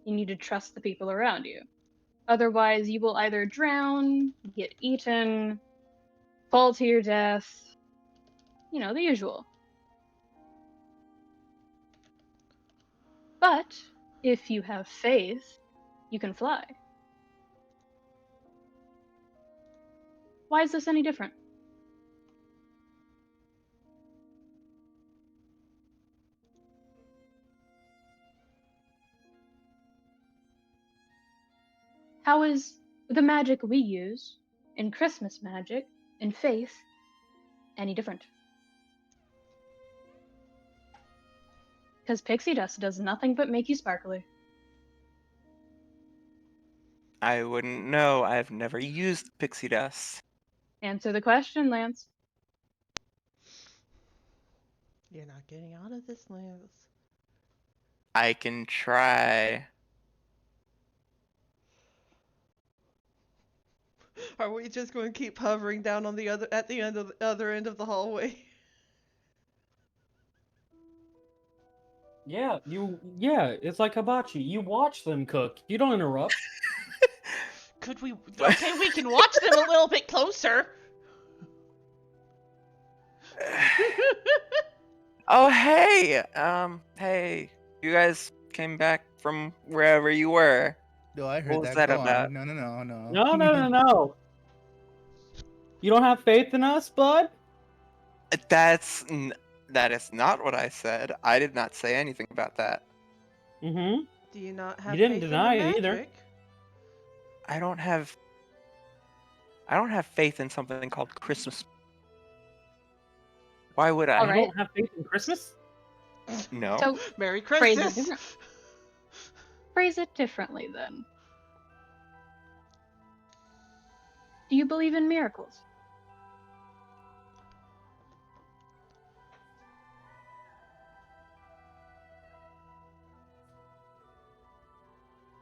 You need to trust the people around you. Otherwise, you will either drown, get eaten, fall to your death, you know, the usual. But if you have faith, you can fly. Why is this any different?" How is the magic we use in Christmas magic and faith any different? Because pixie dust does nothing but make you sparkly. I wouldn't know. I've never used pixie dust. Answer the question, Lance. You're not getting out of this, Lance. I can try. Are we just going to keep hovering down on the other end of the hallway? Yeah, it's like hibachi. You watch them cook. You don't interrupt. Could we? Okay, we can watch them a little bit closer. Oh, hey! Hey, you guys came back from wherever you were. No, I What heard was that. that Go about? on. No. No. You don't have faith in us, bud? That is not what I said. I did not say anything about that. Mm-hmm. Do you not You have didn't faith in the deny it either. magic? I don't have faith in something called Christmas. Why would I? All You right. don't have faith in Christmas? No. So Merry phrase it Christmas. different. Phrase it differently then. Do you believe in miracles?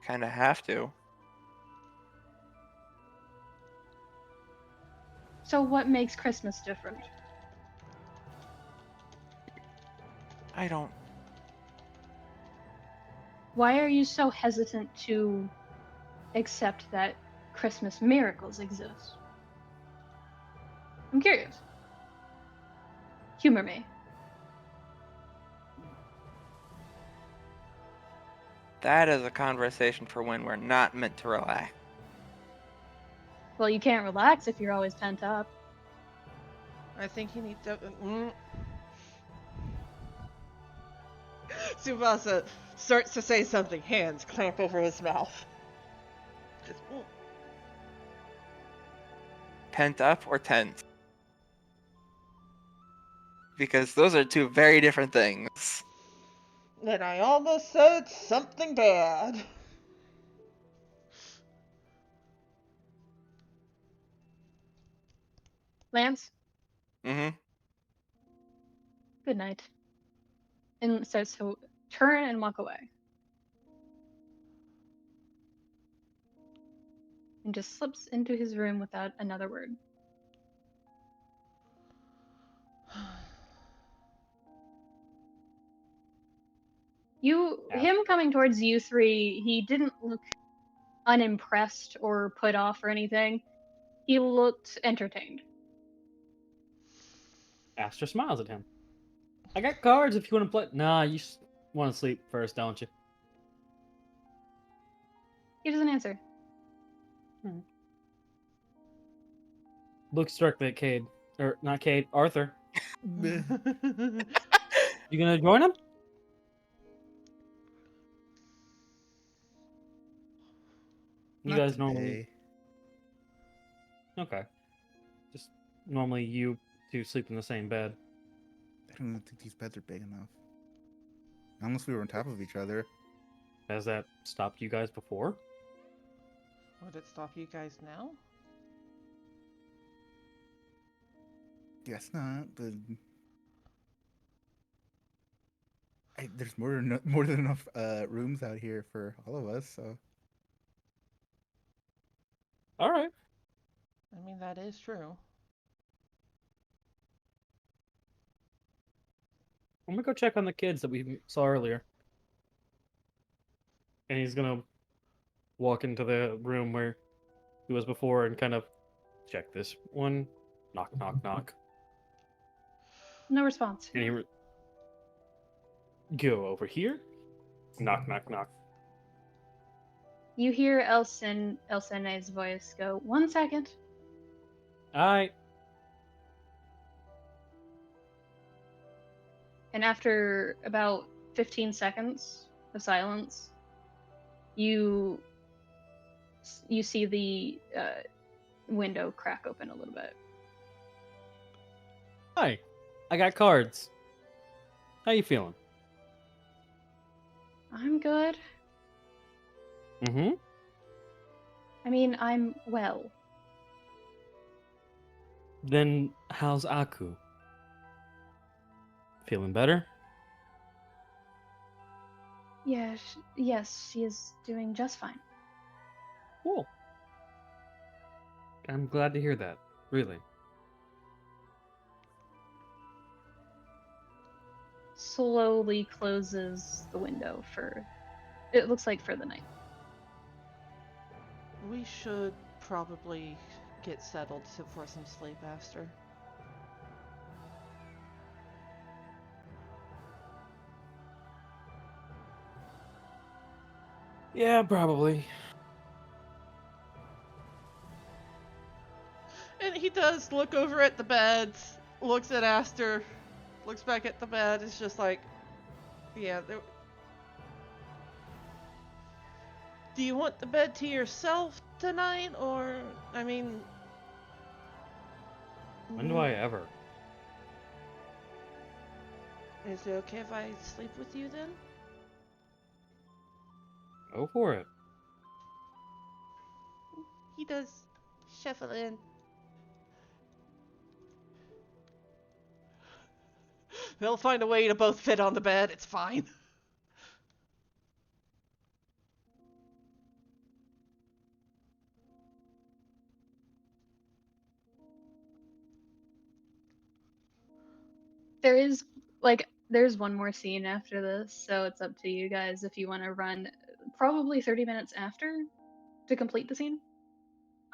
Kind of have to. So what makes Christmas different? I don't. Why are you so hesitant to accept that Christmas miracles exist? I'm curious. Humor me. That is a conversation for when we're not meant to relax. Well, you can't relax if you're always pent up. I think he needs to. Tsubasa starts to say something. Hands clamp over his mouth. Just. Pent up or tense? Because those are two very different things. And I almost said something bad. Lance, Mm-hmm. good night. And starts to turn and walk away. And just slips into his room without another word. Him coming towards you three, he didn't look unimpressed or put off or anything. He looked entertained. Aster smiles at him. I got cards if you want to play. Nah, you want to sleep first, don't you? He doesn't answer. Looks directly at Cayde. Or, not Cayde, Arthur. Meh. You gonna join him? You Not guys normally. today. Okay. Just normally you two sleep in the same bed. I don't even think these beds are big enough. Unless we were on top of each other. Has that stopped you guys before? Would it stop you guys now? Guess not, but there's more than enough rooms out here for all of us. So All right. I mean, that is true. I'm gonna go check on the kids that we saw earlier. And he's gonna walk into the room where he was before and kind of check this one. Knock, knock, knock. No response. And he go over here. Knock, knock, knock. You hear Elsene's voice go, 1 second. Alright. And after about 15 seconds of silence, you see the window crack open a little bit. Hi. I got cards. How you feeling? I'm good. Mm-hmm. I mean, I'm well. Then how's Aku? Feeling better? Yes, she is doing just fine. Cool. I'm glad to hear that. Really. Slowly closes the window it looks like for the night. We should probably get settled for some sleep, Aster. Yeah, probably. And he does look over at the beds, looks at Aster, looks back at the bed. It's just like, yeah. Do you want the bed to yourself tonight, or I mean? When do I ever? Is it okay if I sleep with you then? Go for it. He does shuffle in. They'll find a way to both fit on the bed. It's fine. There's one more scene after this, so it's up to you guys if you want to run probably 30 minutes after to complete the scene.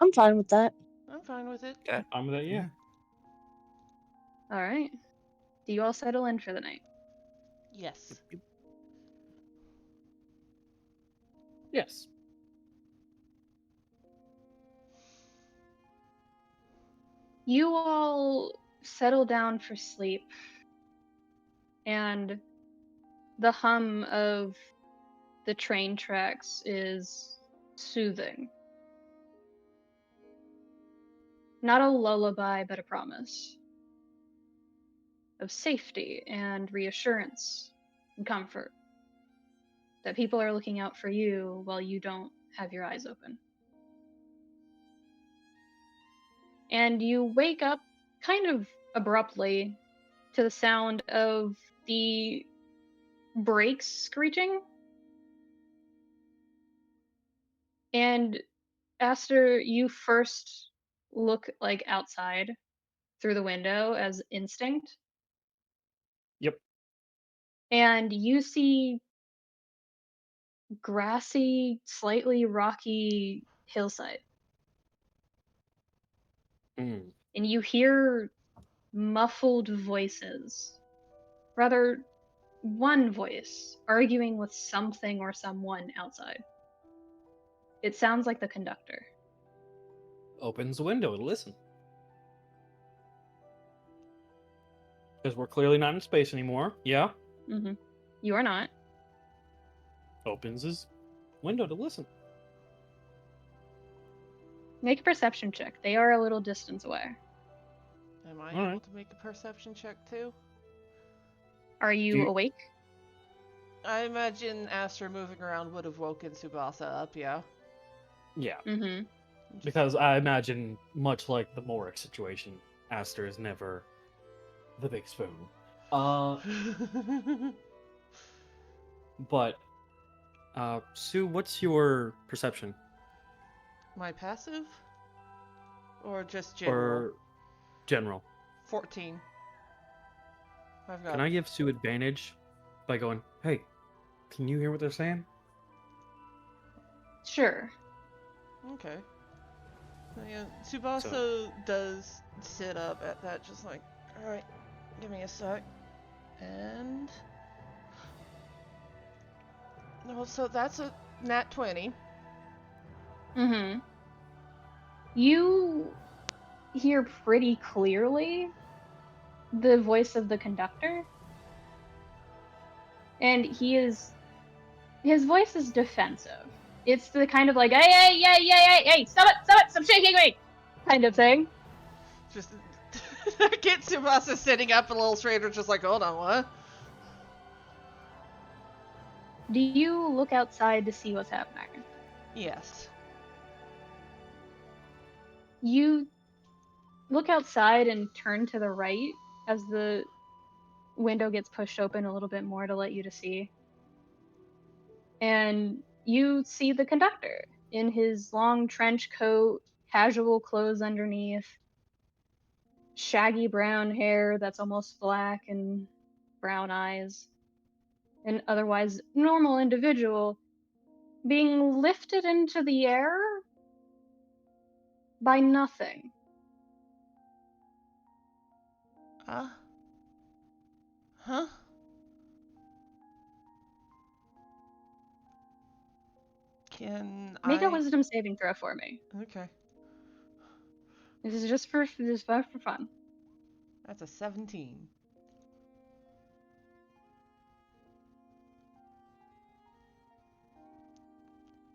I'm fine with that. I'm fine with it. Yeah. I'm with that, yeah. All right. Do you all settle in for the night? Yes. Yes. You all settle down for sleep, and the hum of the train tracks is soothing. Not a lullaby, but a promise of safety and reassurance and comfort. That people are looking out for you while you don't have your eyes open. And you wake up kind of abruptly to the sound of the brakes screeching. And Aster, you first look like outside through the window as instinct. Yep. And you see grassy, slightly rocky hillside. Mm. And you hear muffled voices. Rather, one voice arguing with something or someone outside. It sounds like the conductor. Opens the window to listen. Because we're clearly not in space anymore. Yeah. Mm-hmm. You are not. Opens his window to listen. Make a perception check. They are a little distance away. Am I All able right. to make a perception check too? Are you awake? I imagine Aster moving around would have woken Tsubasa up, yeah. Yeah. Mm-hmm. Because I imagine, much like the Morik situation, Aster is never the big spoon. But, Sue, what's your perception? My passive? Or just general? Or general? 14. I've got. Can I give Sue advantage by going, hey, can you hear what they're saying? Sure. Okay. Yeah, Tsubasa does sit up at that, just like, alright, give me a sec. And... No, so that's a nat 20. Mm-hmm. You hear pretty clearly the voice of the conductor. And his voice is defensive. It's the kind of like, hey, stop shaking me, kind of thing. Just... Get Tsubasa sitting up a little straighter, just like, hold on, what? Do you look outside to see what's happening? Yes. You look outside and turn to the right as the window gets pushed open a little bit more to let you to see. And you see the conductor in his long trench coat, casual clothes underneath, shaggy brown hair that's almost black and brown eyes, an otherwise normal individual being lifted into the air by nothing. Huh? Can Make a I... wisdom saving throw for me. Okay. This is just for fun. That's a 17.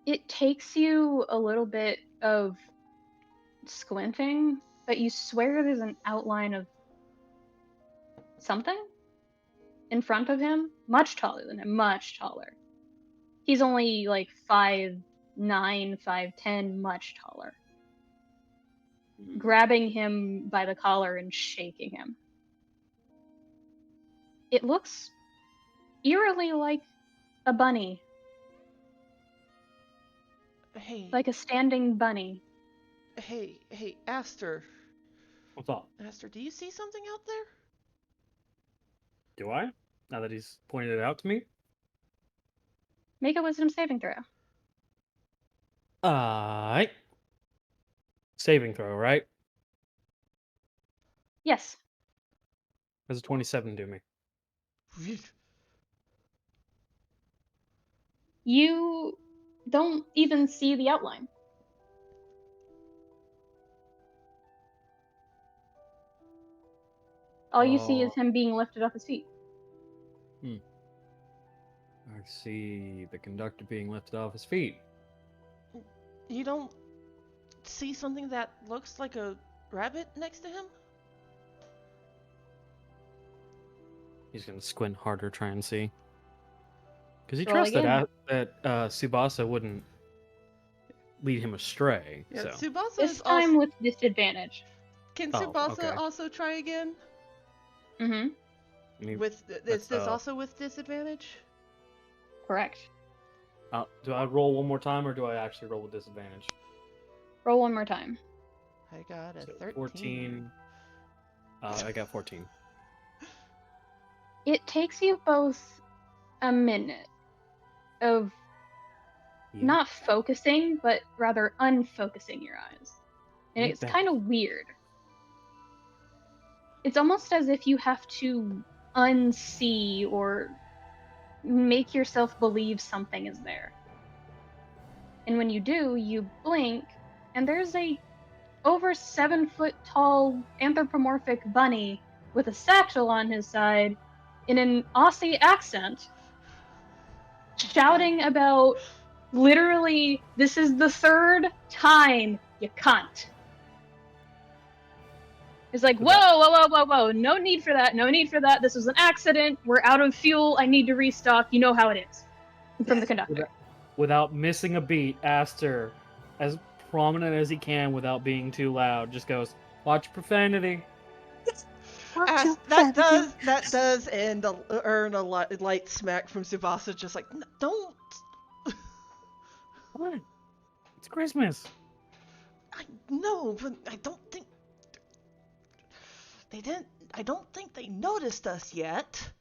It takes you a little bit of squinting, but you swear there's an outline of something in front of him, much taller than him, much taller. He's only like 5'9", 5'10", much taller. Grabbing him by the collar and shaking him. It looks eerily like a bunny. Hey. Like a standing bunny. Hey, Aster. What's up? Aster, do you see something out there? Do I? Now that he's pointed it out to me? Make a wisdom saving throw. Alright. Saving throw, right? Yes. There's a 27 do me. You don't even see the outline. All you see is him being lifted off his feet. I see the conductor being lifted off his feet. You don't see something that looks like a rabbit next to him? He's gonna squint harder, try and see. Because he Roll trusts again. that Tsubasa wouldn't lead him astray. Yeah, So. Tsubasa This is time also... with disadvantage. Can Oh, Tsubasa okay. also try again? Mm-hmm. Is this also with disadvantage? Correct. Do I roll one more time, or do I actually roll with disadvantage? Roll one more time. I got a So 13. 14. I got 14. It takes you both a minute of not focusing, but rather unfocusing your eyes. And Like it's that. kind of weird. It's almost as if you have to unsee or make yourself believe something is there. And when you do, you blink, and there's a over 7 foot tall anthropomorphic bunny with a satchel on his side in an Aussie accent shouting about literally, this is the third time, you cunt. It's like, whoa, whoa, whoa, whoa, whoa, no need for that, no need for that, this was an accident, we're out of fuel, I need to restock, you know how it is. From the conductor. Without missing a beat, Aster, as prominent as he can without being too loud, just goes, "Watch profanity." That does earn a light smack from Tsubasa, just like, don't. Come on, it's Christmas. I know, but I don't think they didn't. I don't think they noticed us yet.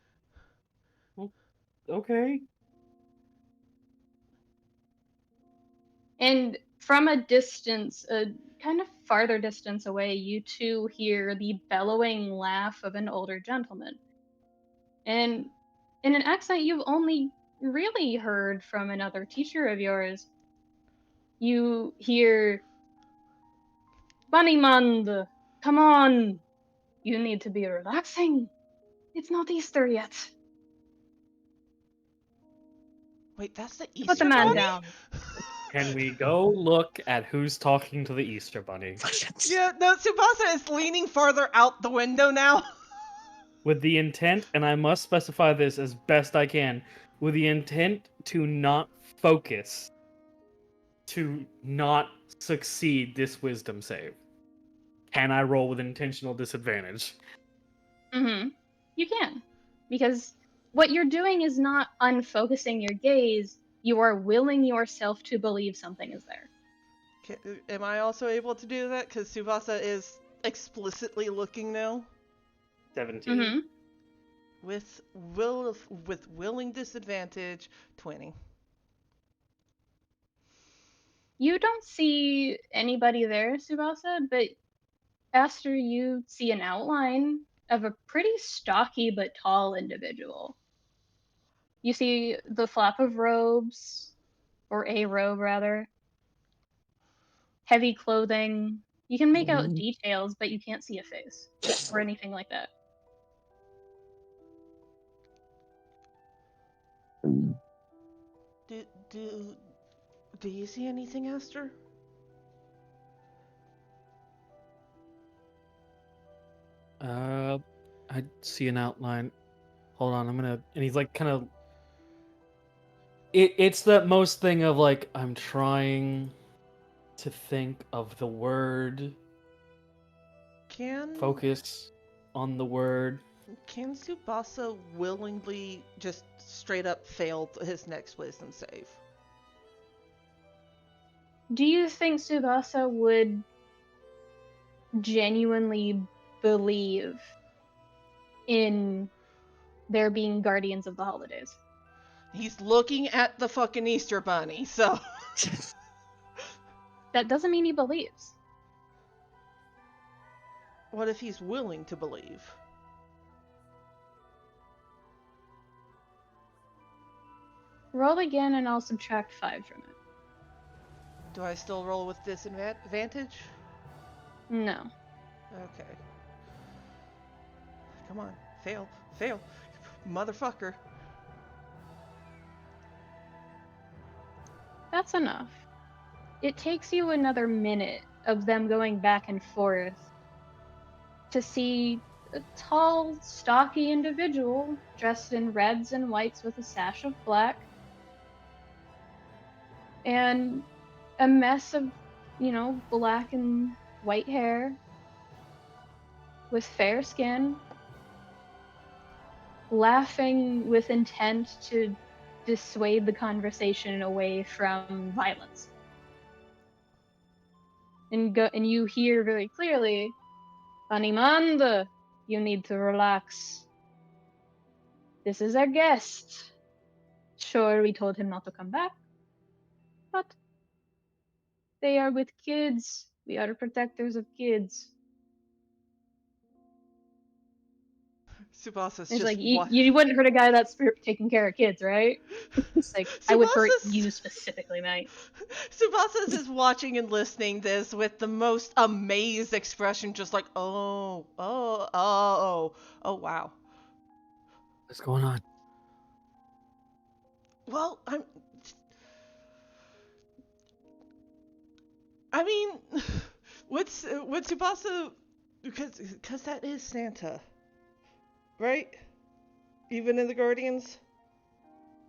Okay. And from a distance, a kind of farther distance away, you two hear the bellowing laugh of an older gentleman. And in an accent you've only really heard from another teacher of yours, you hear, Bunnymund, come on! You need to be relaxing. It's not Easter yet. Wait, that's the Put the Easter man bunny? down. Can we go look at who's talking to the Easter Bunny? Yeah, no, Tsubasa is leaning farther out the window now. With the intent, and I must specify this as best I can, with the intent to not focus, to not succeed this wisdom save. Can I roll with intentional disadvantage? Mm-hmm. You can. Because what you're doing is not unfocusing your gaze, you are willing yourself to believe something is there. Am I also able to do that? Because Tsubasa is explicitly looking now. 17. Mm-hmm. With willing disadvantage, 20. You don't see anybody there, Tsubasa, but Aster, you see an outline of a pretty stocky but tall individual. You see the flap of robes, or a robe rather, heavy clothing. You can make out details, but you can't see a face or anything like that. Do you see anything, Aster? I see an outline. Hold on, I'm gonna. And he's like, kind of. It's that most thing of like, I'm trying to think of the word. Focus on the word. Can Tsubasa willingly just straight up fail his next wisdom save? Do you think Tsubasa would genuinely believe in there being guardians of the holidays? He's looking at the fucking Easter bunny, so. That doesn't mean he believes. What if he's willing to believe? Roll again and I'll subtract 5 from it. Do I still roll with disadvantage? No. Okay. Come on. Fail. Fail. Motherfucker. That's enough. It takes you another minute of them going back and forth to see a tall, stocky individual dressed in reds and whites with a sash of black and a mess of, black and white hair with fair skin, laughing with intent to dissuade the conversation away from violence. And you hear very clearly, Bunnymund, you need to relax. This is our guest. Sure, we told him not to come back, But they are with kids. We are protectors of kids. Tsubasa's It's just like, you wouldn't hurt a guy that's taking care of kids, right? It's like, I would hurt you specifically, mate. Tsubasa's is watching and listening this with the most amazed expression, just like, oh, wow. What's going on? Well, I mean, would Tsubasa, because that is Santa, right? Even in the Guardians?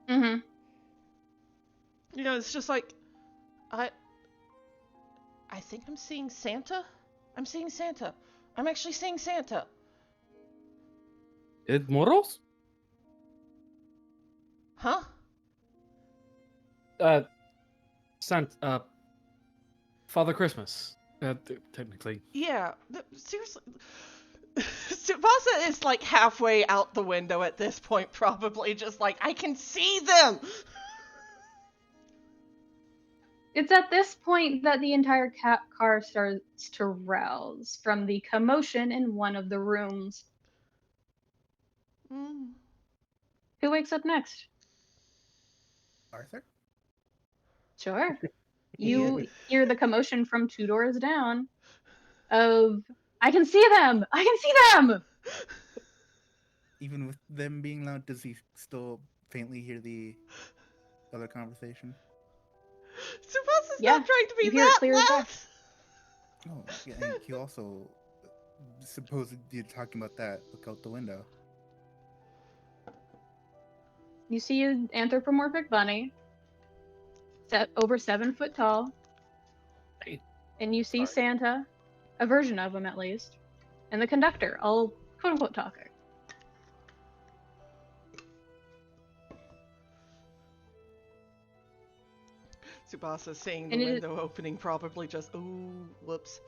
Mm-hmm. You know, it's just like, I think I'm seeing Santa? I'm seeing Santa. I'm actually seeing Santa. It Moros? Huh? Father Christmas. Technically. Yeah, seriously. Tsubasa is like halfway out the window at this point, probably just like, I can see them! It's at this point that the entire car starts to rouse from the commotion in one of the rooms. Mm. Who wakes up next? Arthur? Sure. You hear the commotion from 2 doors down of, I can see them! I can see them! Even with them being loud, does he still faintly hear the other conversation? Tsubasa's Yeah, not trying to be you hear it that clear as day. loud! Oh, yeah, and he also, supposedly you're talking about that, look out the window. You see an anthropomorphic bunny, over 7 foot tall, and you see Santa, a version of him at least, and the conductor, all quote-unquote talking. Tsubasa seeing And the window opening, probably just, ooh, whoops.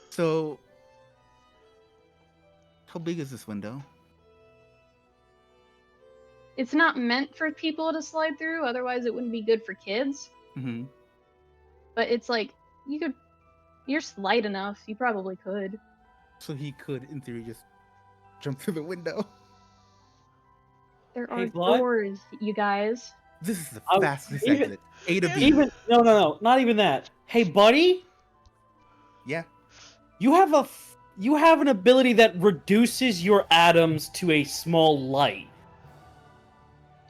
So, how big is this window? It's not meant for people to slide through, otherwise it wouldn't be good for kids. Mm-hmm. But it's like, you're slight enough, you probably could. So he could, in theory, just jump through the window. There Hey, are Vlad? doors, you guys. This is the Oh, fastest even- exit. A to B. Even no, not even that. Hey, buddy, Yeah. you have an ability that reduces your atoms to a small light.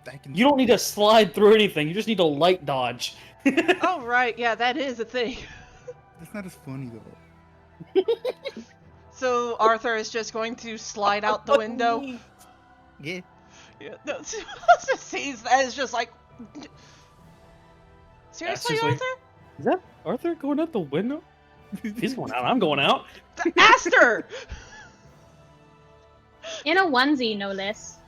I can. You don't need to slide through anything. You just need to light dodge. Oh, right, yeah, that is a thing. That's not as funny though. So Arthur is just going to slide out the window? Yeah. Yeah, no, Tsubasa sees that as just like... Seriously, seriously. Arthur? Is that Arthur going out the window? He's going out. I'm going out. Aster! In a onesie, no less.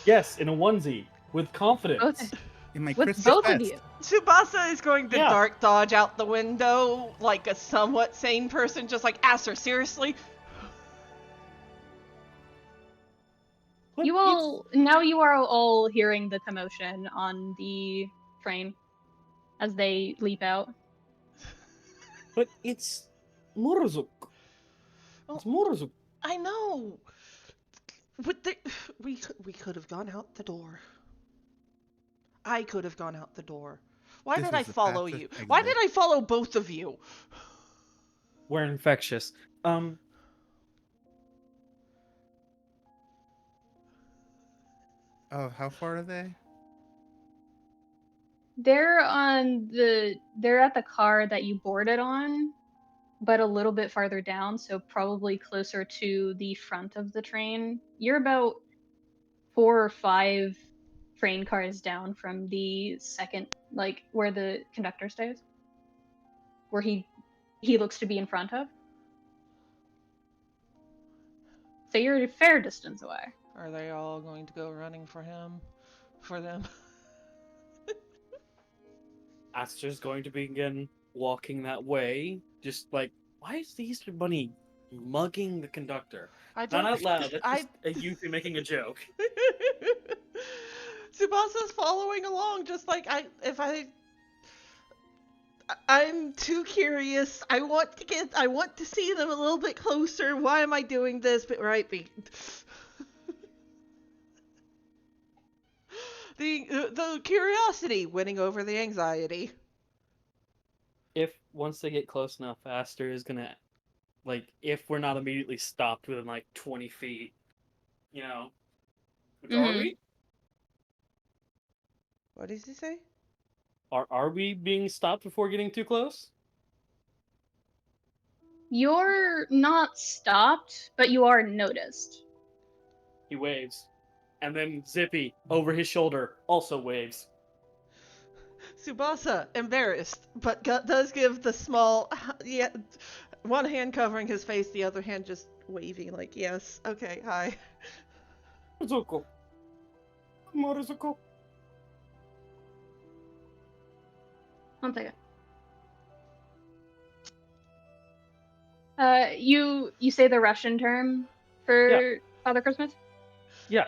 Yes, in a onesie with confidence. Both, In my with Christmas both of vest. you. Tsubasa is going to Yeah. dark dodge out the window like a somewhat sane person, just like, Aster, seriously? But You all, now you are all hearing the commotion on the train as they leap out. But it's Murozuk. It's Murozuk. I know. We could have gone out the door. I could have gone out the door. Why This did I was the follow fastest you? exit. Why did I follow both of you? We're infectious. Oh, how far are they? They're at the car that you boarded on, but a little bit farther down, so probably closer to the front of the train. You're about 4 or 5 train cars down from the second, like where the conductor stays, where he looks to be in front of. So you're a fair distance away. Are they all going to go running for him? For them? Aster's going to begin walking that way. Just like, why is the Easter Bunny mugging the conductor? I don't... Not out loud. That's just a Yuffie making a joke. Tsubasa's following along, just like, I'm too curious. I want to see them a little bit closer. Why am I doing this? But the curiosity winning over the anxiety. If once they get close enough, Aster is gonna, like, if we're not immediately stopped within like 20 feet, you know, which are Mhm. we? What does he say? Are we being stopped before getting too close? You're not stopped, but you are noticed. He waves, and then Zippy over his shoulder also waves. Tsubasa, embarrassed, but does give the small, yeah, one hand covering his face, the other hand just waving, like, yes, okay, hi. Zuko. Morizuko. One second. You say the Russian term for Father Christmas? Yeah.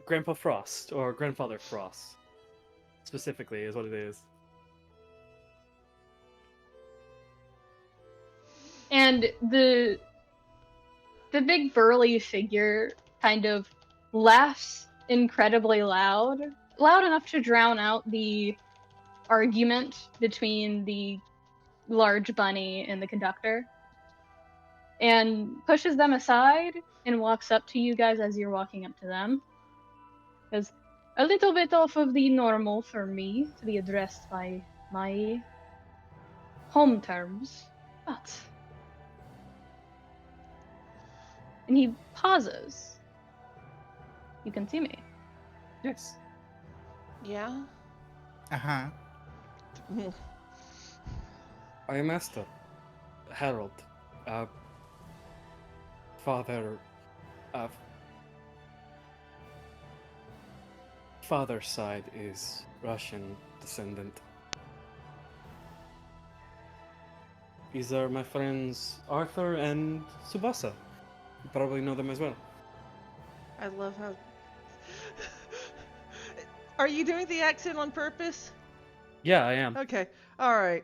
Grandpa Frost, or Grandfather Frost, specifically, is what it is. And the big burly figure kind of laughs incredibly loud enough to drown out the argument between the large bunny and the conductor, and pushes them aside and walks up to you guys as you're walking up to them. Because a little bit off of the normal for me to be addressed by my home terms, but. And he pauses. You can see me. Yes. Yeah? Uh-huh. I am Aster. Harold. Father. Uh, father's side is Russian descendant. These are my friends Arthur and Tsubasa. You probably know them as well. I love how... Are you doing the accent on purpose? Yeah, I am. Okay, alright.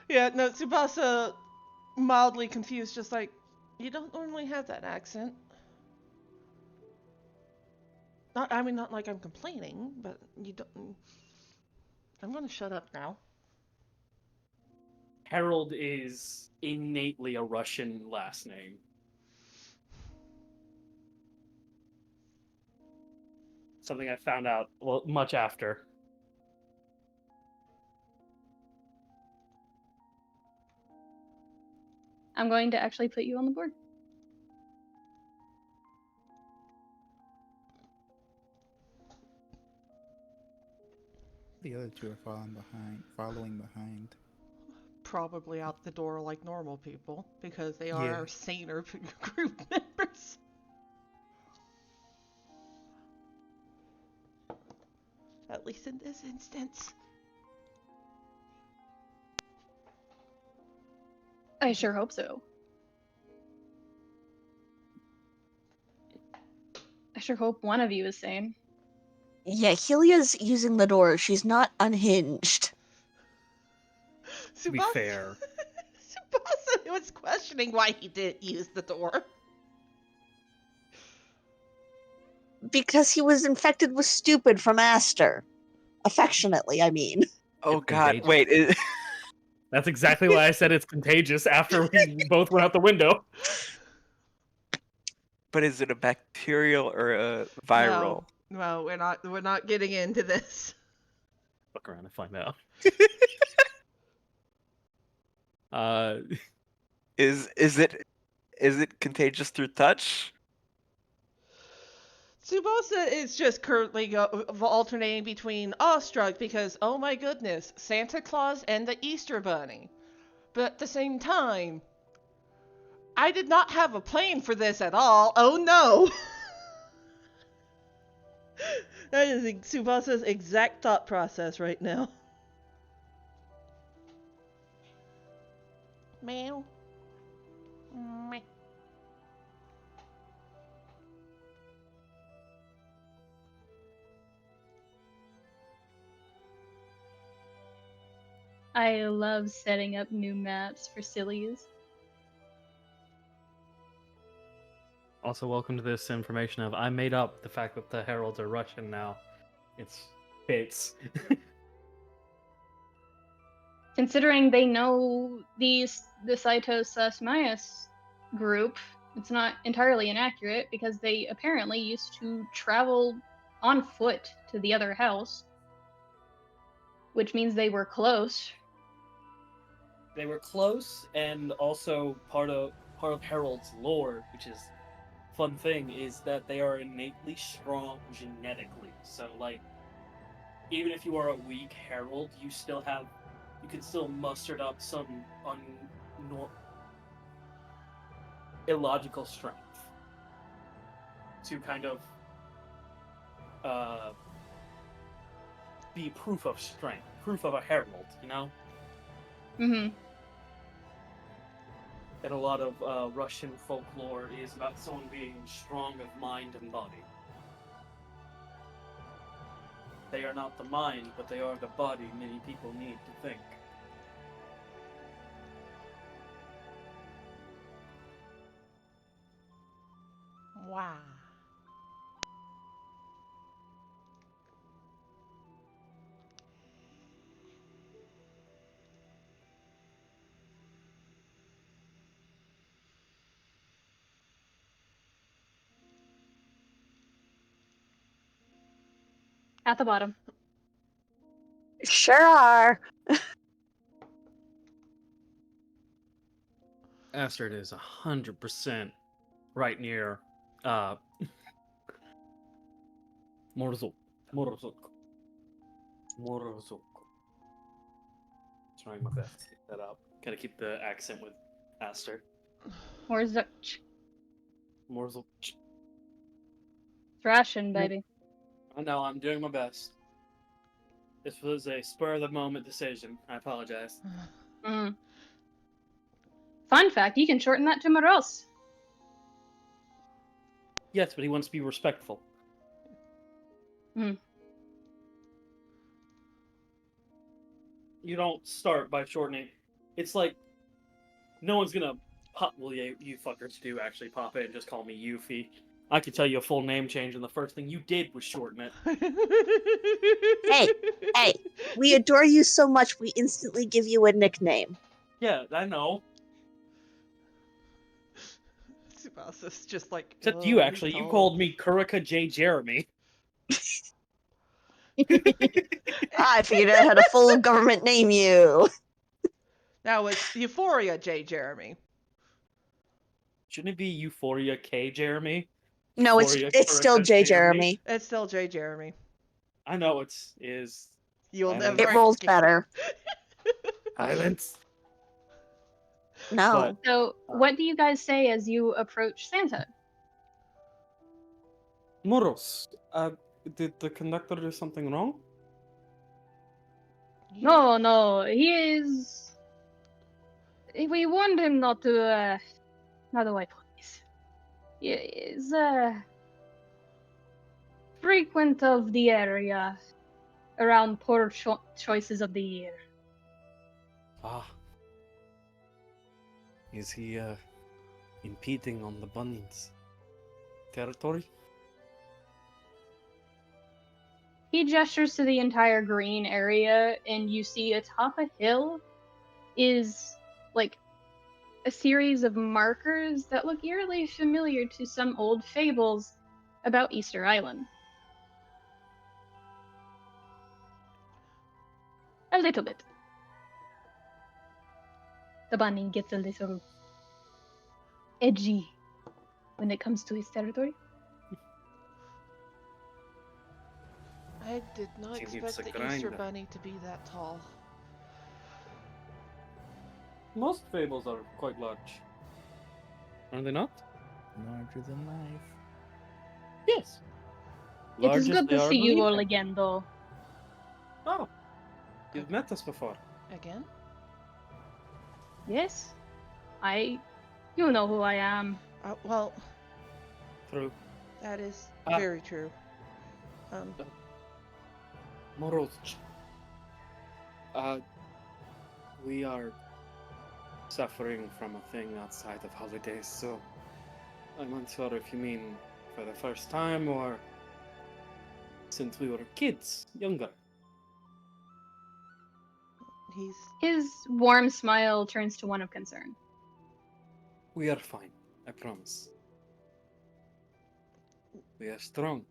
Yeah, no, Tsubasa mildly confused, just like, you don't normally have that accent. Not like I'm complaining, but you don't... I'm gonna shut up now. Harold is innately a Russian last name. Something I found out much after. I'm going to actually put you on the board. The other two are following behind. Probably out the door like normal people, because they are Yeah. our saner group members. At least in this instance. I sure hope so. I sure hope one of you is sane. Yeah, Helia's using the door. She's not unhinged. To be fair. Tsubasa was questioning why he didn't use the door. Because he was infected with stupid from Aster. Affectionately, I mean. Oh It's God! contagious. Wait, That's exactly why I said it's contagious after we both went out the window. but is it a bacterial or a viral? No, we're not getting into this. Look around and find out. Uh, Is it contagious through touch? Tsubasa is just currently alternating between awestruck because, oh my goodness, Santa Claus and the Easter Bunny. But at the same time, I did not have a plan for this at all. Oh no! That is Tsubasa's exact thought process right now. Meow. Meh. I love setting up new maps for sillies. Also, welcome to this information of I made up the fact that the heralds are Russian now. It's Considering they know the Saito/Mayas group, it's not entirely inaccurate because they apparently used to travel on foot to the other house, which means they were close. They were close, and also part of Herald's lore, which is fun thing, is that they are innately strong genetically. So like, even if you are a weak Herald, you can still muster up some illogical strength to kind of be proof of strength, proof of a Herald, you know? Mm-hmm. And a lot of Russian folklore is about someone being strong of mind and body. They are not the mind, but they are the body many people need to think. Wow. At the bottom. Sure are. Aster is 100% right near Morzuk. Trying my best to get that up. Gotta keep the accent with Aster. Morzuk. Morzuk. Thrashing, baby. I know, I'm doing my best. This was a spur of the moment decision. I apologize. Mm. Fun fact, you can shorten that to Moros. Yes, but he wants to be respectful. Mm. You don't start by shortening. It's like, no one's gonna pop. Well, yeah, you fuckers do actually pop in and just call me Yuffie. I could tell you a full name change, and the first thing you did was shorten it. Hey, we adore you so much we instantly give you a nickname. Yeah, I know. Tsubasa's just like. Except "Oh, you, he's actually. You tall." called me Kurika J. Jeremy. I figured out how to full government name you. Now it's Euphoria J. Jeremy. Shouldn't it be Euphoria K. Jeremy? No, Euphoria it's still Kurika J. Jeremy. It's still J. Jeremy. I know is. You'll Silence. never. It rolls escape. better. Silence. No. But So, what do you guys say as you approach Santa? Moros, did the conductor do something wrong? No, he is. We warned him not to. How do I put this? He is frequent of the area around poor choices of the year. Ah. Is he impeding on the bunny's territory? He gestures to the entire green area, and you see atop a hill is like a series of markers that look eerily familiar to some old fables about Easter Island. A little bit. The bunny gets a little edgy when it comes to his territory. I did not Seems expect it's the a Easter grinder. Bunny to be that tall. Most fables are quite large. Are they not? Larger than life. Yes. It is good to see you all believing. again, though. Oh. You've met us before. Again? Yes? You know who I am. Well, True. that is Ah. very true. Moros. We are suffering from a thing outside of holidays, so I'm unsure if you mean for the first time or since we were kids, younger. He's His warm smile turns to one of concern. We are fine, I promise. We are strong.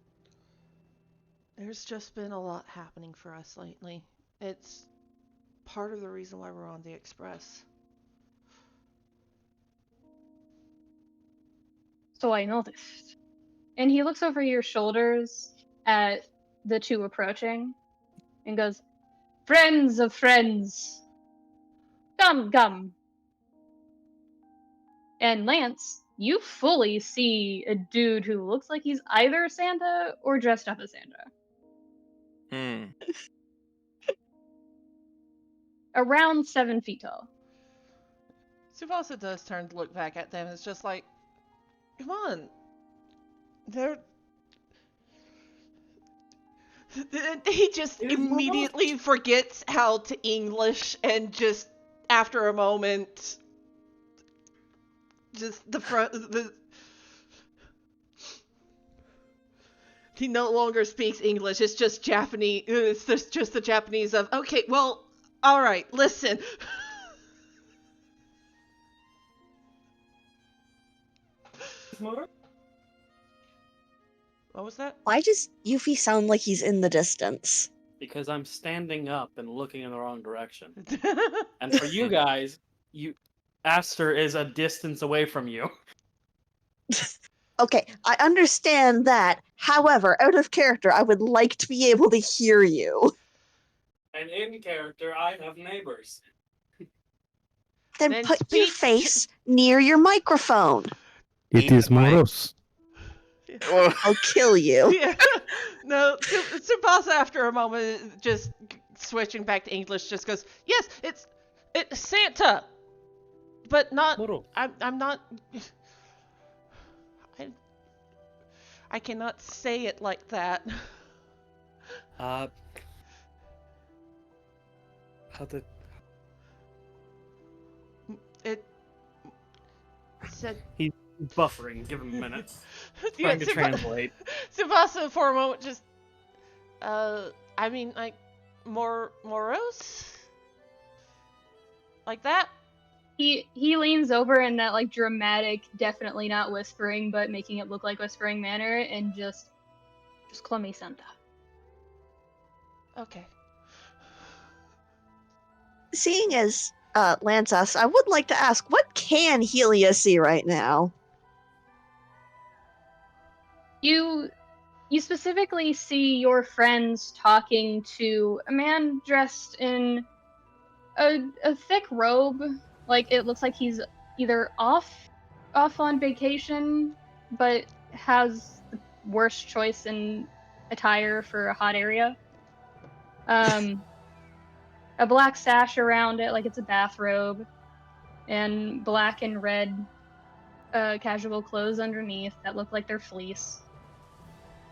there's just been a lot happening for us lately. It's part of the reason why we're on the express. So I noticed. And he looks over your shoulders at the two approaching and goes, "Friends of friends, come, come." And Lance, you fully see a dude who looks like he's either Santa or dressed up as Santa. Hmm. Around 7 feet tall. Tsubasa does turn to look back at them. It's just like, come on. They're. He just immediately forgets how to English and just, after a moment, just the front. He no longer speaks English. It's just Japanese. It's just the Japanese of, okay, well, all right, listen. What was that? Why does Yuffie sound like he's in the distance? Because I'm standing up and looking in the wrong direction. And for you guys, Aster is a distance away from you. Okay, I understand that. However, out of character, I would like to be able to hear you. And in character, I have neighbors. Then put your speak face near your microphone. It is Moros. Whoa. I'll kill you. Yeah. No, Tsubasa after a moment, just switching back to English, just goes, yes, it's Santa, but not. Moro. I'm not. I cannot say it like that. How did It said. he's buffering? Give him a minute. Yeah, Trying to translate. Tsubasa for a moment just. I mean, like, Moros? Like that? He leans over in that like dramatic, definitely not whispering, but making it look like whispering manner, and just call me Santa. Okay. Seeing as Lance asks, I would like to ask, what can Helia see right now? You specifically see your friends talking to a man dressed in a thick robe. Like, it looks like he's either off on vacation, but has the worst choice in attire for a hot area. A black sash around it, like it's a bathrobe, and black and red casual clothes underneath that look like they're fleece.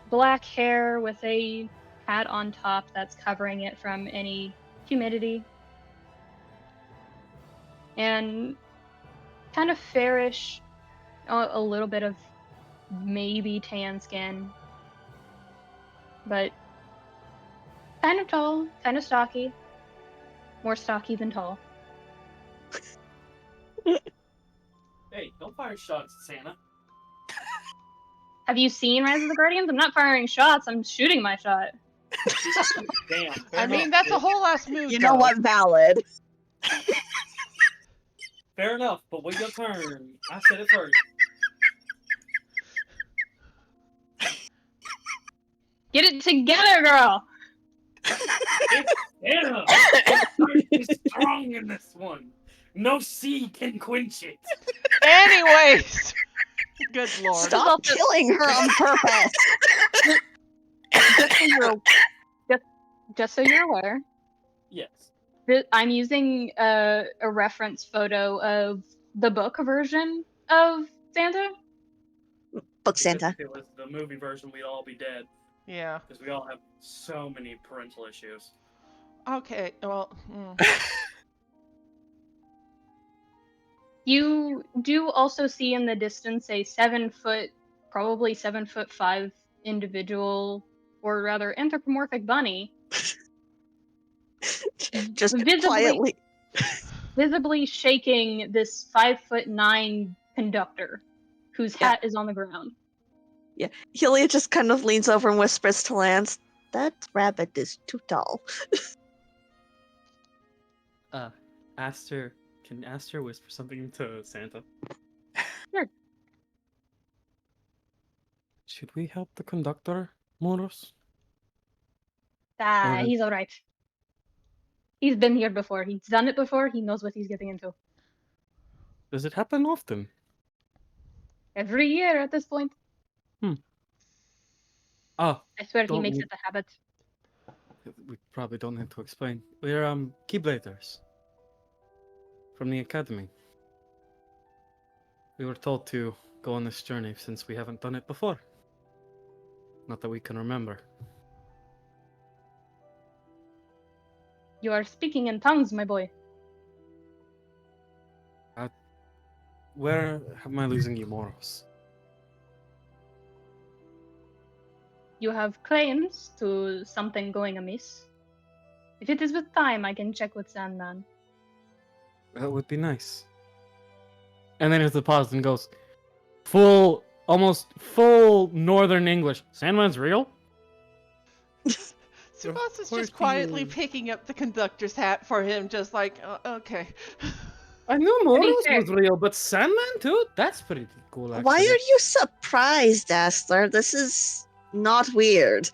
Black hair with a hat on top that's covering it from any humidity. And kind of fairish, a little bit of maybe tan skin. But kind of tall, kind of stocky. More stocky than tall. Hey, don't fire shots at Santa. Have you seen Rise of the Guardians? I'm not firing shots, I'm shooting my shot. Damn. I mean, that's a whole ass move. You know what? Valid. Fair enough, but wait your turn. I said it first. Get it together, girl! Santa! He's strong in this one. No sea can quench it. Anyways. Good lord. Stop killing her on purpose. Just so you're aware, Yes. I'm using a reference photo of the book version of Santa. Book Santa. If it was the movie version, we'd all be dead. Yeah. Because we all have so many parental issues. Okay, well. You do also see in the distance a 7-foot, probably 7'5" individual, or rather anthropomorphic bunny, Just visibly quietly. shaking this 5'9" conductor, whose Yeah. hat is on the ground. Yeah, Helia just kind of leans over and whispers to Lance, "That rabbit is too tall." Aster, can Aster whisper something to Santa? Sure. Should we help the conductor, Moros? Or He's alright. He's been here before. He's done it before. He knows what he's getting into. does it happen often? Every year at this point. Ah, I swear he Don't makes need- it a habit. we probably don't need to explain. We're Keyblaters from the academy. We were told to go on this journey since we haven't done it before. Not that we can remember. You are speaking in tongues, my boy. Where am I losing you, Moros? You have claims to something going amiss. If it is with time, I can check with Sandman. That would be nice. And then there's a pause and goes, almost full Northern English. Sandman's real? Tsubasa's course just he quietly is. picking up the conductor's hat for him, just like, okay. I knew Moros fair. was real, but Sandman too? That's pretty cool, actually. Why are you surprised, Aster? This is not weird.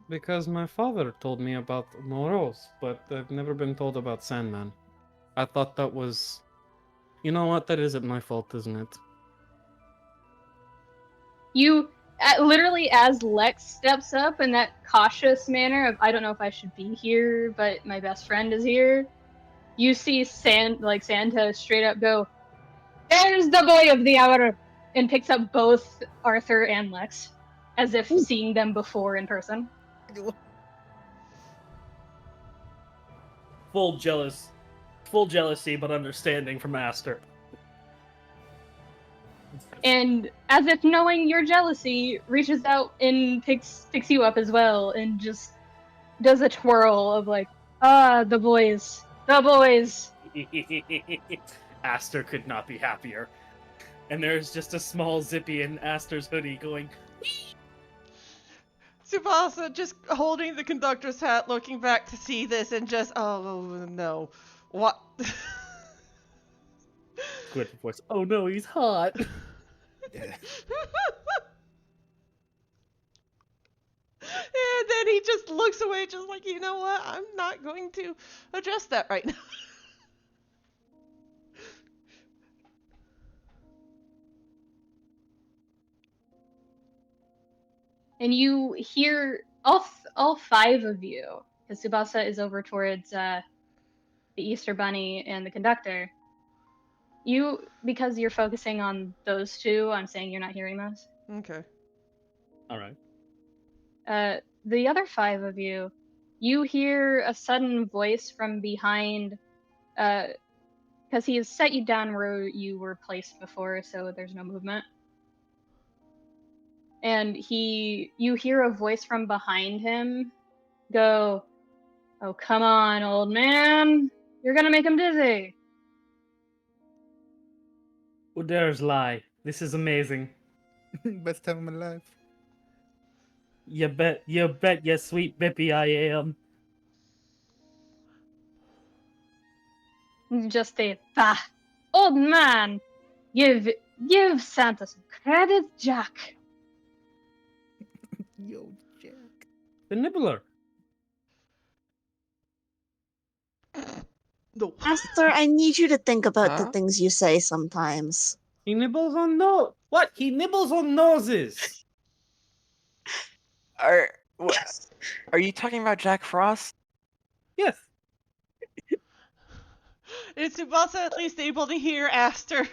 Because my father told me about Moros, but I've never been told about Sandman. I thought that was... You know what? That isn't my fault, isn't it? You, literally, as Lex steps up in that cautious manner of, I don't know if I should be here, but my best friend is here. You see Santa straight up go, "There's the boy of the hour!" and picks up both Arthur and Lex, as if seeing them before in person. Full jealousy, but understanding from Aster. And as if knowing your jealousy, reaches out and picks you up as well, and just does a twirl of like, the boys. Aster could not be happier. And there's just a small Zippy in Aster's hoodie going, Tsubasa just holding the conductor's hat, looking back to see this, and just, oh no. What? good voice. Oh no, he's hot. Yeah. And then he just looks away, just like, you know what? I'm not going to address that right now. And you hear all five of you, because Tsubasa is over towards the Easter Bunny and the conductor. You, because you're focusing on those two, I'm saying you're not hearing those. Okay. Alright. The other five of you, you hear a sudden voice from behind, because he has set you down where you were placed before, so there's no movement. And you hear a voice from behind him go, "Oh, come on, old man. You're gonna make him dizzy." Who dares lie? This is amazing. Best time of my life. You bet, you sweet bippy I am. Just a, old man. Give Santa some credit, Jack. Yo, Jack. The Nibbler. No. Aster, I need you to think about the Huh? things you say sometimes. He nibbles on What? He nibbles on noses! Are you talking about Jack Frost? Yes. Is Tsubasa at least able to hear Aster?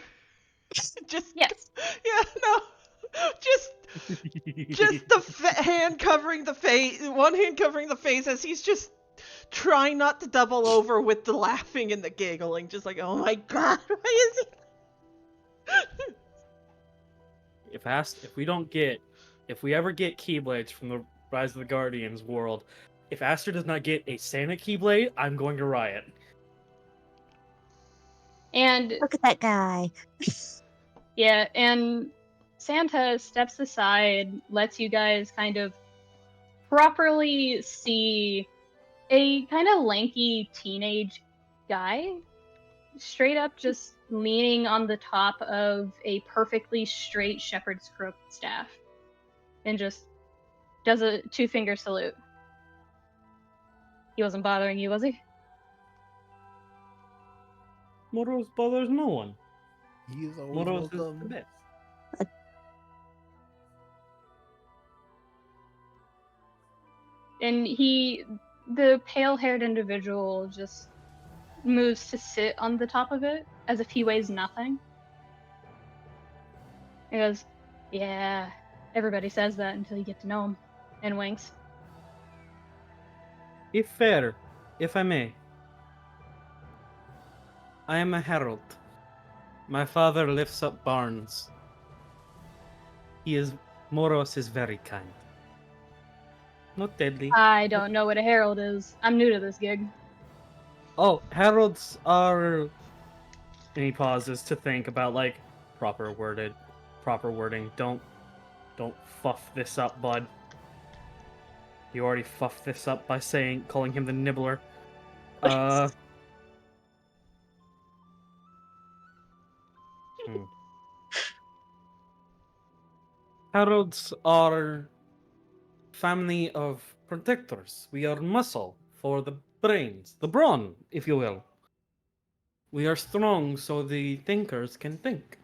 Just, Yes. yeah, no. Just the hand covering the face, one hand covering the face as he's just trying not to double over with the laughing and the giggling. Just like, oh my god, why is he If we ever get Keyblades from the Rise of the Guardians world, if Aster does not get a Santa Keyblade, I'm going to riot. And Look at that guy. yeah, and Santa steps aside, lets you guys kind of properly see a kind of lanky teenage guy straight up just leaning on the top of a perfectly straight shepherd's crook staff and just does a 2-finger salute. He wasn't bothering you, was he? Moros bothers no one. He is always Moros is the welcome. best. And the pale-haired individual just moves to sit on the top of it as if he weighs nothing. He goes, yeah, everybody says that until you get to know him, and winks. If fair, if I may. I am a herald. My father lifts up barns. Moros is very kind. Not deadly. I don't know what a herald is. I'm new to this gig. Oh, heralds are... And he pauses to think about, like, proper wording. Don't fuff this up, bud. You already fuffed this up by calling him the Nibbler. Heralds are family of protectors. We are muscle for the brains, the brawn, if you will. We are strong so the thinkers can think.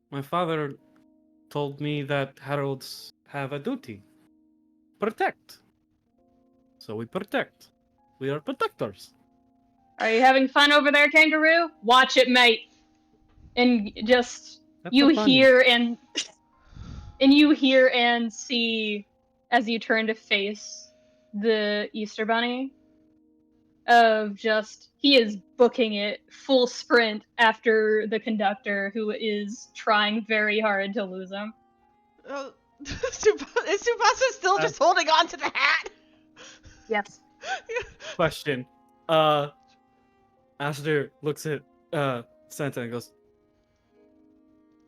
My father told me that heralds have a duty. Protect. So we protect. We are protectors. Are you having fun over there, kangaroo? Watch it, mate. And just That's you a bunny. hear and see as you turn to face the Easter Bunny of just he is booking it full sprint after the conductor who is trying very hard to lose him. Is Tsubasa still just holding on to the hat? Yes. Question. Aster looks at Santa and goes,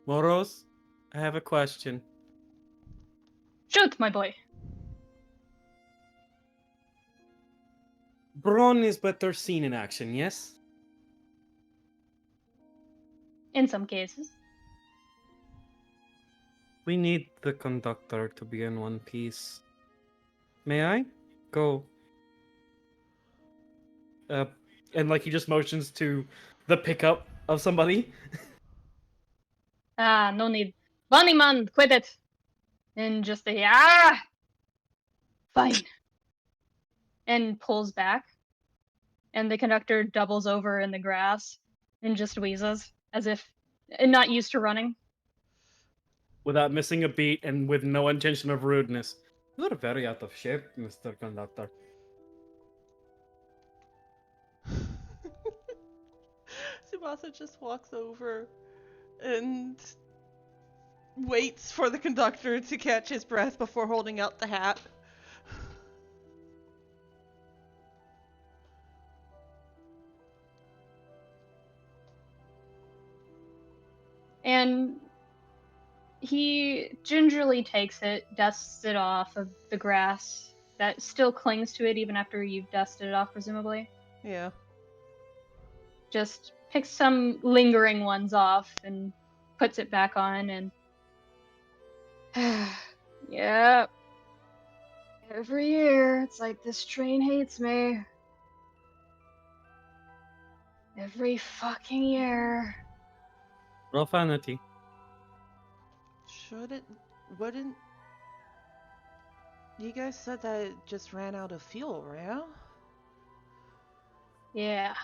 Moros, I have a question. Shoot, my boy. Brawn is better seen in action, yes? In some cases. We need the conductor to be in one piece. May I? Go. And like he just motions to the pickup of somebody. No need. Bunny man, quit it. And just fine. And pulls back. And the conductor doubles over in the grass and just wheezes as if not used to running. Without missing a beat and with no intention of rudeness. You are very out of shape, Mr. Conductor. Tsubasa just walks over and waits for the conductor to catch his breath before holding out the hat. And he gingerly takes it, dusts it off of the grass that still clings to it even after you've dusted it off, presumably. Yeah. Just picks some lingering ones off and puts it back on and yeah. Every year, it's like this train hates me. Every fucking year. Profanity. Wouldn't... You guys said that it just ran out of fuel, right? Yeah.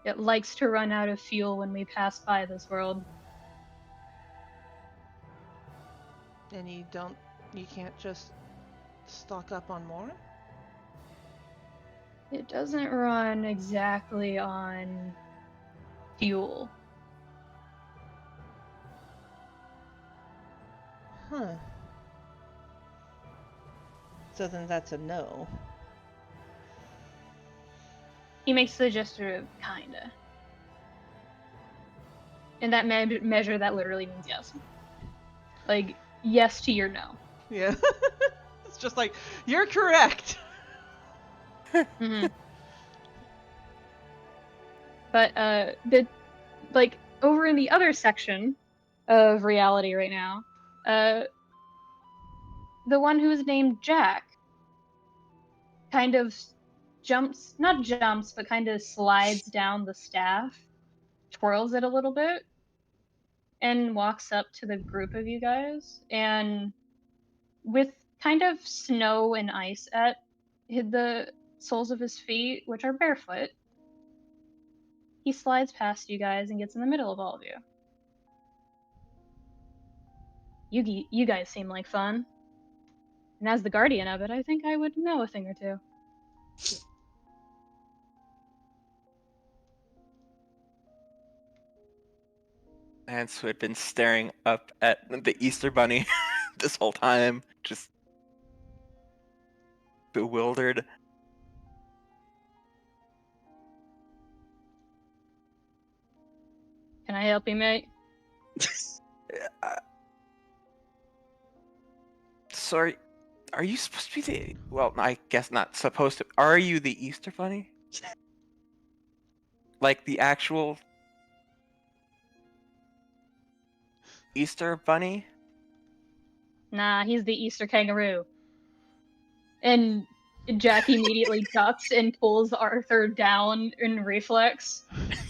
It likes to run out of fuel when we pass by this world. And you can't just stock up on more? It doesn't run exactly on fuel. Huh. So then that's a no. He makes the gesture of kinda. In that measure, that literally means yes. Like, yes to your no. Yeah. It's just like, you're correct. Mm-hmm. But like over in the other section of reality right now, the one who's named Jack kind of not jumps, but kind of slides down the staff, twirls it a little bit, and walks up to the group of you guys, and with kind of snow and ice at the soles of his feet, which are barefoot, he slides past you guys and gets in the middle of all of you. You guys seem like fun. And as the guardian of it, I think I would know a thing or two. Lance, who had been staring up at the Easter Bunny this whole time, just bewildered. Can I help you, mate? Sorry, are you supposed to be the... Well, I guess not supposed to. Are you the Easter Bunny? Like the actual Easter Bunny? Nah, he's the Easter kangaroo. And Jack immediately ducks and pulls Arthur down in reflex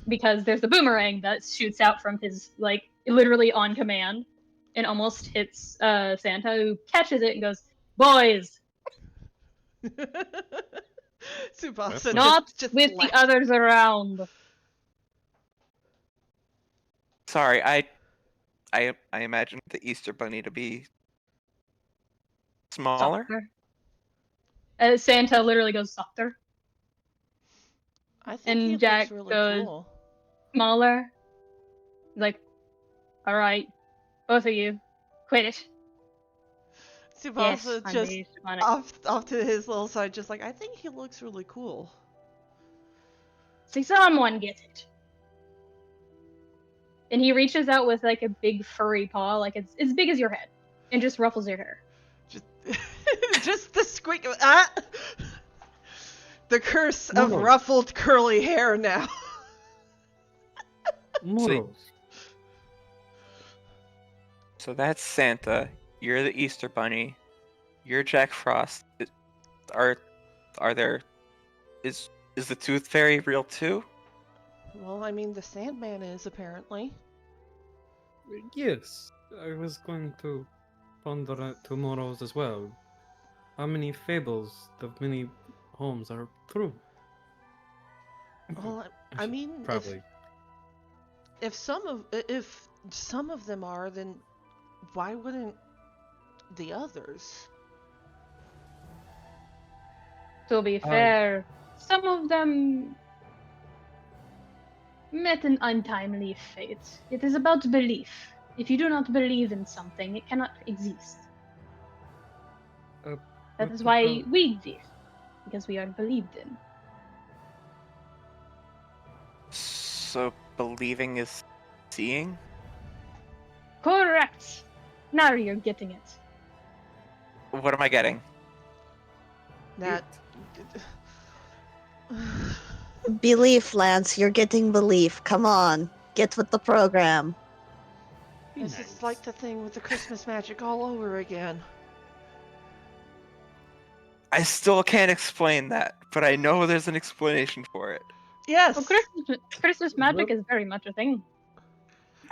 because there's a boomerang that shoots out from his, like, literally on command and almost hits Santa, who catches it and goes, "Boys, Tsubasa not just with the laughed. others around." Sorry, I imagined the Easter Bunny to be smaller. Softer. Santa literally goes softer. I think And he Jack looks really goes, cool. Smaller. Like, alright, both of you, quit it. Yes, Tsubasa I'm just the Easter Bunny. off to his little side, just like, I think he looks really cool. See, someone get it. And he reaches out with like a big furry paw, like it's as big as your head, and just ruffles your hair. Just, just the squeak of the curse of No. ruffled curly hair now. Morals. So that's Santa. You're the Easter Bunny. You're Jack Frost. Are there... Is the Tooth Fairy real too? Well, I mean, the Sandman is apparently. Yes, I was going to ponder it tomorrow as well. How many fables of many homes are true? Well, I mean, Probably. if some of them are, then why wouldn't the others? To be fair, some of them met an untimely fate. It is about belief. If you do not believe in something, it cannot exist. That What is why about- we exist, because we are believed in. So believing is seeing? Correct! Now you're getting it. What am I getting? That. Belief, Lance. You're getting belief. Come on. Get with the program. Be This nice. is like the thing with the Christmas magic all over again. I still can't explain that, but I know there's an explanation for it. Yes. Well, Christmas magic is very much a thing.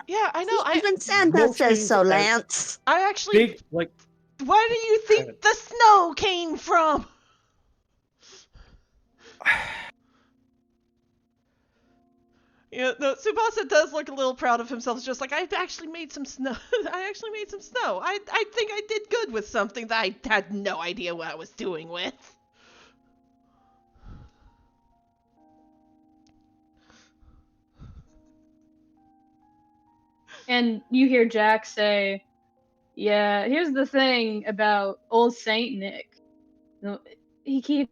Yeah, I know. Even Santa Most says things so, are- Lance. I actually. Big, like, Where do you think the snow came from? Yeah, no, Tsubasa does look a little proud of himself. It's just like, I actually made some snow. I actually made some snow. I think I did good with something that I had no idea what I was doing with. And you hear Jack say, "Yeah, here's the thing about old Saint Nick. No, he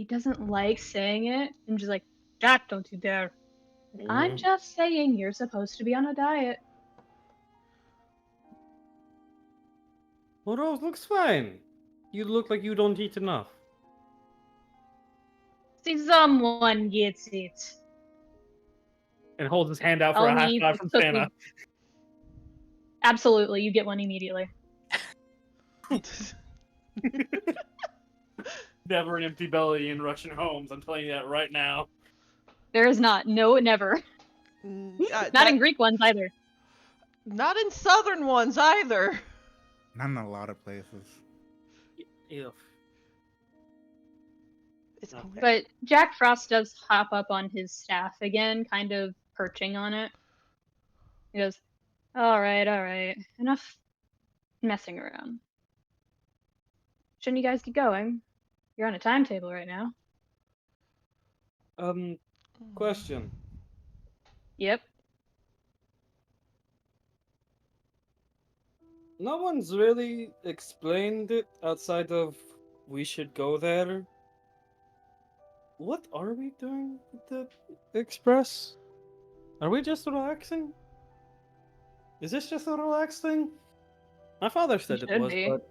doesn't like saying it, and just like, Jack, don't you dare. I'm just saying you're supposed to be on a diet." Rose looks fine. You look like you don't eat enough. See, someone gets it. And holds his hand out for a high Only five the from cookie. Santa. Absolutely, you get one immediately. Never an empty belly in Russian homes. I'm telling you that right now. There is not. No, never. Not in Greek ones either. Not in southern ones either. Not in a lot of places. Ew. It's Okay. But Jack Frost does hop up on his staff again, kind of perching on it. He goes, all right. Enough messing around. Shouldn't you guys get going? You're on a timetable right now. Question. Yep. No one's really explained it outside of we should go there. What are we doing with the express? Are we just relaxing? Is this just a relaxed thing? My father said it should was, be. but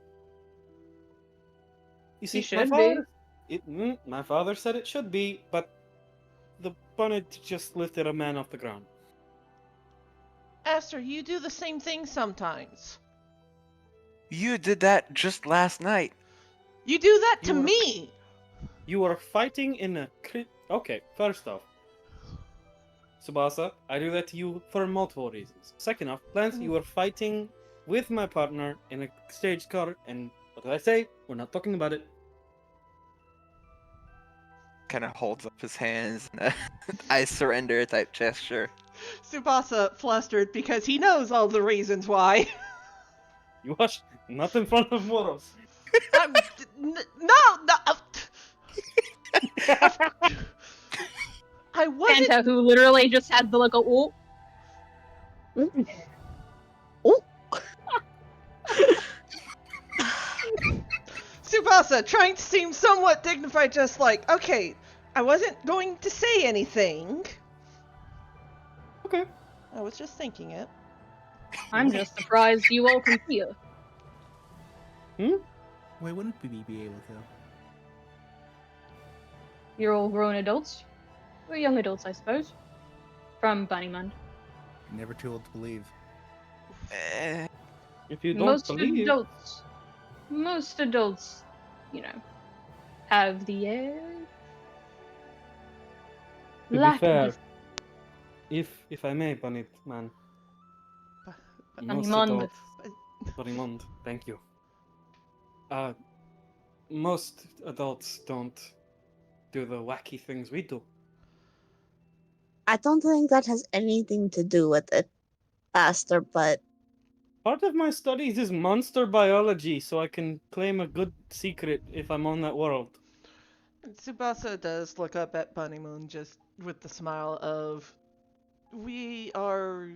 you see, should be. my father said it should be, but the bonnet just lifted a man off the ground. Aster, you do the same thing sometimes. You did that just last night. You do that to You were- me. You are fighting in a okay, first off, Tsubasa, I do that to you for multiple reasons. Second off, Lance, you are fighting with my partner in a stage car, and what did I say? We're not talking about it. Kind of holds up his hands in a I surrender type gesture. Tsubasa flustered because he knows all the reasons why. You hush, not in front of Moros. No. I wasn't. Santa, who literally just had the look of, oh. Oh. Tsubasa, trying to seem somewhat dignified, just like, okay, I wasn't going to say anything. Okay. I was just thinking it. I'm just surprised you all can hear. Why wouldn't we be able to? You're all grown adults. Or young adults, I suppose. From Bunnymund. Never too old to believe. If you don't believe, Most adults, have the air. to be fair, if I may, Bunny man, most Bunnymund. adults, Bunnymund, thank you. Most adults don't do the wacky things we do. I don't think that has anything to do with it, Aster, but Part of my studies is monster biology, so I can claim a good secret if I'm on that world. Tsubasa does look up at Bunnymoon just with the smile of, we are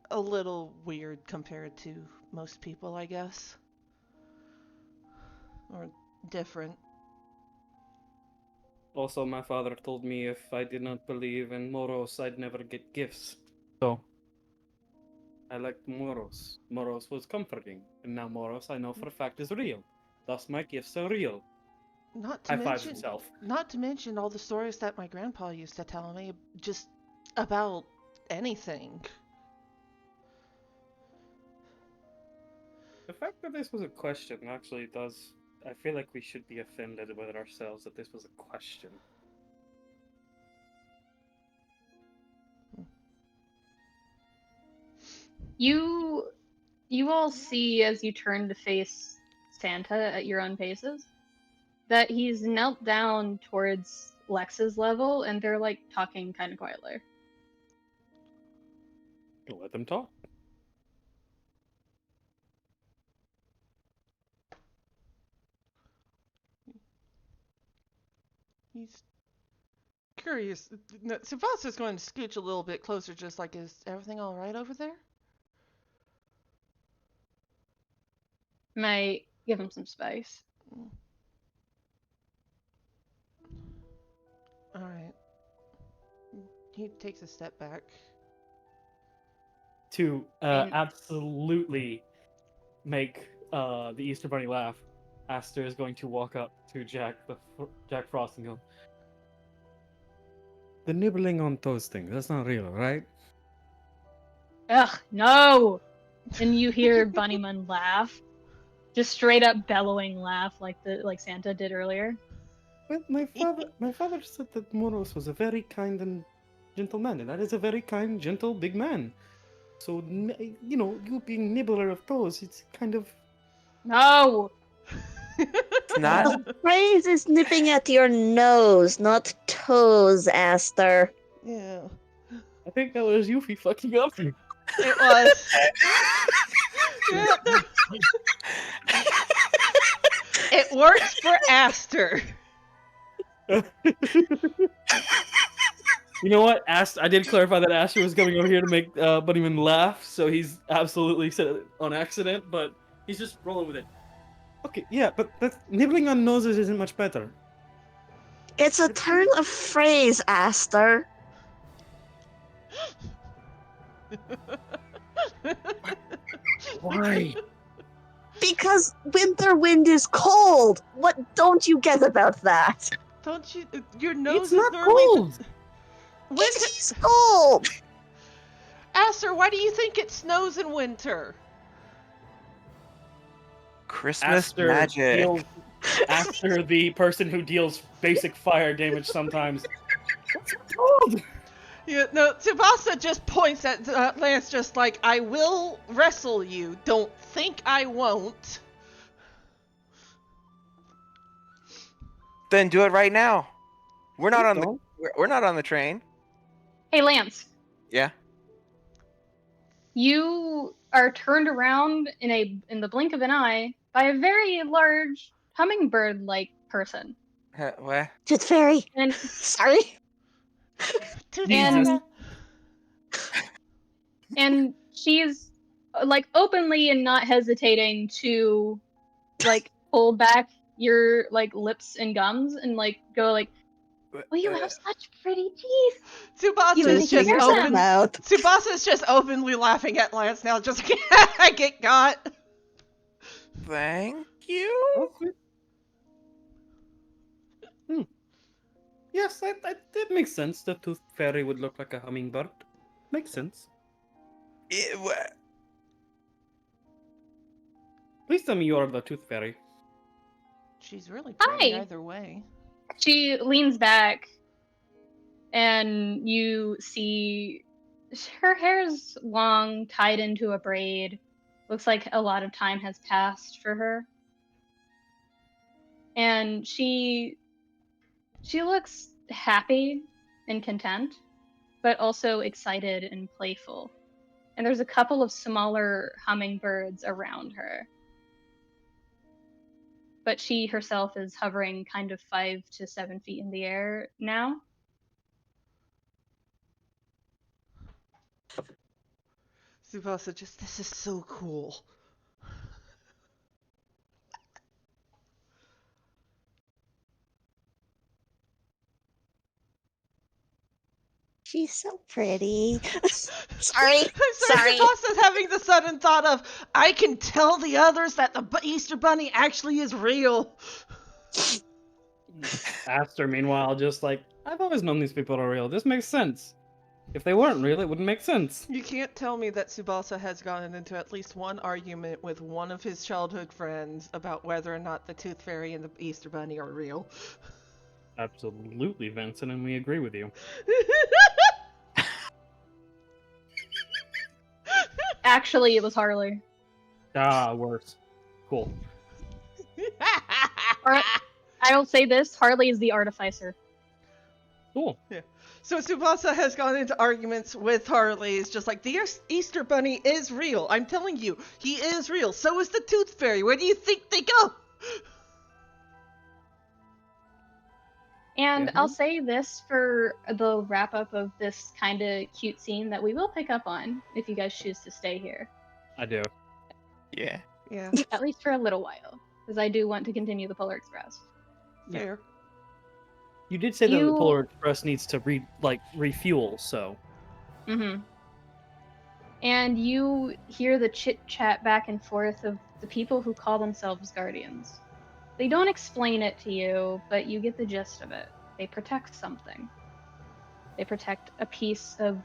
a little weird compared to most people, I guess. Or different. Also, my father told me if I did not believe in Moros, I'd never get gifts. So, I liked Moros. Moros was comforting, and now Moros I know for a fact is real. Thus, my gifts are real. Not to High fives mention, himself. not to mention all the stories that my grandpa used to tell me, just about anything. The fact that this was a question actually does. I feel like we should be offended with ourselves that this was a question. You all see as you turn to face Santa at your own paces that he's knelt down towards Lex's level and they're like talking kind of quietly. Let them talk. He's curious. Tsubasa's going to scooch a little bit closer, just like, is everything all right over there? Might give him some spice. All right. He takes a step back. To And- absolutely make the Easter Bunny laugh, Aster is going to walk up to Jack Frost and go, The nibbling on toasting, that's not real, right? Ugh, no! And you hear Bunnyman laugh. Just straight up bellowing laugh like Santa did earlier. Well, my father said that Moros was a very kind and gentle man, and that is a very kind, gentle, big man. So, you being nibbler of toes, it's kind of... No! It's not. The phrase is nipping at your nose, not toes, Aster. Yeah. I think that was Yuffie fucking up. It was. Yeah. It works for Aster. You know what? I did clarify that Aster was coming over here to make Bunnyman laugh, so he's absolutely said it on accident, but he's just rolling with it. Okay, yeah, but nibbling on noses isn't much better. It's a turn of phrase, Aster. Why? Because winter wind is cold. What don't you get about that? Don't you? Your nose It's is not normally. cold! Winter. It is cold. Aster, why do you think it snows in winter? Christmas Aster magic. deals, Aster, the person who deals basic fire damage sometimes. Cold! Yeah, no, Tsubasa just points at Lance just like, I will wrestle you. Don't think I won't. Then do it right now. We're not Please on the don't. we're not on the train. Hey, Lance. Yeah. You are turned around in the blink of an eye by a very large hummingbird-like person. What? Tooth fairy. And Sorry. And- and she's like openly and not hesitating to like pull back your like lips and gums and like go like, oh, you have such pretty teeth. Tsubasa You is just hear open. them. Out. Tsubasa is just openly laughing at Lance now, just like, I get got. Thank you. Okay. Yes, that makes sense. The tooth fairy would look like a hummingbird. Makes sense. Please tell me you are the tooth fairy. She's really pretty Hi. either way. She leans back and you see her hair's long, tied into a braid. Looks like a lot of time has passed for her. And she looks happy and content, but also excited and playful. And there's a couple of smaller hummingbirds around her. But she herself is hovering kind of 5 to 7 feet in the air now. Tsubasa just, this is so cool. She's so pretty. Sorry. I'm Sorry. Tsubasa's having the sudden thought of, I can tell the others that the Easter Bunny actually is real. Aster, meanwhile, just like, I've always known these people are real. This makes sense. If they weren't real, it wouldn't make sense. You can't tell me that Tsubasa has gotten into at least one argument with one of his childhood friends about whether or not the Tooth Fairy and the Easter Bunny are real. Absolutely, Vincent, and we agree with you. Actually, it was Harley. Ah, worse. Cool. Or, I will say this, Harley is the artificer. Cool. So Tsubasa has gone into arguments with Harley. It's just like, the Easter Bunny is real. I'm telling you, he is real. So is the Tooth Fairy. Where do you think they go? And Yeah. I'll say this for the wrap up of this kind of cute scene that we will pick up on if you guys choose to stay here. I do. Yeah. Yeah, At least for a little while, because I do want to continue the Polar Express. Yeah. fair. You did say that the You- Polar Express needs to refuel, so Mm-hmm. And you hear the chit-chat back and forth of the people who call themselves Guardians. They don't explain it to you, but you get the gist of it. They protect something. They protect a piece of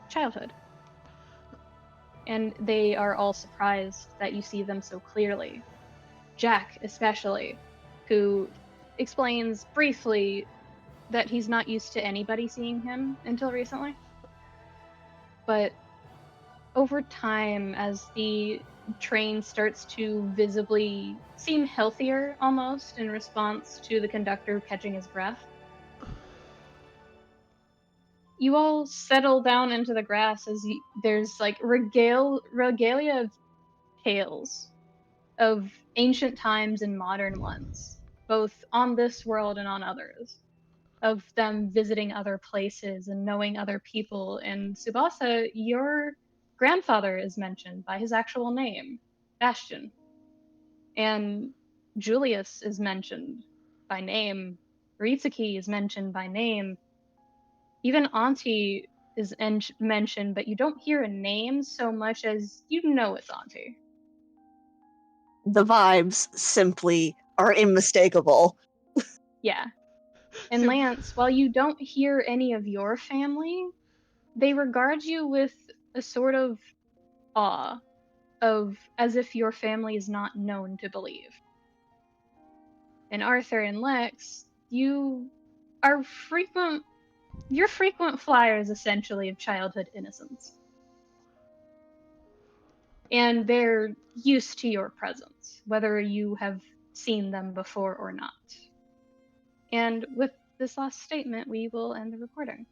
childhood. And they are all surprised that you see them so clearly. Jack, especially, who explains briefly that he's not used to anybody seeing him until recently. But over time, as the train starts to visibly seem healthier almost in response to the conductor catching his breath, you all settle down into the grass as there's like regalia of tales of ancient times and modern ones, both on this world and on others, of them visiting other places and knowing other people. And Tsubasa, your grandfather is mentioned by his actual name, Bastion. And Julius is mentioned by name. Ritsuki is mentioned by name. Even Auntie is mentioned, but you don't hear a name so much as you know it's Auntie. The vibes simply are unmistakable. Yeah. And Lance, while you don't hear any of your family, they regard you with a sort of awe, of as if your family is not known to believe. And Arthur and Lex, are you're frequent flyers essentially of childhood innocence. And they're used to your presence, whether you have seen them before or not. And with this last statement, we will end the recording.